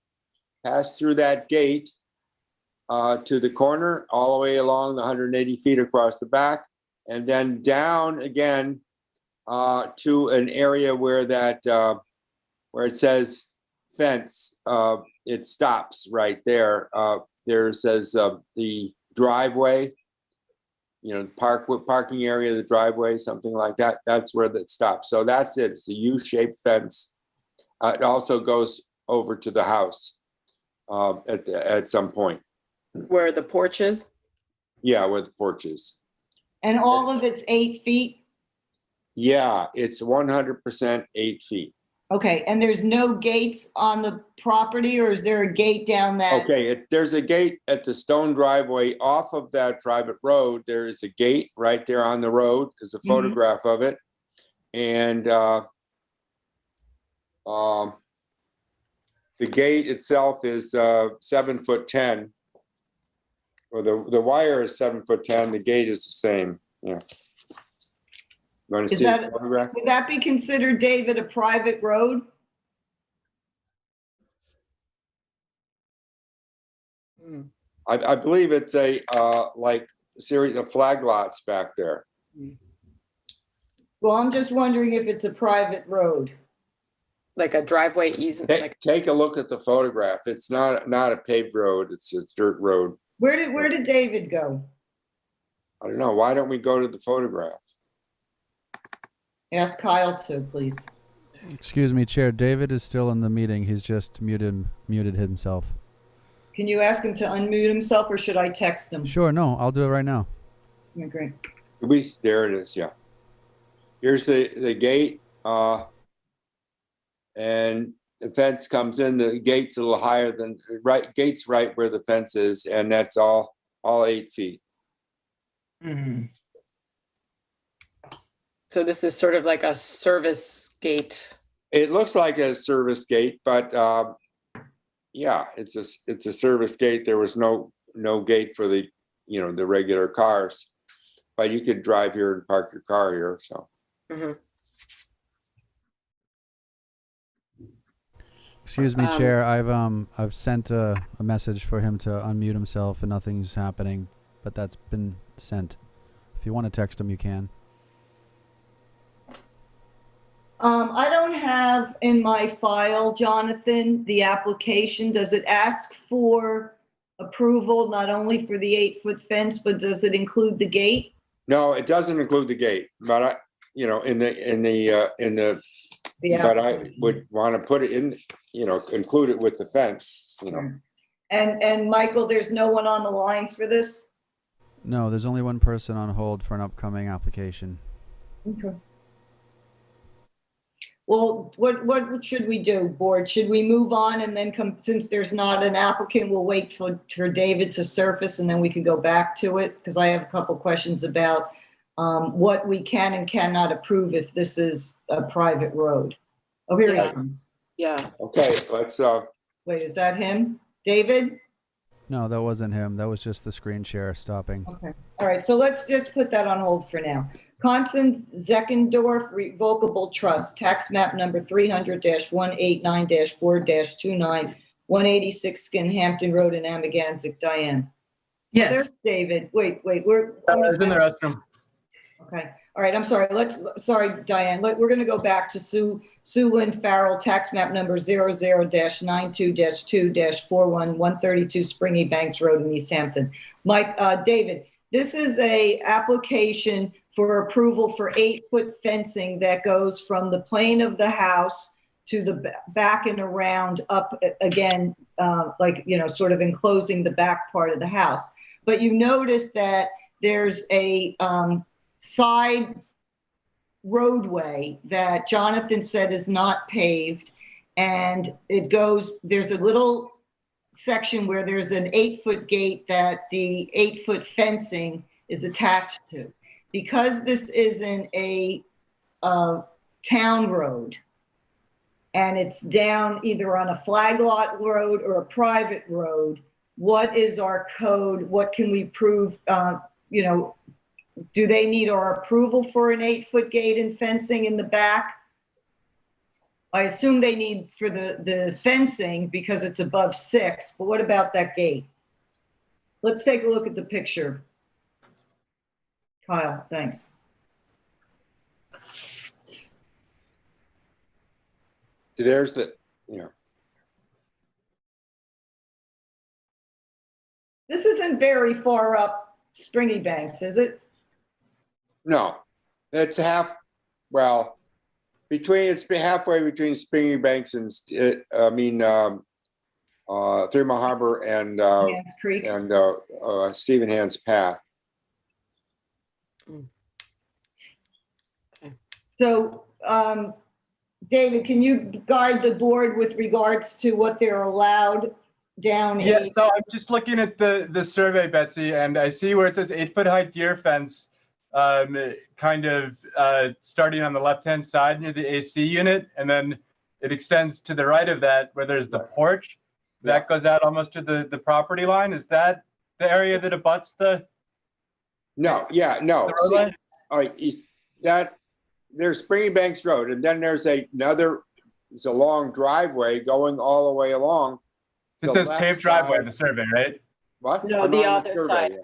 pass through that gate to the corner, all the way along the 180 feet across the back, and then down again to an area where that where it says fence. It stops right there. There says the driveway, you know, parking area, the driveway, something like that. That's where that stops. So that's it. It's a U-shaped fence. It also goes over to the house at some point. Where the porch is? Yeah, where the porch is. And all of it's 8 feet? Yeah, it's 100% 8 feet. Okay, and there's no gates on the property, or is there a gate down that? Okay, there's a gate at the stone driveway off of that private road. There is a gate right there on the road. There's a photograph of it. And the gate itself is 7'10". Or the wire is 7'10". The gate is the same. Yeah. You want to see the photograph? Would that be considered, David, a private road? I believe it's a like series of flag lots back there. Well, I'm just wondering if it's a private road. Like a driveway easement? Take a look at the photograph. It's not a paved road. It's a dirt road. Where did David go? I don't know. Why don't we go to the photograph? Ask Kyle to, please. Excuse me, Chair. David is still in the meeting. He's just muted himself. Can you ask him to unmute himself, or should I text him? Sure. No, I'll do it right now. Okay, great. There it is. Yeah. Here's the gate, and the fence comes in. The gate's a little higher than gate's right where the fence is, and that's all 8 feet. So this is sort of like a service gate. It looks like a service gate, but yeah, it's a service gate. There was no gate for the the regular cars, but you could drive here and park your car here. So. Excuse me, Chair. I've sent a message for him to unmute himself, and nothing's happening, but that's been sent. If you want to text him, you can. I don't have in my file, Jonathan, the application. Does it ask for approval not only for the 8-foot fence, but does it include the gate? No, it doesn't include the gate, but I, you know, but I would want to put it in, you know, include it with the fence, you know. And Michael, there's no one on the line for this? No, there's only one person on hold for an upcoming application. Okay. Well, what should we do, board? Should we move on and then come, since there's not an applicant, we'll wait for David to surface and then we can go back to it? Because I have a couple questions about what we can and cannot approve if this is a private road. Oh, here he comes. Yeah. Okay, let's, wait, is that him? David? No, that wasn't him. That was just the screen share stopping. Okay. All right, so let's just put that on hold for now. Constance Zeckendorf Revocable Trust, tax map number 300-189-4-29, 186 Skin Hampton Road in Amagansett, Diane. Yes. There's David. Wait, I was in the restroom. Okay. All right. I'm sorry. Sorry, Diane. We're going to go back to Sue Lynn Farrell, tax map number 00-92-2-41-132 Springy Banks Road in East Hampton. David, this is a application for approval for 8-foot fencing that goes from the plane of the house to the back and around up again, like, you know, sort of enclosing the back part of the house. But you notice that there's a side roadway that Jonathan said is not paved, and it goes, there's a little section where there's an 8-foot gate that the 8-foot fencing is attached to. Because this isn't a town road and it's down either on a flag lot road or a private road, what is our code? What can we prove? You know, do they need our approval for an 8-foot gate and fencing in the back? I assume they need for the fencing because it's above 6, but what about that gate? Let's take a look at the picture. Kyle, thanks. There's the, you know. This isn't very far up Stringy Banks, is it? No, it's it's halfway between Springy Banks and, Three Mile Harbor and Hans Creek. And Stephen Hand's Path. So, David, can you guide the board with regards to what they're allowed down? Yeah, so I'm just looking at the survey, Betsy, and I see where it says 8-foot high deer fence, kind of starting on the left-hand side near the AC unit, and then it extends to the right of that where there's the porch. That goes out almost to the property line. Is that the area that abuts the? No, yeah, no. See, all right, there's Springy Banks Road, and then there's a long driveway going all the way along. It says paved driveway in the survey, right? What? No, the other side. Yeah.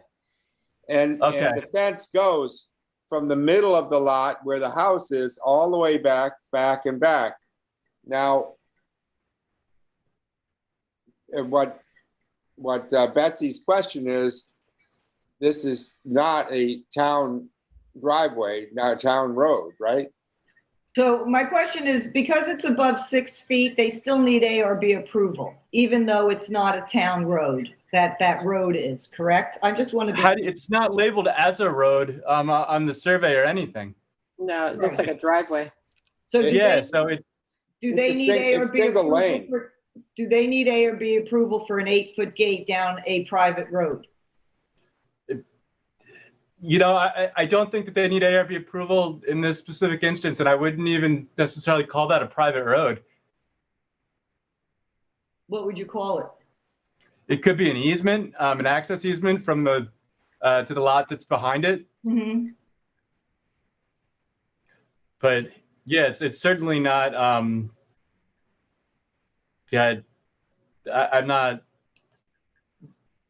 And the fence goes from the middle of the lot where the house is all the way back. Now, what Betsy's question is, this is not a town driveway, not a town road, right? So my question is, because it's above 6 feet, they still need ARB approval, even though it's not a town road, that road is, correct? I just wanted to. It's not labeled as a road on the survey or anything. No, it looks like a driveway. So do they need ARB approval? Do they need ARB approval for an 8-foot gate down a private road? You know, I don't think that they need ARB approval in this specific instance, and I wouldn't even necessarily call that a private road. What would you call it? It could be an easement, an access easement from the to the lot that's behind it. Mm-hmm. But yeah, it's certainly not. Yeah, I'm not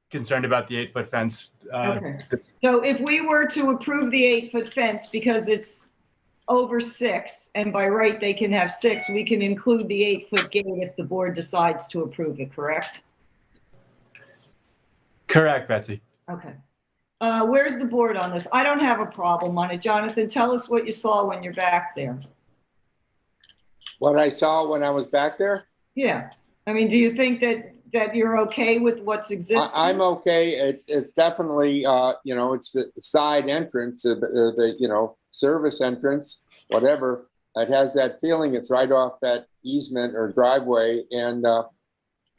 concerned about the 8-foot fence. Okay. So if we were to approve the 8-foot fence because it's over 6, and by right, they can have 6, we can include the 8-foot gate if the board decides to approve it, correct? Correct, Betsy. Okay. Where's the board on this? I don't have a problem on it. Jonathan, tell us what you saw when you're back there. What I saw when I was back there? Yeah. I mean, do you think that you're okay with what's existing? I'm okay. It's definitely, you know, it's the side entrance, the you know, service entrance, whatever. It has that feeling. It's right off that easement or driveway, and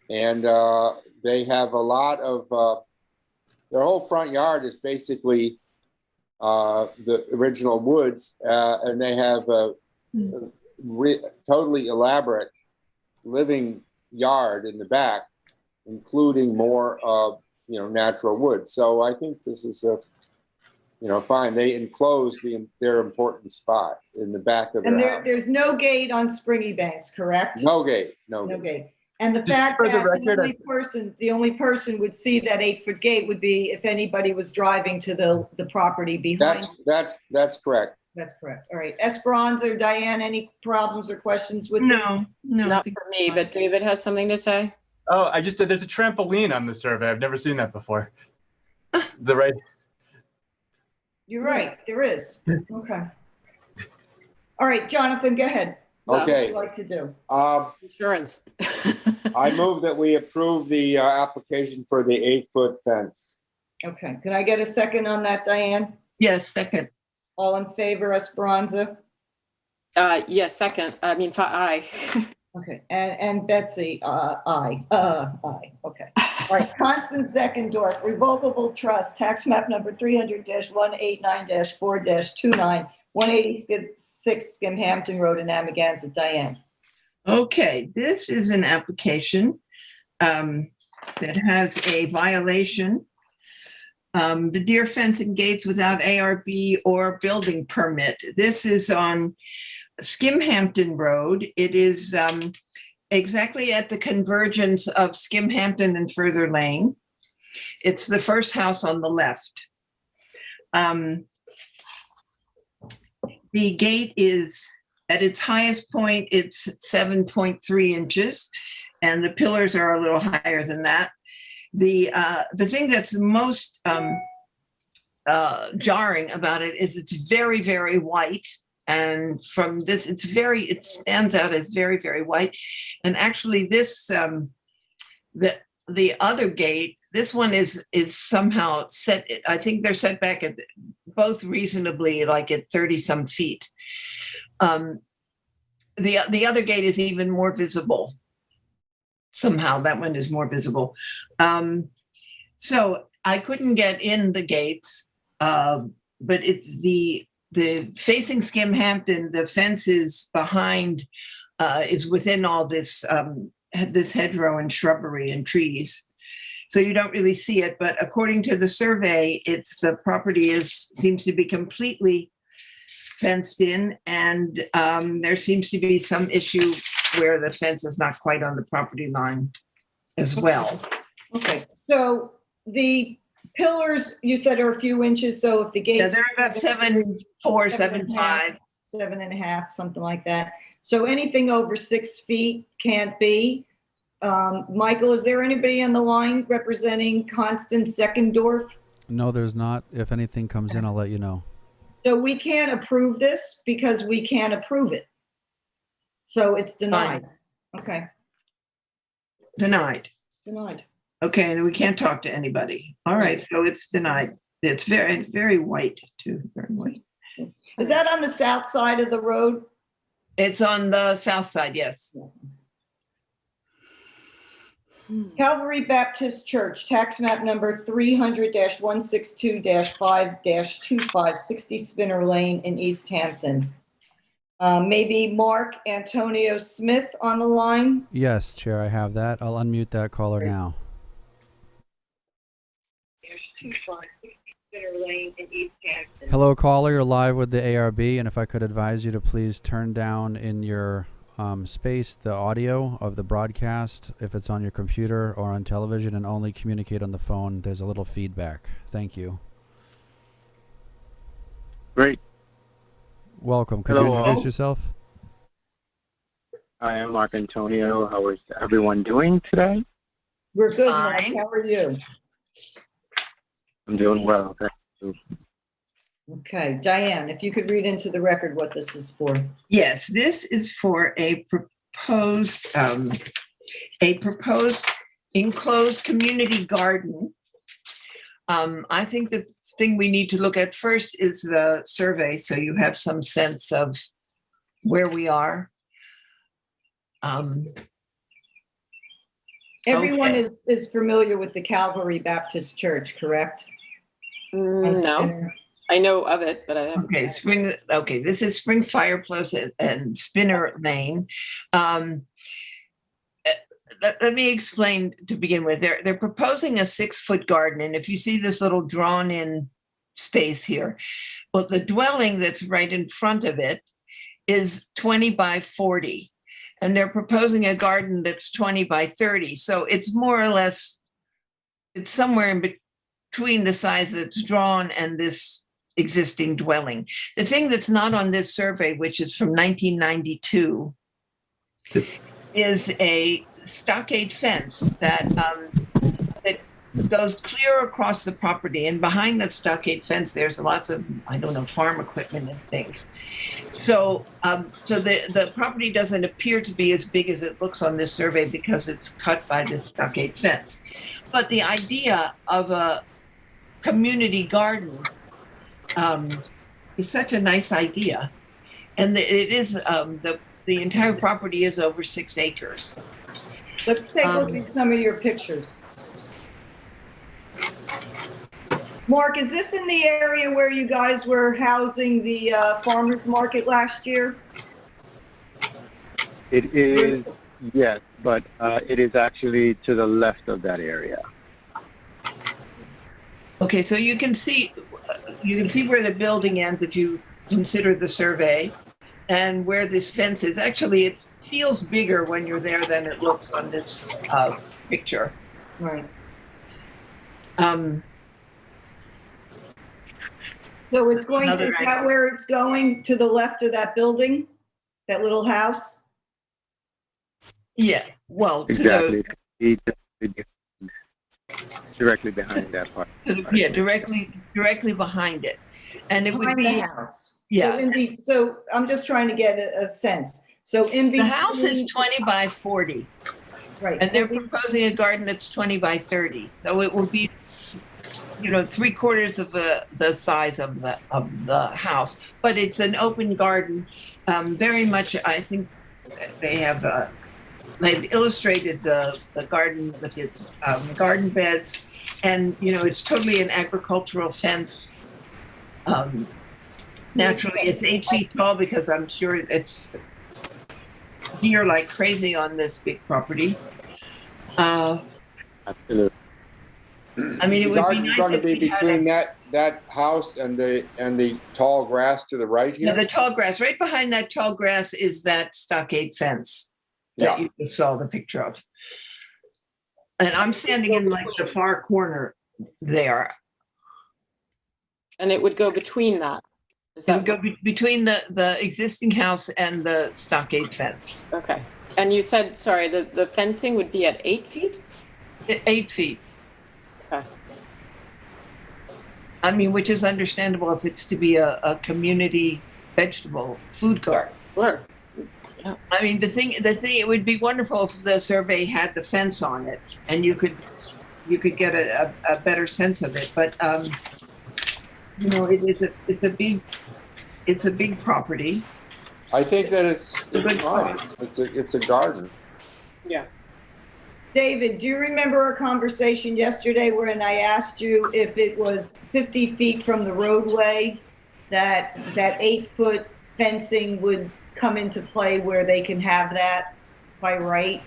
they have a lot of, their whole front yard is basically the original woods, and they have a totally elaborate living yard in the back, including more you know, natural wood. So I think this is a, you know, fine. They enclose their important spot in the back of their house. There's no gate on Stringy Banks, correct? No gate. No gate. And the fact that the only person would see that 8-foot gate would be if anybody was driving to the property behind. That's correct. That's correct. All right. Esperanza or Diane, any problems or questions with this? No. Not for me, but David has something to say. Oh, there's a trampoline on the survey. I've never seen that before. You're right. There is. Okay. All right, Jonathan, go ahead. Okay. What would you like to do? Insurance. I move that we approve the application for the 8-foot fence. Okay. Can I get a second on that, Diane? Yes, second. All in favor, Esperanza? Yes, second. I mean, aye. Okay. And Betsy, aye. Aye. Okay. All right. Constance Zeckendorf, revocable trust, tax map number 300-189-4-29, 186 Hampton Road in Amagansett. Diane. Okay, this is an application that has a violation. The deer fence and gates without ARB or building permit. This is on Hampton Road. It is exactly at the convergence of Hampton and Further Lane. It's the first house on the left. The gate is at its highest point, it's 7.3 inches, and the pillars are a little higher than that. The thing that's most jarring about it is it's very, very white. And from this, it stands out as very, very white. And actually this, the other gate, this one is somehow set, I think they're set back at both reasonably, like at 30 some feet. The other gate is even more visible. Somehow that one is more visible. So I couldn't get in the gates, but it's the facing Hampton, the fence is behind, is within all this, this hedgerow and shrubbery and trees. So you don't really see it, but according to the survey, the property seems to be completely fenced in, and there seems to be some issue where the fence is not quite on the property line as well. Okay, so the pillars you said are a few inches, so if the gates— Yeah, they're about 7.4, 7.5. 7.5, something like that. So anything over 6 feet can't be. Michael, is there anybody on the line representing Constance Zeckendorf? No, there's not. If anything comes in, I'll let you know. So we can't approve this because we can't approve it. So it's denied. Okay. Denied. Denied. Okay, and we can't talk to anybody. All right, so it's denied. It's very, very white too, very white. Is that on the south side of the road? It's on the south side, yes. Calvary Baptist Church, tax map number 300-162-5-25, 60 Spinner Lane in East Hampton. Maybe Mark Antonio Smith on the line? Yes, Chair, I have that. I'll unmute that caller now. Hello, caller. You're live with the ARB, and if I could advise you to please turn down in your space the audio of the broadcast if it's on your computer or on television, and only communicate on the phone. There's a little feedback. Thank you. Great. Welcome. Could you Hello. introduce yourself? I am Mark Antonio. How is everyone doing today? We're good, Mark. Fine. How are you? I'm doing well. Thank you. Okay, Diane, if you could read into the record what this is for. Yes, this is for a proposed enclosed community garden. I think the thing we need to look at first is the survey, so you have some sense of where we are. Everyone Okay. is familiar with the Calvary Baptist Church, correct? No, I know of it, but I haven't. Okay, this is Springs Fireplace and Spinner Lane. Let me explain to begin with. They're proposing a 6-foot garden, and if you see this little drawn-in space here, well, the dwelling that's right in front of it is 20 by 40, and they're proposing a garden that's 20 by 30. So it's more or less, it's somewhere in between the size that's drawn and this existing dwelling. The thing that's not on this survey, which is from 1992, is a stockade fence that goes clear across the property, and behind that stockade fence there's lots of, I don't know, farm equipment and things. So the property doesn't appear to be as big as it looks on this survey because it's cut by this stockade fence. But the idea of a community garden is such a nice idea, and it is the entire property is over 6 acres. Let's take a look at some of your pictures. Mark, is this in the area where you guys were housing the farmers market last year? It is, yes, but it is actually to the left of that area. Okay, so you can see where the building ends if you consider the survey, and where this fence is. Actually, it feels bigger when you're there than it looks on this picture. Right. So it's going to, is that where it's going, to the left of that building, that little house? Yeah, well, exactly. Directly behind that part. Yeah, directly behind it. And it would be the house. Yeah. So I'm just trying to get a sense. So in between, the house is 20 by 40. Right. And they're proposing a garden that's 20 by 30. So it will be, 3/4 of the size of the house. But it's an open garden. Very much, I think they have they've illustrated the garden with its garden beds, and it's totally an agricultural fence. Naturally, it's 8 feet tall because I'm sure it's deer like crazy on this big property. Absolutely. I mean, it would be nice going to if be we had between that house and the tall grass to the right here. Yeah, the tall grass. Right behind that tall grass is that stockade fence that you just saw the picture of. And I'm standing in like the far corner there. And it would go between that. It would go between the existing house and the stockade fence. Okay. And you said, sorry, the fencing would be at 8 feet? 8 feet. Okay. I mean, which is understandable if it's to be a community vegetable food garden. Sure. Yeah. I mean, the thing, it would be wonderful if the survey had the fence on it, and you could get a better sense of it. But it's a big property. I think that it's fine. It's a garden. Yeah. David, do you remember our conversation yesterday when I asked you if it was 50 feet from the roadway, that 8-foot fencing would come into play where they can have that by right?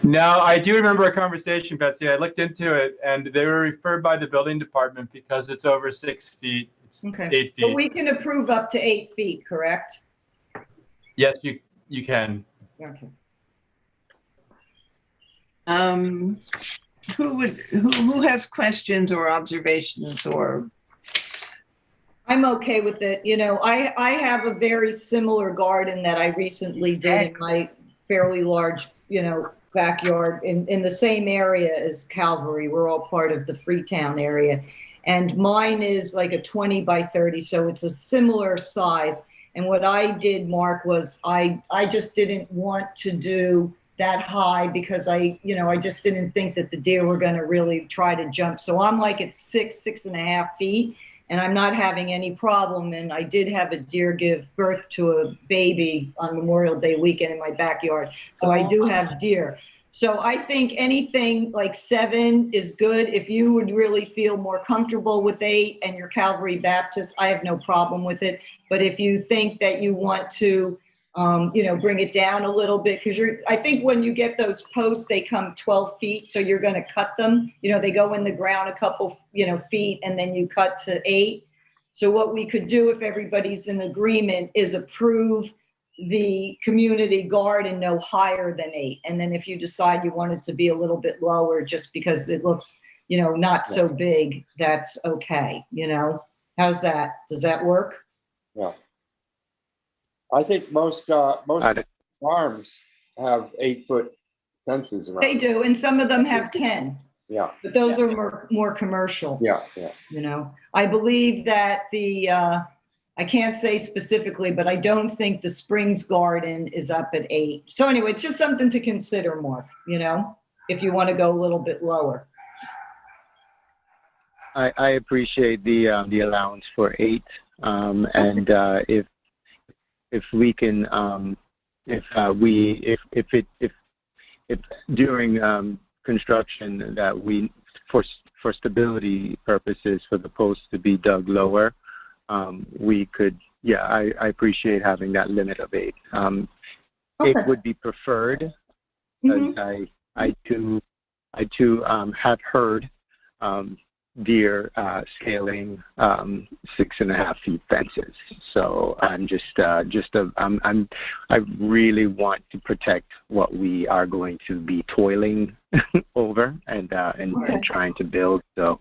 No, I do remember a conversation, Betsy. I looked into it, and they were referred by the building department because it's over 6 feet. It's 8 feet. But we can approve up to 8 feet, correct? Yes, you can. Okay. Who has questions or observations or I'm okay with it. You know, I have a very similar garden that I recently did in my fairly large, you know, backyard in the same area as Calvary. We're all part of the Freetown area. And mine is like a 20 by 30, so it's a similar size. And what I did, Mark, was I just didn't want to do that high because I just didn't think that the deer were going to really try to jump. So I'm like at 6.5 feet, and I'm not having any problem. And I did have a deer give birth to a baby on Memorial Day weekend in my backyard. So I do have deer. So I think anything like 7 is good. If you would really feel more comfortable with 8 and you're Calvary Baptist, I have no problem with it. But if you think that you want to, bring it down a little bit, because I think when you get those posts, they come 12 feet. So you're going to cut them. You know, they go in the ground a couple, feet, and then you cut to 8. So what we could do, if everybody's in agreement, is approve the community garden no higher than 8. And then if you decide you want it to be a little bit lower just because it looks, not so big, that's okay. How's that? Does that work? Yeah. I think most farms have 8-foot fences around. They do, and some of them have 10. Yeah. But those are more commercial. Yeah. I believe that I can't say specifically, but I don't think the Springs Garden is up at 8. So anyway, it's just something to consider, Mark, if you want to go a little bit lower. I appreciate the allowance for 8, and if we can, if during construction that we for stability purposes for the posts to be dug lower, we could. Yeah, I appreciate having that limit of 8. Okay. It would be preferred. Mm-hmm. I too have heard deer scaling 6.5 feet fences. So I'm I really want to protect what we are going to be toiling over and trying to build. So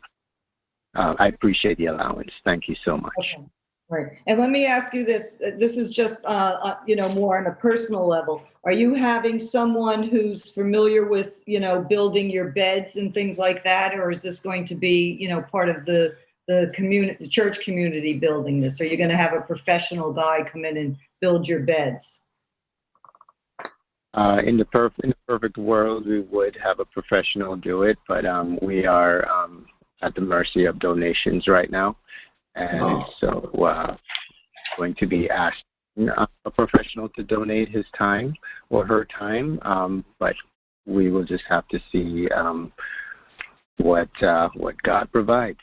I appreciate the allowance. Thank you so much. Okay. Right. And let me ask you this. This is just, more on a personal level. Are you having someone who's familiar with, building your beds and things like that? Or is this going to be, part of the community, the church community building this? Are you going to have a professional guy come in and build your beds? In the perfect world, we would have a professional do it, but we are at the mercy of donations right now. And so going to be asking a professional to donate his time or her time, but we will just have to see what God provides.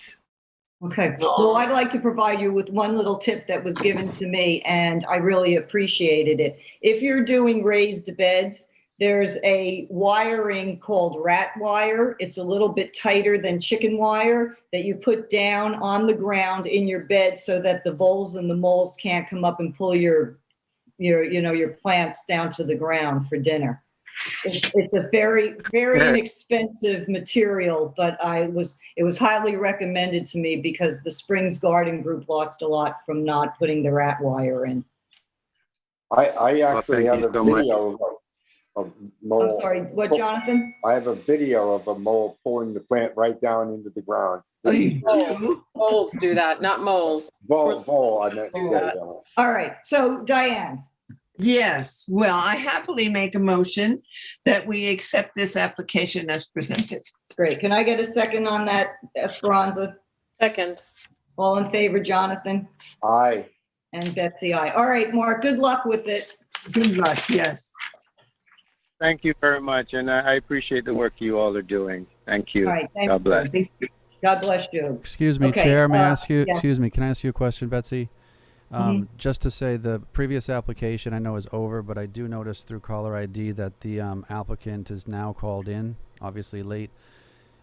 Okay. Well, I'd like to provide you with one little tip that was given to me, and I really appreciated it. If you're doing raised beds, there's a wiring called rat wire. It's a little bit tighter than chicken wire that you put down on the ground in your bed so that the voles and the moles can't come up and pull your plants down to the ground for dinner. It's a very, very inexpensive material, but it was highly recommended to me because the Springs Garden Group lost a lot from not putting the rat wire in. I actually have a video of mole. I'm sorry, what, Jonathan? I have a video of a mole pulling the plant right down into the ground. Voles do that, not moles. Vole, I meant to say. All right, so Diane. Yes, well, I happily make a motion that we accept this application as presented. Great. Can I get a second on that, Esperanza? Second. All in favor, Jonathan? Aye. And Betsy, aye. All right, Mark, good luck with it. Good luck, yes. Thank you very much, and I appreciate the work you all are doing. Thank you. All right, thank God bless. you. God bless you. Excuse me, Okay, Chair, may I ask you, yeah. excuse me, can I ask you a question, Betsy? Just to say the previous application I know is over, but I do notice through caller ID that the applicant is now called in, obviously late.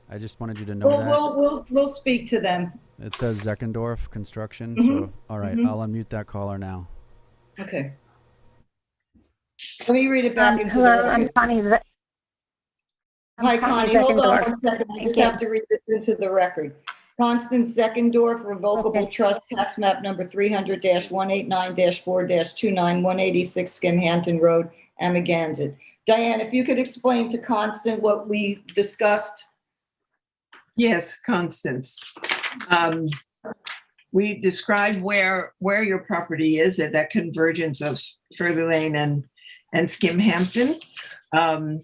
I just wanted you to know that. We'll speak to them. It says Zeckendorf Construction, so all right, I'll unmute that caller now. Okay. Let me read it back into hello, the I'm record. Connie. Hi, Connie. Hold on one second. I just have to read this into the record. Constance Zeckendorf, revocable trust, tax map number 300-189-4-29, 186 Skimhampton Road, Amagansett. Diane, if you could explain to Constance what we discussed. Yes, Constance. We described where your property is at that convergence of Further Lane and Skimhampton. And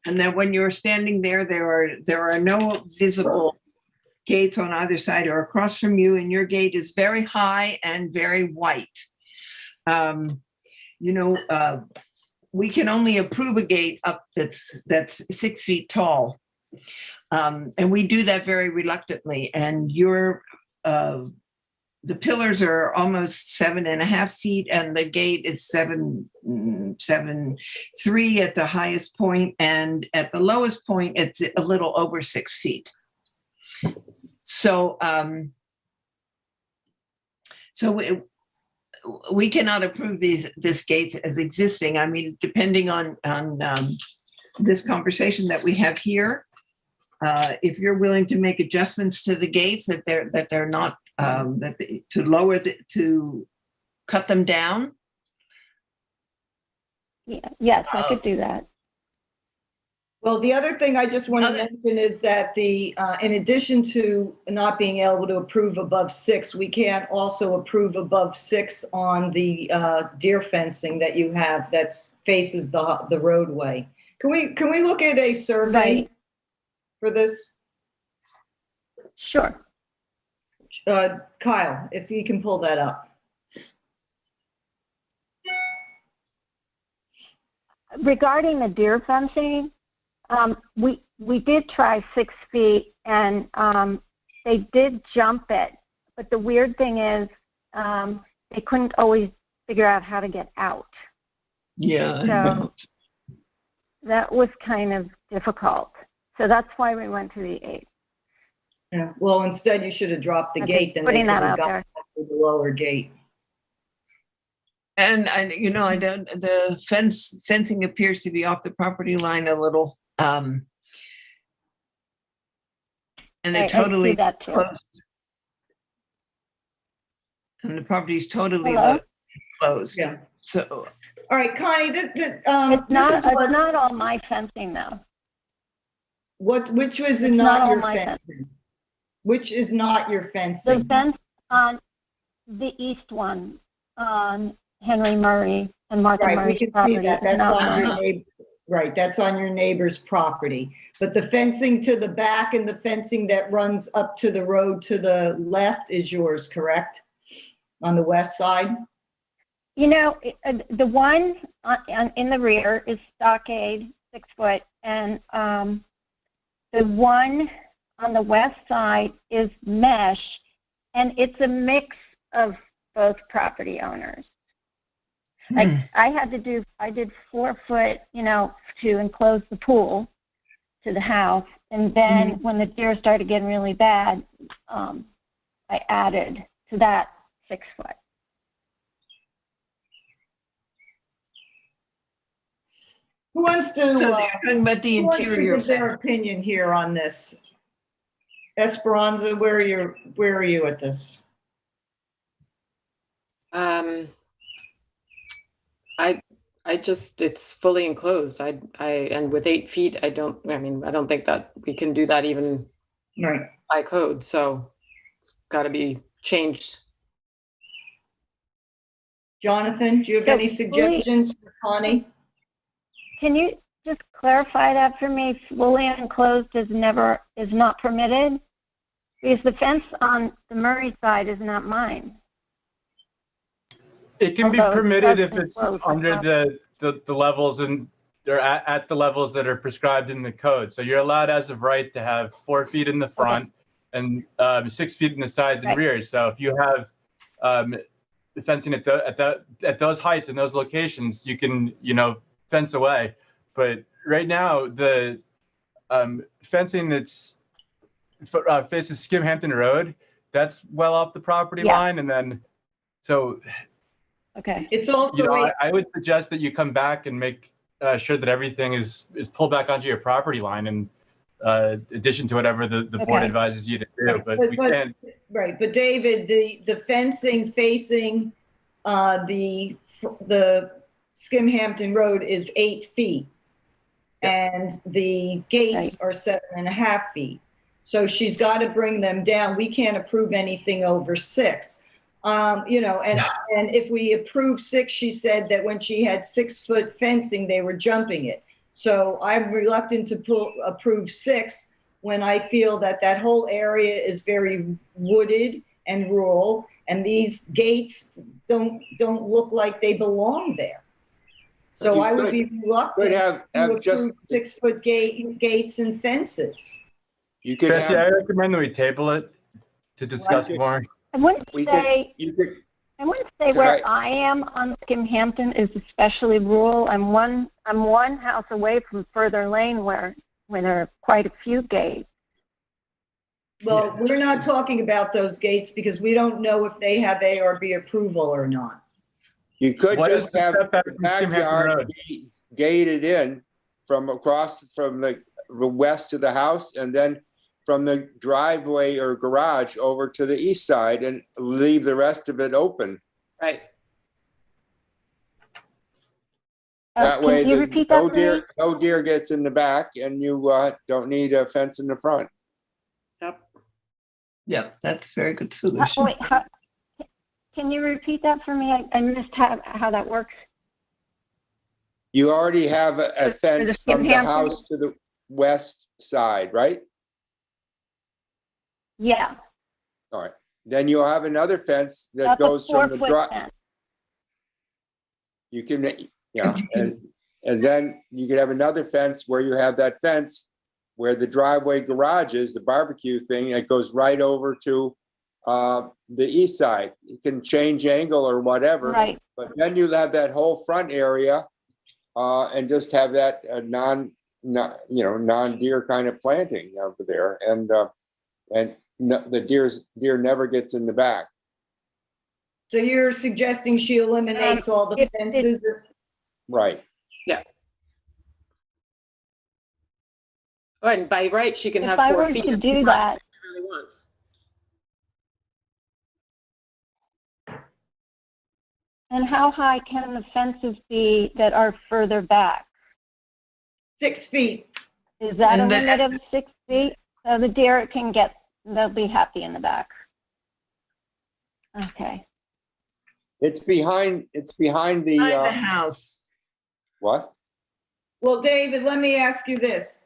that when you're standing there, there are no visible gates on either side or across from you, and your gate is very high and very white. We can only approve a gate up that's 6 feet tall. And we do that very reluctantly. And the pillars are almost 7.5 feet, and the gate is 7.3 at the highest point, and at the lowest point, it's a little over 6 feet. So, we cannot approve this gate as existing. I mean, depending on this conversation that we have here, if you're willing to make adjustments to the gates to cut them down. Yes, I could do that. Well, the other thing I just want to mention is that in addition to not being able to approve above 6, we can't also approve above 6 on the deer fencing that you have that faces the roadway. Can we look at a survey for this? Sure. Kyle, if you can pull that up. Regarding the deer fencing, we did try 6 feet, and they did jump it. But the weird thing is they couldn't always figure out how to get out. Yeah. So that was kind of difficult. So that's why we went to the 8. Yeah. Well, instead you should have dropped the gate, then they could have got to the lower gate. And the fencing appears to be off the property line a little. And they're totally closed. And the property's totally closed. Yeah. So, all right, Connie, it's not all my fencing though. Which was not your fencing? Which is not your fencing? The fence on the east one on Henry Murray and Martha Murray's property. See that. That's on your neighbor. Right, that's on your neighbor's property. But the fencing to the back and the fencing that runs up to the road to the left is yours, correct? On the west side? The one in the rear is stockade, 6 foot, and the one on the west side is mesh, and it's a mix of both property owners. Like I did 4 foot, to enclose the pool to the house. And then when the deer started getting really bad, I added to that 6 foot. Who wants to give their opinion here on this? Esperanza, where are you at this? It's fully enclosed. And with 8 feet, I don't think that we can do that even by code. So it's got to be changed. Jonathan, do you have any suggestions for Connie? Can you just clarify that for me? Fully enclosed is not permitted? Because the fence on the Murray side is not mine. It can be permitted if it's under the levels and they're at the levels that are prescribed in the code. So you're allowed as of right to have 4 feet in the front and 6 feet in the sides and rears. So if you have the fencing at those heights and those locations, you can fence away. But right now the fencing that's faces Skimhampton Road, that's well off the property line, and then it's also I would suggest that you come back and make sure that everything is pulled back onto your property line, and addition to whatever the board advises you to do. Right, But we can't. Right, but David, the fencing facing the Skimhampton Road is 8 feet. And the gates are 7.5 feet. So she's got to bring them down. We can't approve anything over 6. You know, and if we approve 6, she said that when she had 6-foot fencing, they were jumping it. So I'm reluctant to approve 6 when I feel that that whole area is very wooded and rural, and these gates don't look like they belong there. So I would be reluctant to approve 6-foot gates and fences. You could Betsy, I recommend that we table it to discuss more. I wouldn't say where I am on Skimhampton is especially rural. I'm one house away from Further Lane where there are quite a few gates. Well, we're not talking about those gates because we don't know if they have ARB approval or not. You could just have the backyard gated in from across from the west to the house, and then from the driveway or garage over to the east side, and leave the rest of it open. Right. That way, no deer gets in the back, and you don't need a fence in the front. Yep. Yeah, that's a very good solution. Wait, can you repeat that for me? I missed how that works. You already have a fence from the house to the west side, right? Yeah. All right. Then you'll have another fence that goes from the drive. You can, yeah, and then you can have another fence where you have that fence where the driveway garage is, the barbecue thing, that goes right over to the east side. You can change angle or whatever, right? But then you'll have that whole front area and just have that non-deer kind of planting over there, and the deer never gets in the back. So you're suggesting she eliminates all the fences? Right. Yeah. Oh, and by right, she can have 4 feet. If I were to do that, she really wants. And how high can the fences be that are further back? 6 feet. Is that a limit of 6 feet? So the deer they'll be happy in the back. Okay. It's behind the house. What? Well, David, let me ask you this.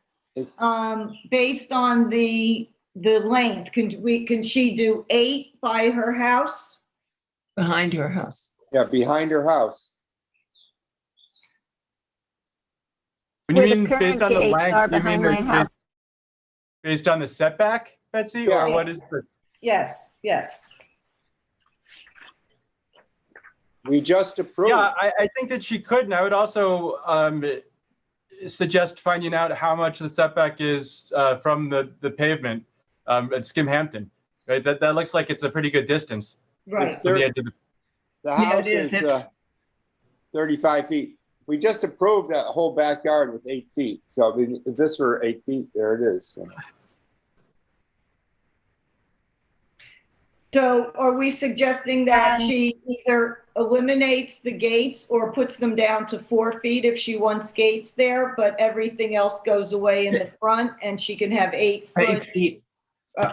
Based on the length, can she do 8 by her house? Behind her house. Yeah, behind her house. When you mean based on the length, you mean based on the setback, Betsy, Yeah. or what is the? Yes. We just approved. Yeah, I think that she could, and I would also suggest finding out how much the setback is from the pavement at Skimhampton. Right, that looks like it's a pretty good distance. Right. The house is 35 feet. We just approved that whole backyard with 8 feet. So I mean, if this were 8 feet, there it is. So are we suggesting that she either eliminates the gates or puts them down to 4 feet if she wants gates there, but everything else goes away in the front, and she can have 8 feet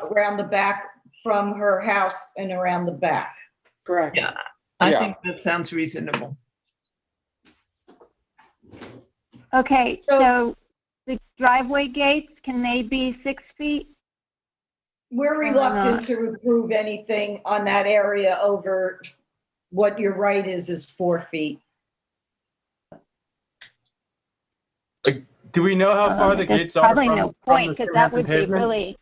around the back from her house and around the back? Correct. Yeah, I think that sounds reasonable. Okay, so the driveway gates, can they be 6 feet? We're reluctant to approve anything on that area over what your right is 4 feet. Do we know how far the gates are? Probably no point, because that would be really.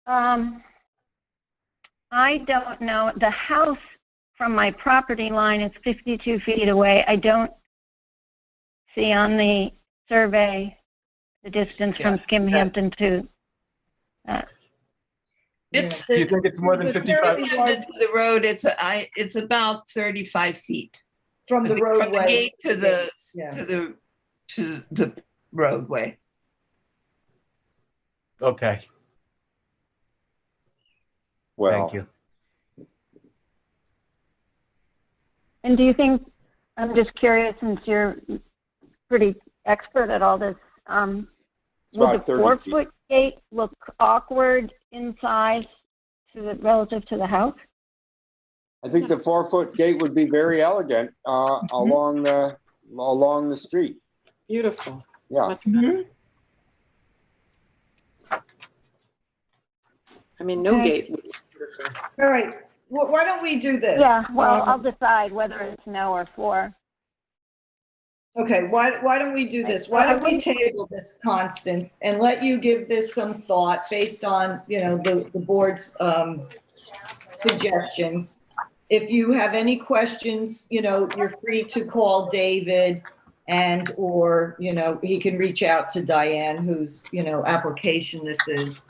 I don't know. The house from my property line is 52 feet away. I don't see on the survey the distance from Skimhampton to that. Do you think it's more than 55? The road, it's about 35 feet from the roadway. From the gate to the roadway. Okay, Well, thank you. And do you think, I'm just curious, since you're pretty expert at all this, it's will about the 30 feet. 4-foot gate look awkward in size relative to the house? I think the 4-foot gate would be very elegant along the street. Beautiful. Yeah. I mean, no Okay. gate would be beautiful. All right, why don't we do this? Yeah, well, I'll decide whether it's no or 4. Okay, why don't we do this? Why don't we table this, Constance, and let you give this some thought based on, the board's suggestions. If you have any questions, you're free to call David or he can reach out to Diane, whose, application this is.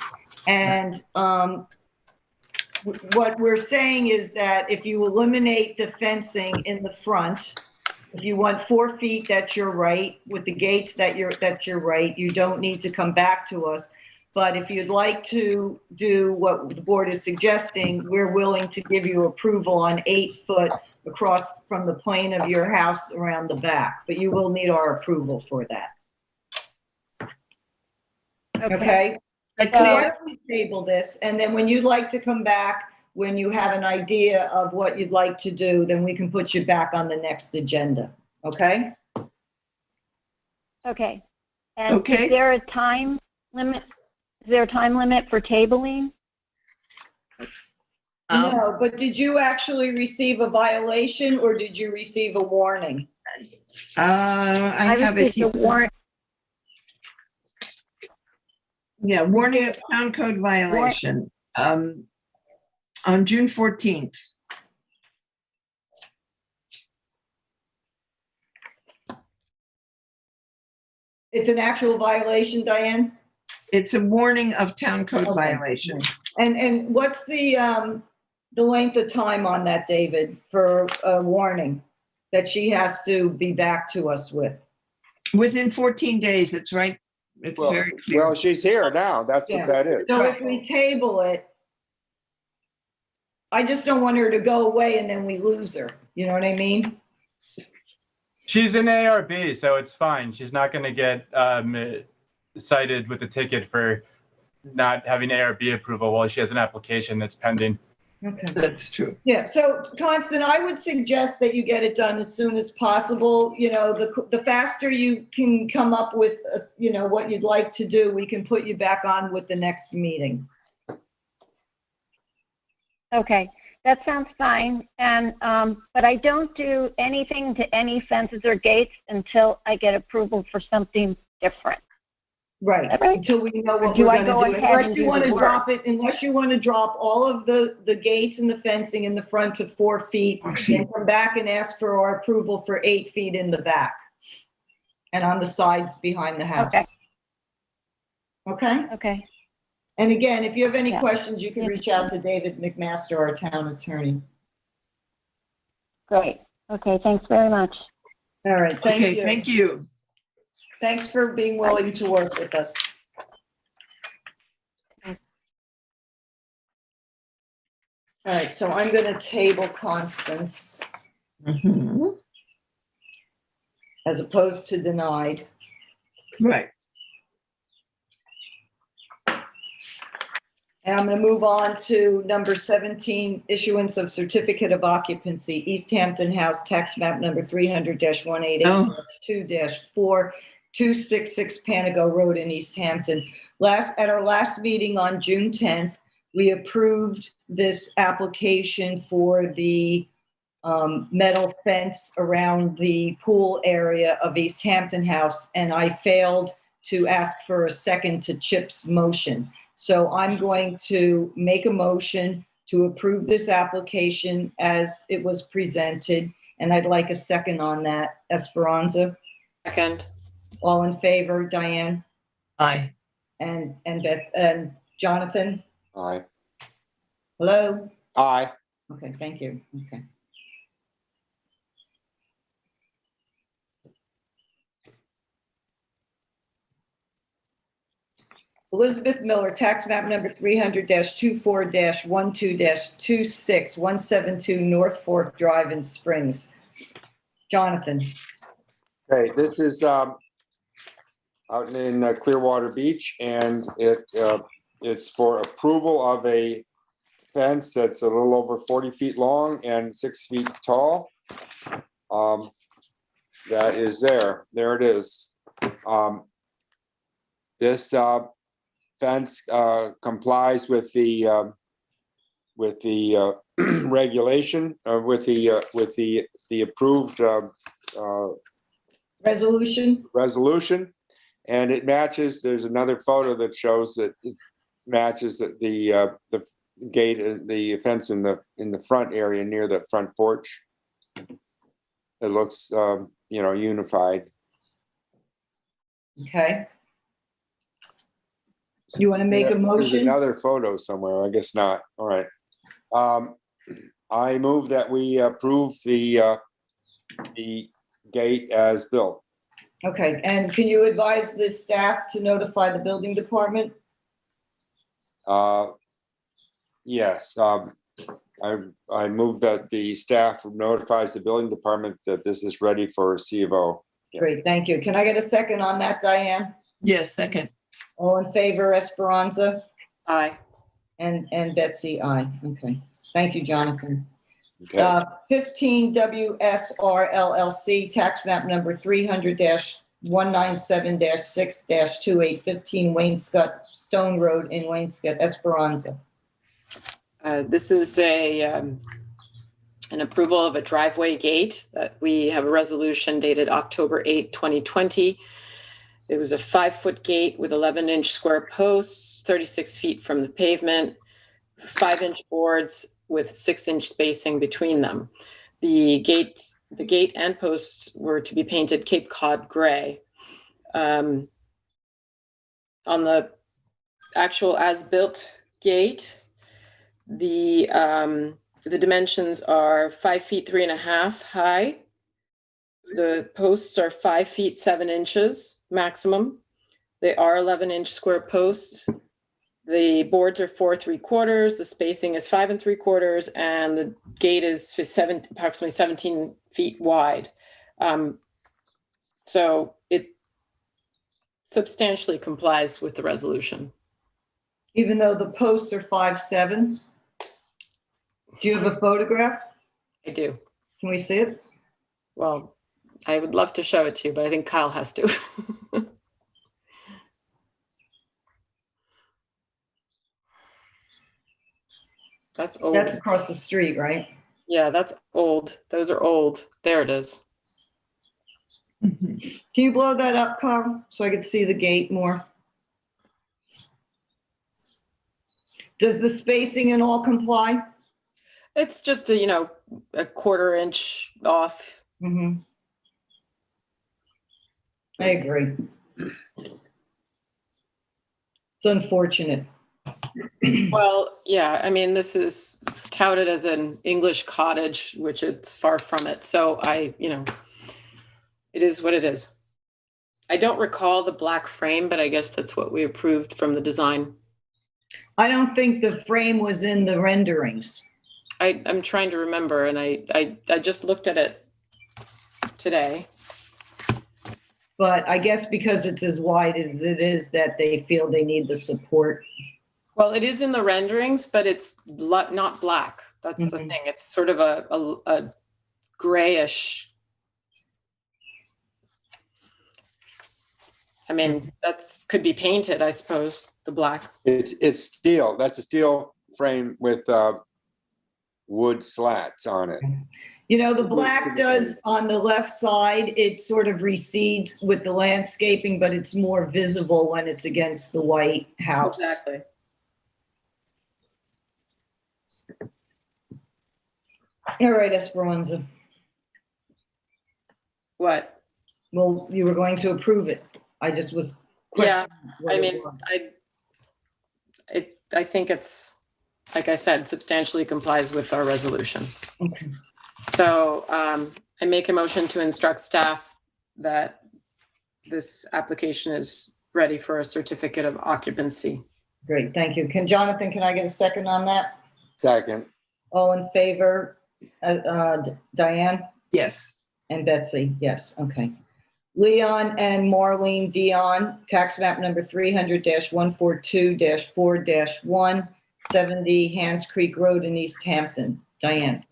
And what we're saying is that if you eliminate the fencing in the front, if you want 4 feet, that's your right. With the gates, that's your right. You don't need to come back to us. But if you'd like to do what the board is suggesting, we're willing to give you approval on 8 foot across from the plane of your house around the back. But you will need our approval for that. Okay? So why don't we table this? And then when you'd like to come back, when you have an idea of what you'd like to do, then we can put you back on the next agenda. Okay? Okay. And is there a time limit? Is there a time limit for tabling? No, but did you actually receive a violation or did you receive a warning? I have it here. Warrant. Yeah, warning of town code violation. On June 14th. It's an actual violation, Diane? It's a warning of town code violation. And what's the length of time on that, David, for a warning that she has to be back to us with? Within 14 days, it's right. It's very clear. Well, she's here now. That's what that is. So if we table it, I just don't want her to go away and then we lose her. You know what I mean? She's an ARB, so it's fine. She's not going to get cited with a ticket for not having ARB approval while she has an application that's pending. Okay. That's true. Yeah. So, Constant, I would suggest that you get it done as soon as possible. The faster you can come up with, what you'd like to do, we can put you back on with the next meeting. Okay, that sounds fine. And, but I don't do anything to any fences or gates until I get approval for something different. Right. Until we know what we're going to do. Unless you want to drop it, unless you want to drop all of the gates and the fencing in the front to 4 feet, and come back and ask for our approval for 8 feet in the back and on the sides behind the house. Okay. Okay. And again, if you have any questions, you can reach out to David McMaster, our town attorney. Great. Okay, thanks very much. All right, thank you. Thank you. Thanks for being willing to work with us. All right, so I'm going to table Constance as opposed to denied. Right. And I'm going to move on to number 17, issuance of certificate of occupancy, East Hampton House, tax map number 300-188-2-4, 266 Panago Road in East Hampton. At our last meeting on June 10th, we approved this application for the metal fence around the pool area of East Hampton House, and I failed to ask for a second to Chip's motion. So I'm going to make a motion to approve this application as it was presented, and I'd like a second on that. Esperanza? Second. All in favor, Diane? Aye. And Beth and Jonathan? Aye. Hello? Aye. Okay, thank you. Okay. Elizabeth Miller, tax map number 300-24-12-26, 172 North Fork Drive in Springs. Jonathan. Okay, this is out in Clearwater Beach, and it's for approval of a fence that's a little over 40 feet long and 6 feet tall. That is there. There it is. This fence complies with the regulation, with the approved resolution, and it matches. There's another photo that shows that it matches the gate, the fence in the front area near the front porch. It looks, unified. Okay. You want to make a motion? There's another photo somewhere. I guess not. All right. I move that we approve the gate as built. Okay, and can you advise the staff to notify the building department? Yes. I move that the staff notifies the building department that this is ready for C of O. Yeah. Great, thank you. Can I get a second on that, Diane? Yes, second. All in favor, Esperanza? Aye. And Betsy, aye. Okay, thank you, Jonathan. Okay. 15 WSR LLC, tax map number 300-197-6-28, 15 Wainscott Stone Road in Wainscott, Esperanza. This is an approval of a driveway gate that we have a resolution dated October 8, 2020. It was a 5-foot gate with 11-inch square posts, 36 feet from the pavement, 5-inch boards with 6-inch spacing between them. The gate and posts were to be painted Cape Cod gray. On the actual as-built gate, the dimensions are 5 feet 3.5 high. The posts are 5 feet 7 inches maximum. They are 11-inch square posts. The boards are 4 3/4. The spacing is 5 3/4, and the gate is approximately 17 feet wide. So it substantially complies with the resolution. Even though the posts are 5'7"? Do you have a photograph? I do. Can we see it? Well, I would love to show it to you, but I think Kyle has to. That's old. That's across the street, right? Yeah, that's old. Those are old. There it is. Can you blow that up, Kyle, so I could see the gate more? Does the spacing and all comply? It's just a 1/4 inch off. Mm-hmm. I agree. It's unfortunate. Well, yeah, I mean, this is touted as an English cottage, which it's far from it. So it is what it is. I don't recall the black frame, but I guess that's what we approved from the design. I don't think the frame was in the renderings. I'm trying to remember, and I just looked at it today. But I guess because it's as wide as it is that they feel they need the support. Well, it is in the renderings, but it's not black. That's the thing. It's sort of a grayish. I mean, could be painted, I suppose, the black. It's steel. That's a steel frame with wood slats on it. The black does on the left side, it sort of recedes with the landscaping, but it's more visible when it's against the white house. Exactly. All right, Esperanza. What? Well, you were going to approve it. I just was questioning. Yeah, I mean, I think it's, like I said, substantially complies with our resolution. Okay. So I make a motion to instruct staff that this application is ready for a certificate of occupancy. Great, thank you. Jonathan, can I get a second on that? Second. All in favor? Diane? Yes. And Betsy, yes, okay. Leon and Marlene Dion, tax map number 300-142-4-1, 70 Hands Creek Road in East Hampton. Diane.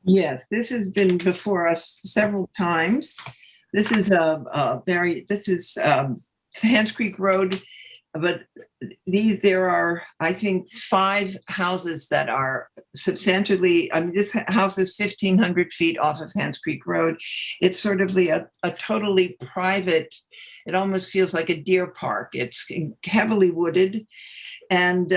Yes, this has been before us several times. This is Hands Creek Road, but there are, I think, 5 houses that are substantially, I mean, this house is 1,500 feet off of Hands Creek Road. It's sort of a totally private, it almost feels like a deer park. It's heavily wooded, and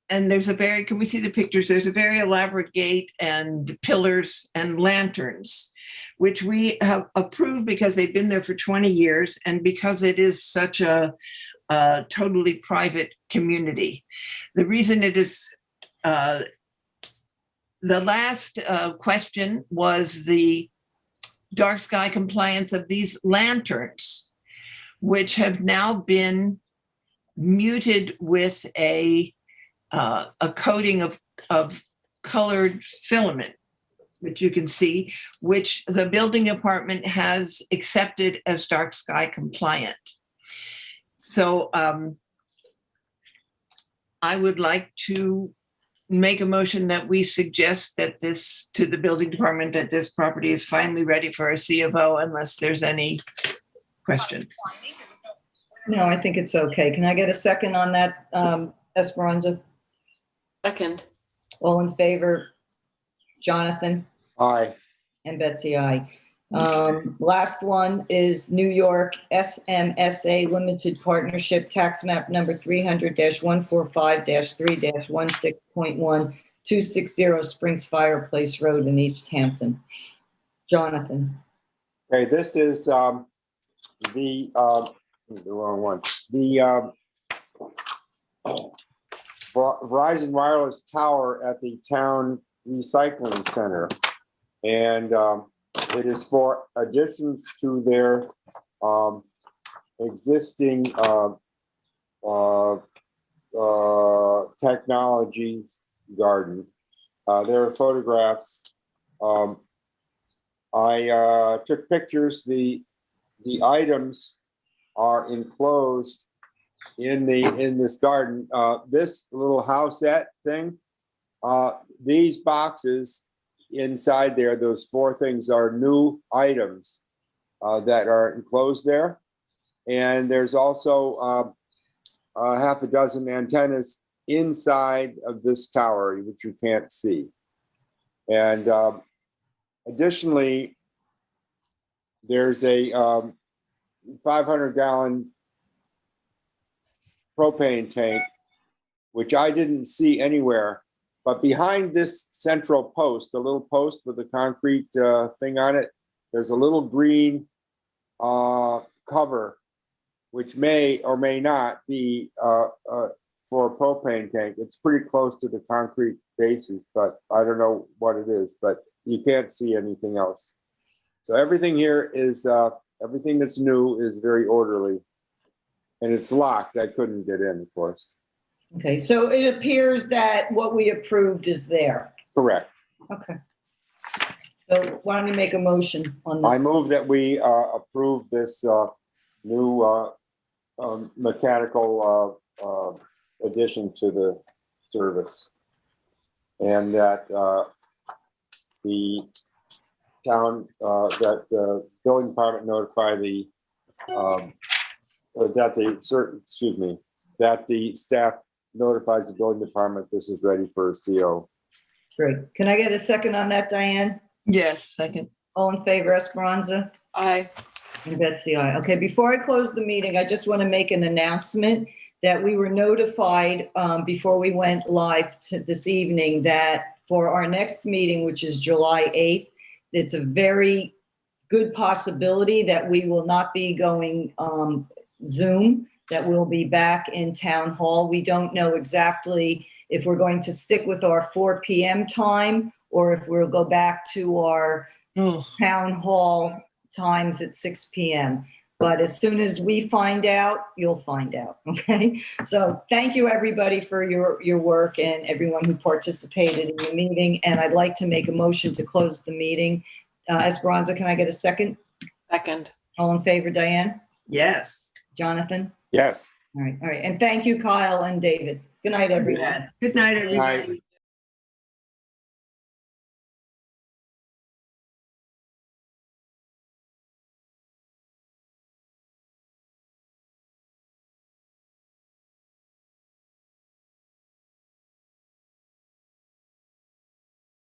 there's can we see the pictures? There's a very elaborate gate and pillars and lanterns, which we have approved because they've been there for 20 years and because it is such a totally private community. The reason it is, the last question was the dark sky compliance of these lanterns, which have now been muted with a coating of colored filament, which you can see, which the building department has accepted as dark sky compliant. So I would like to make a motion that we suggest that this to the building department, that this property is finally ready for a C of O unless there's any question. No, I think it's okay. Can I get a second on that, Esperanza? Second. All in favor? Jonathan? Aye. And Betsy, aye. Last one is New York SMSA Limited Partnership, tax map number 300-145-3-16.1, 260 Springs Fireplace Road in East Hampton. Jonathan. Okay, this is the wrong one. The Verizon Wireless Tower at the town recycling center, and it is for additions to their existing technology garden. There are photographs. I took pictures. The items are enclosed in this garden. This little housette thing, these boxes inside there, those 4 things are new items that are enclosed there. And there's also half a dozen antennas inside of this tower, which you can't see. And additionally, there's a 500-gallon propane tank, which I didn't see anywhere. But behind this central post, the little post with the concrete thing on it, there's a little green cover, which may or may not be for a propane tank. It's pretty close to the concrete bases, but I don't know what it is, but you can't see anything else. So everything here is, everything that's new is very orderly. And it's locked. I couldn't get in, of course. Okay, so it appears that what we approved is there. Correct. Okay. So why don't you make a motion on this? I move that we approve this new mechanical addition to the service. And that the town, that the building department notify the that the staff notifies the building department this is ready for a CO. Great. Can I get a second on that, Diane? Yes, second. All in favor, Esperanza? Aye. And Betsy, aye. Okay, before I close the meeting, I just want to make an announcement that we were notified before we went live this evening that for our next meeting, which is July 8th, it's a very good possibility that we will not be going Zoom, that we'll be back in town hall. We don't know exactly if we're going to stick with our 4 p.m. time or if we'll go back to our town hall times at 6 p.m. But as soon as we find out, you'll find out, okay? So thank you, everybody, for your work and everyone who participated in the meeting. And I'd like to make a motion to close the meeting. Esperanza, can I get a second? Second. All in favor, Diane? Yes. Jonathan? Yes. All right. And thank you, Kyle and David. Good night, everyone. Yes. Good night, everybody.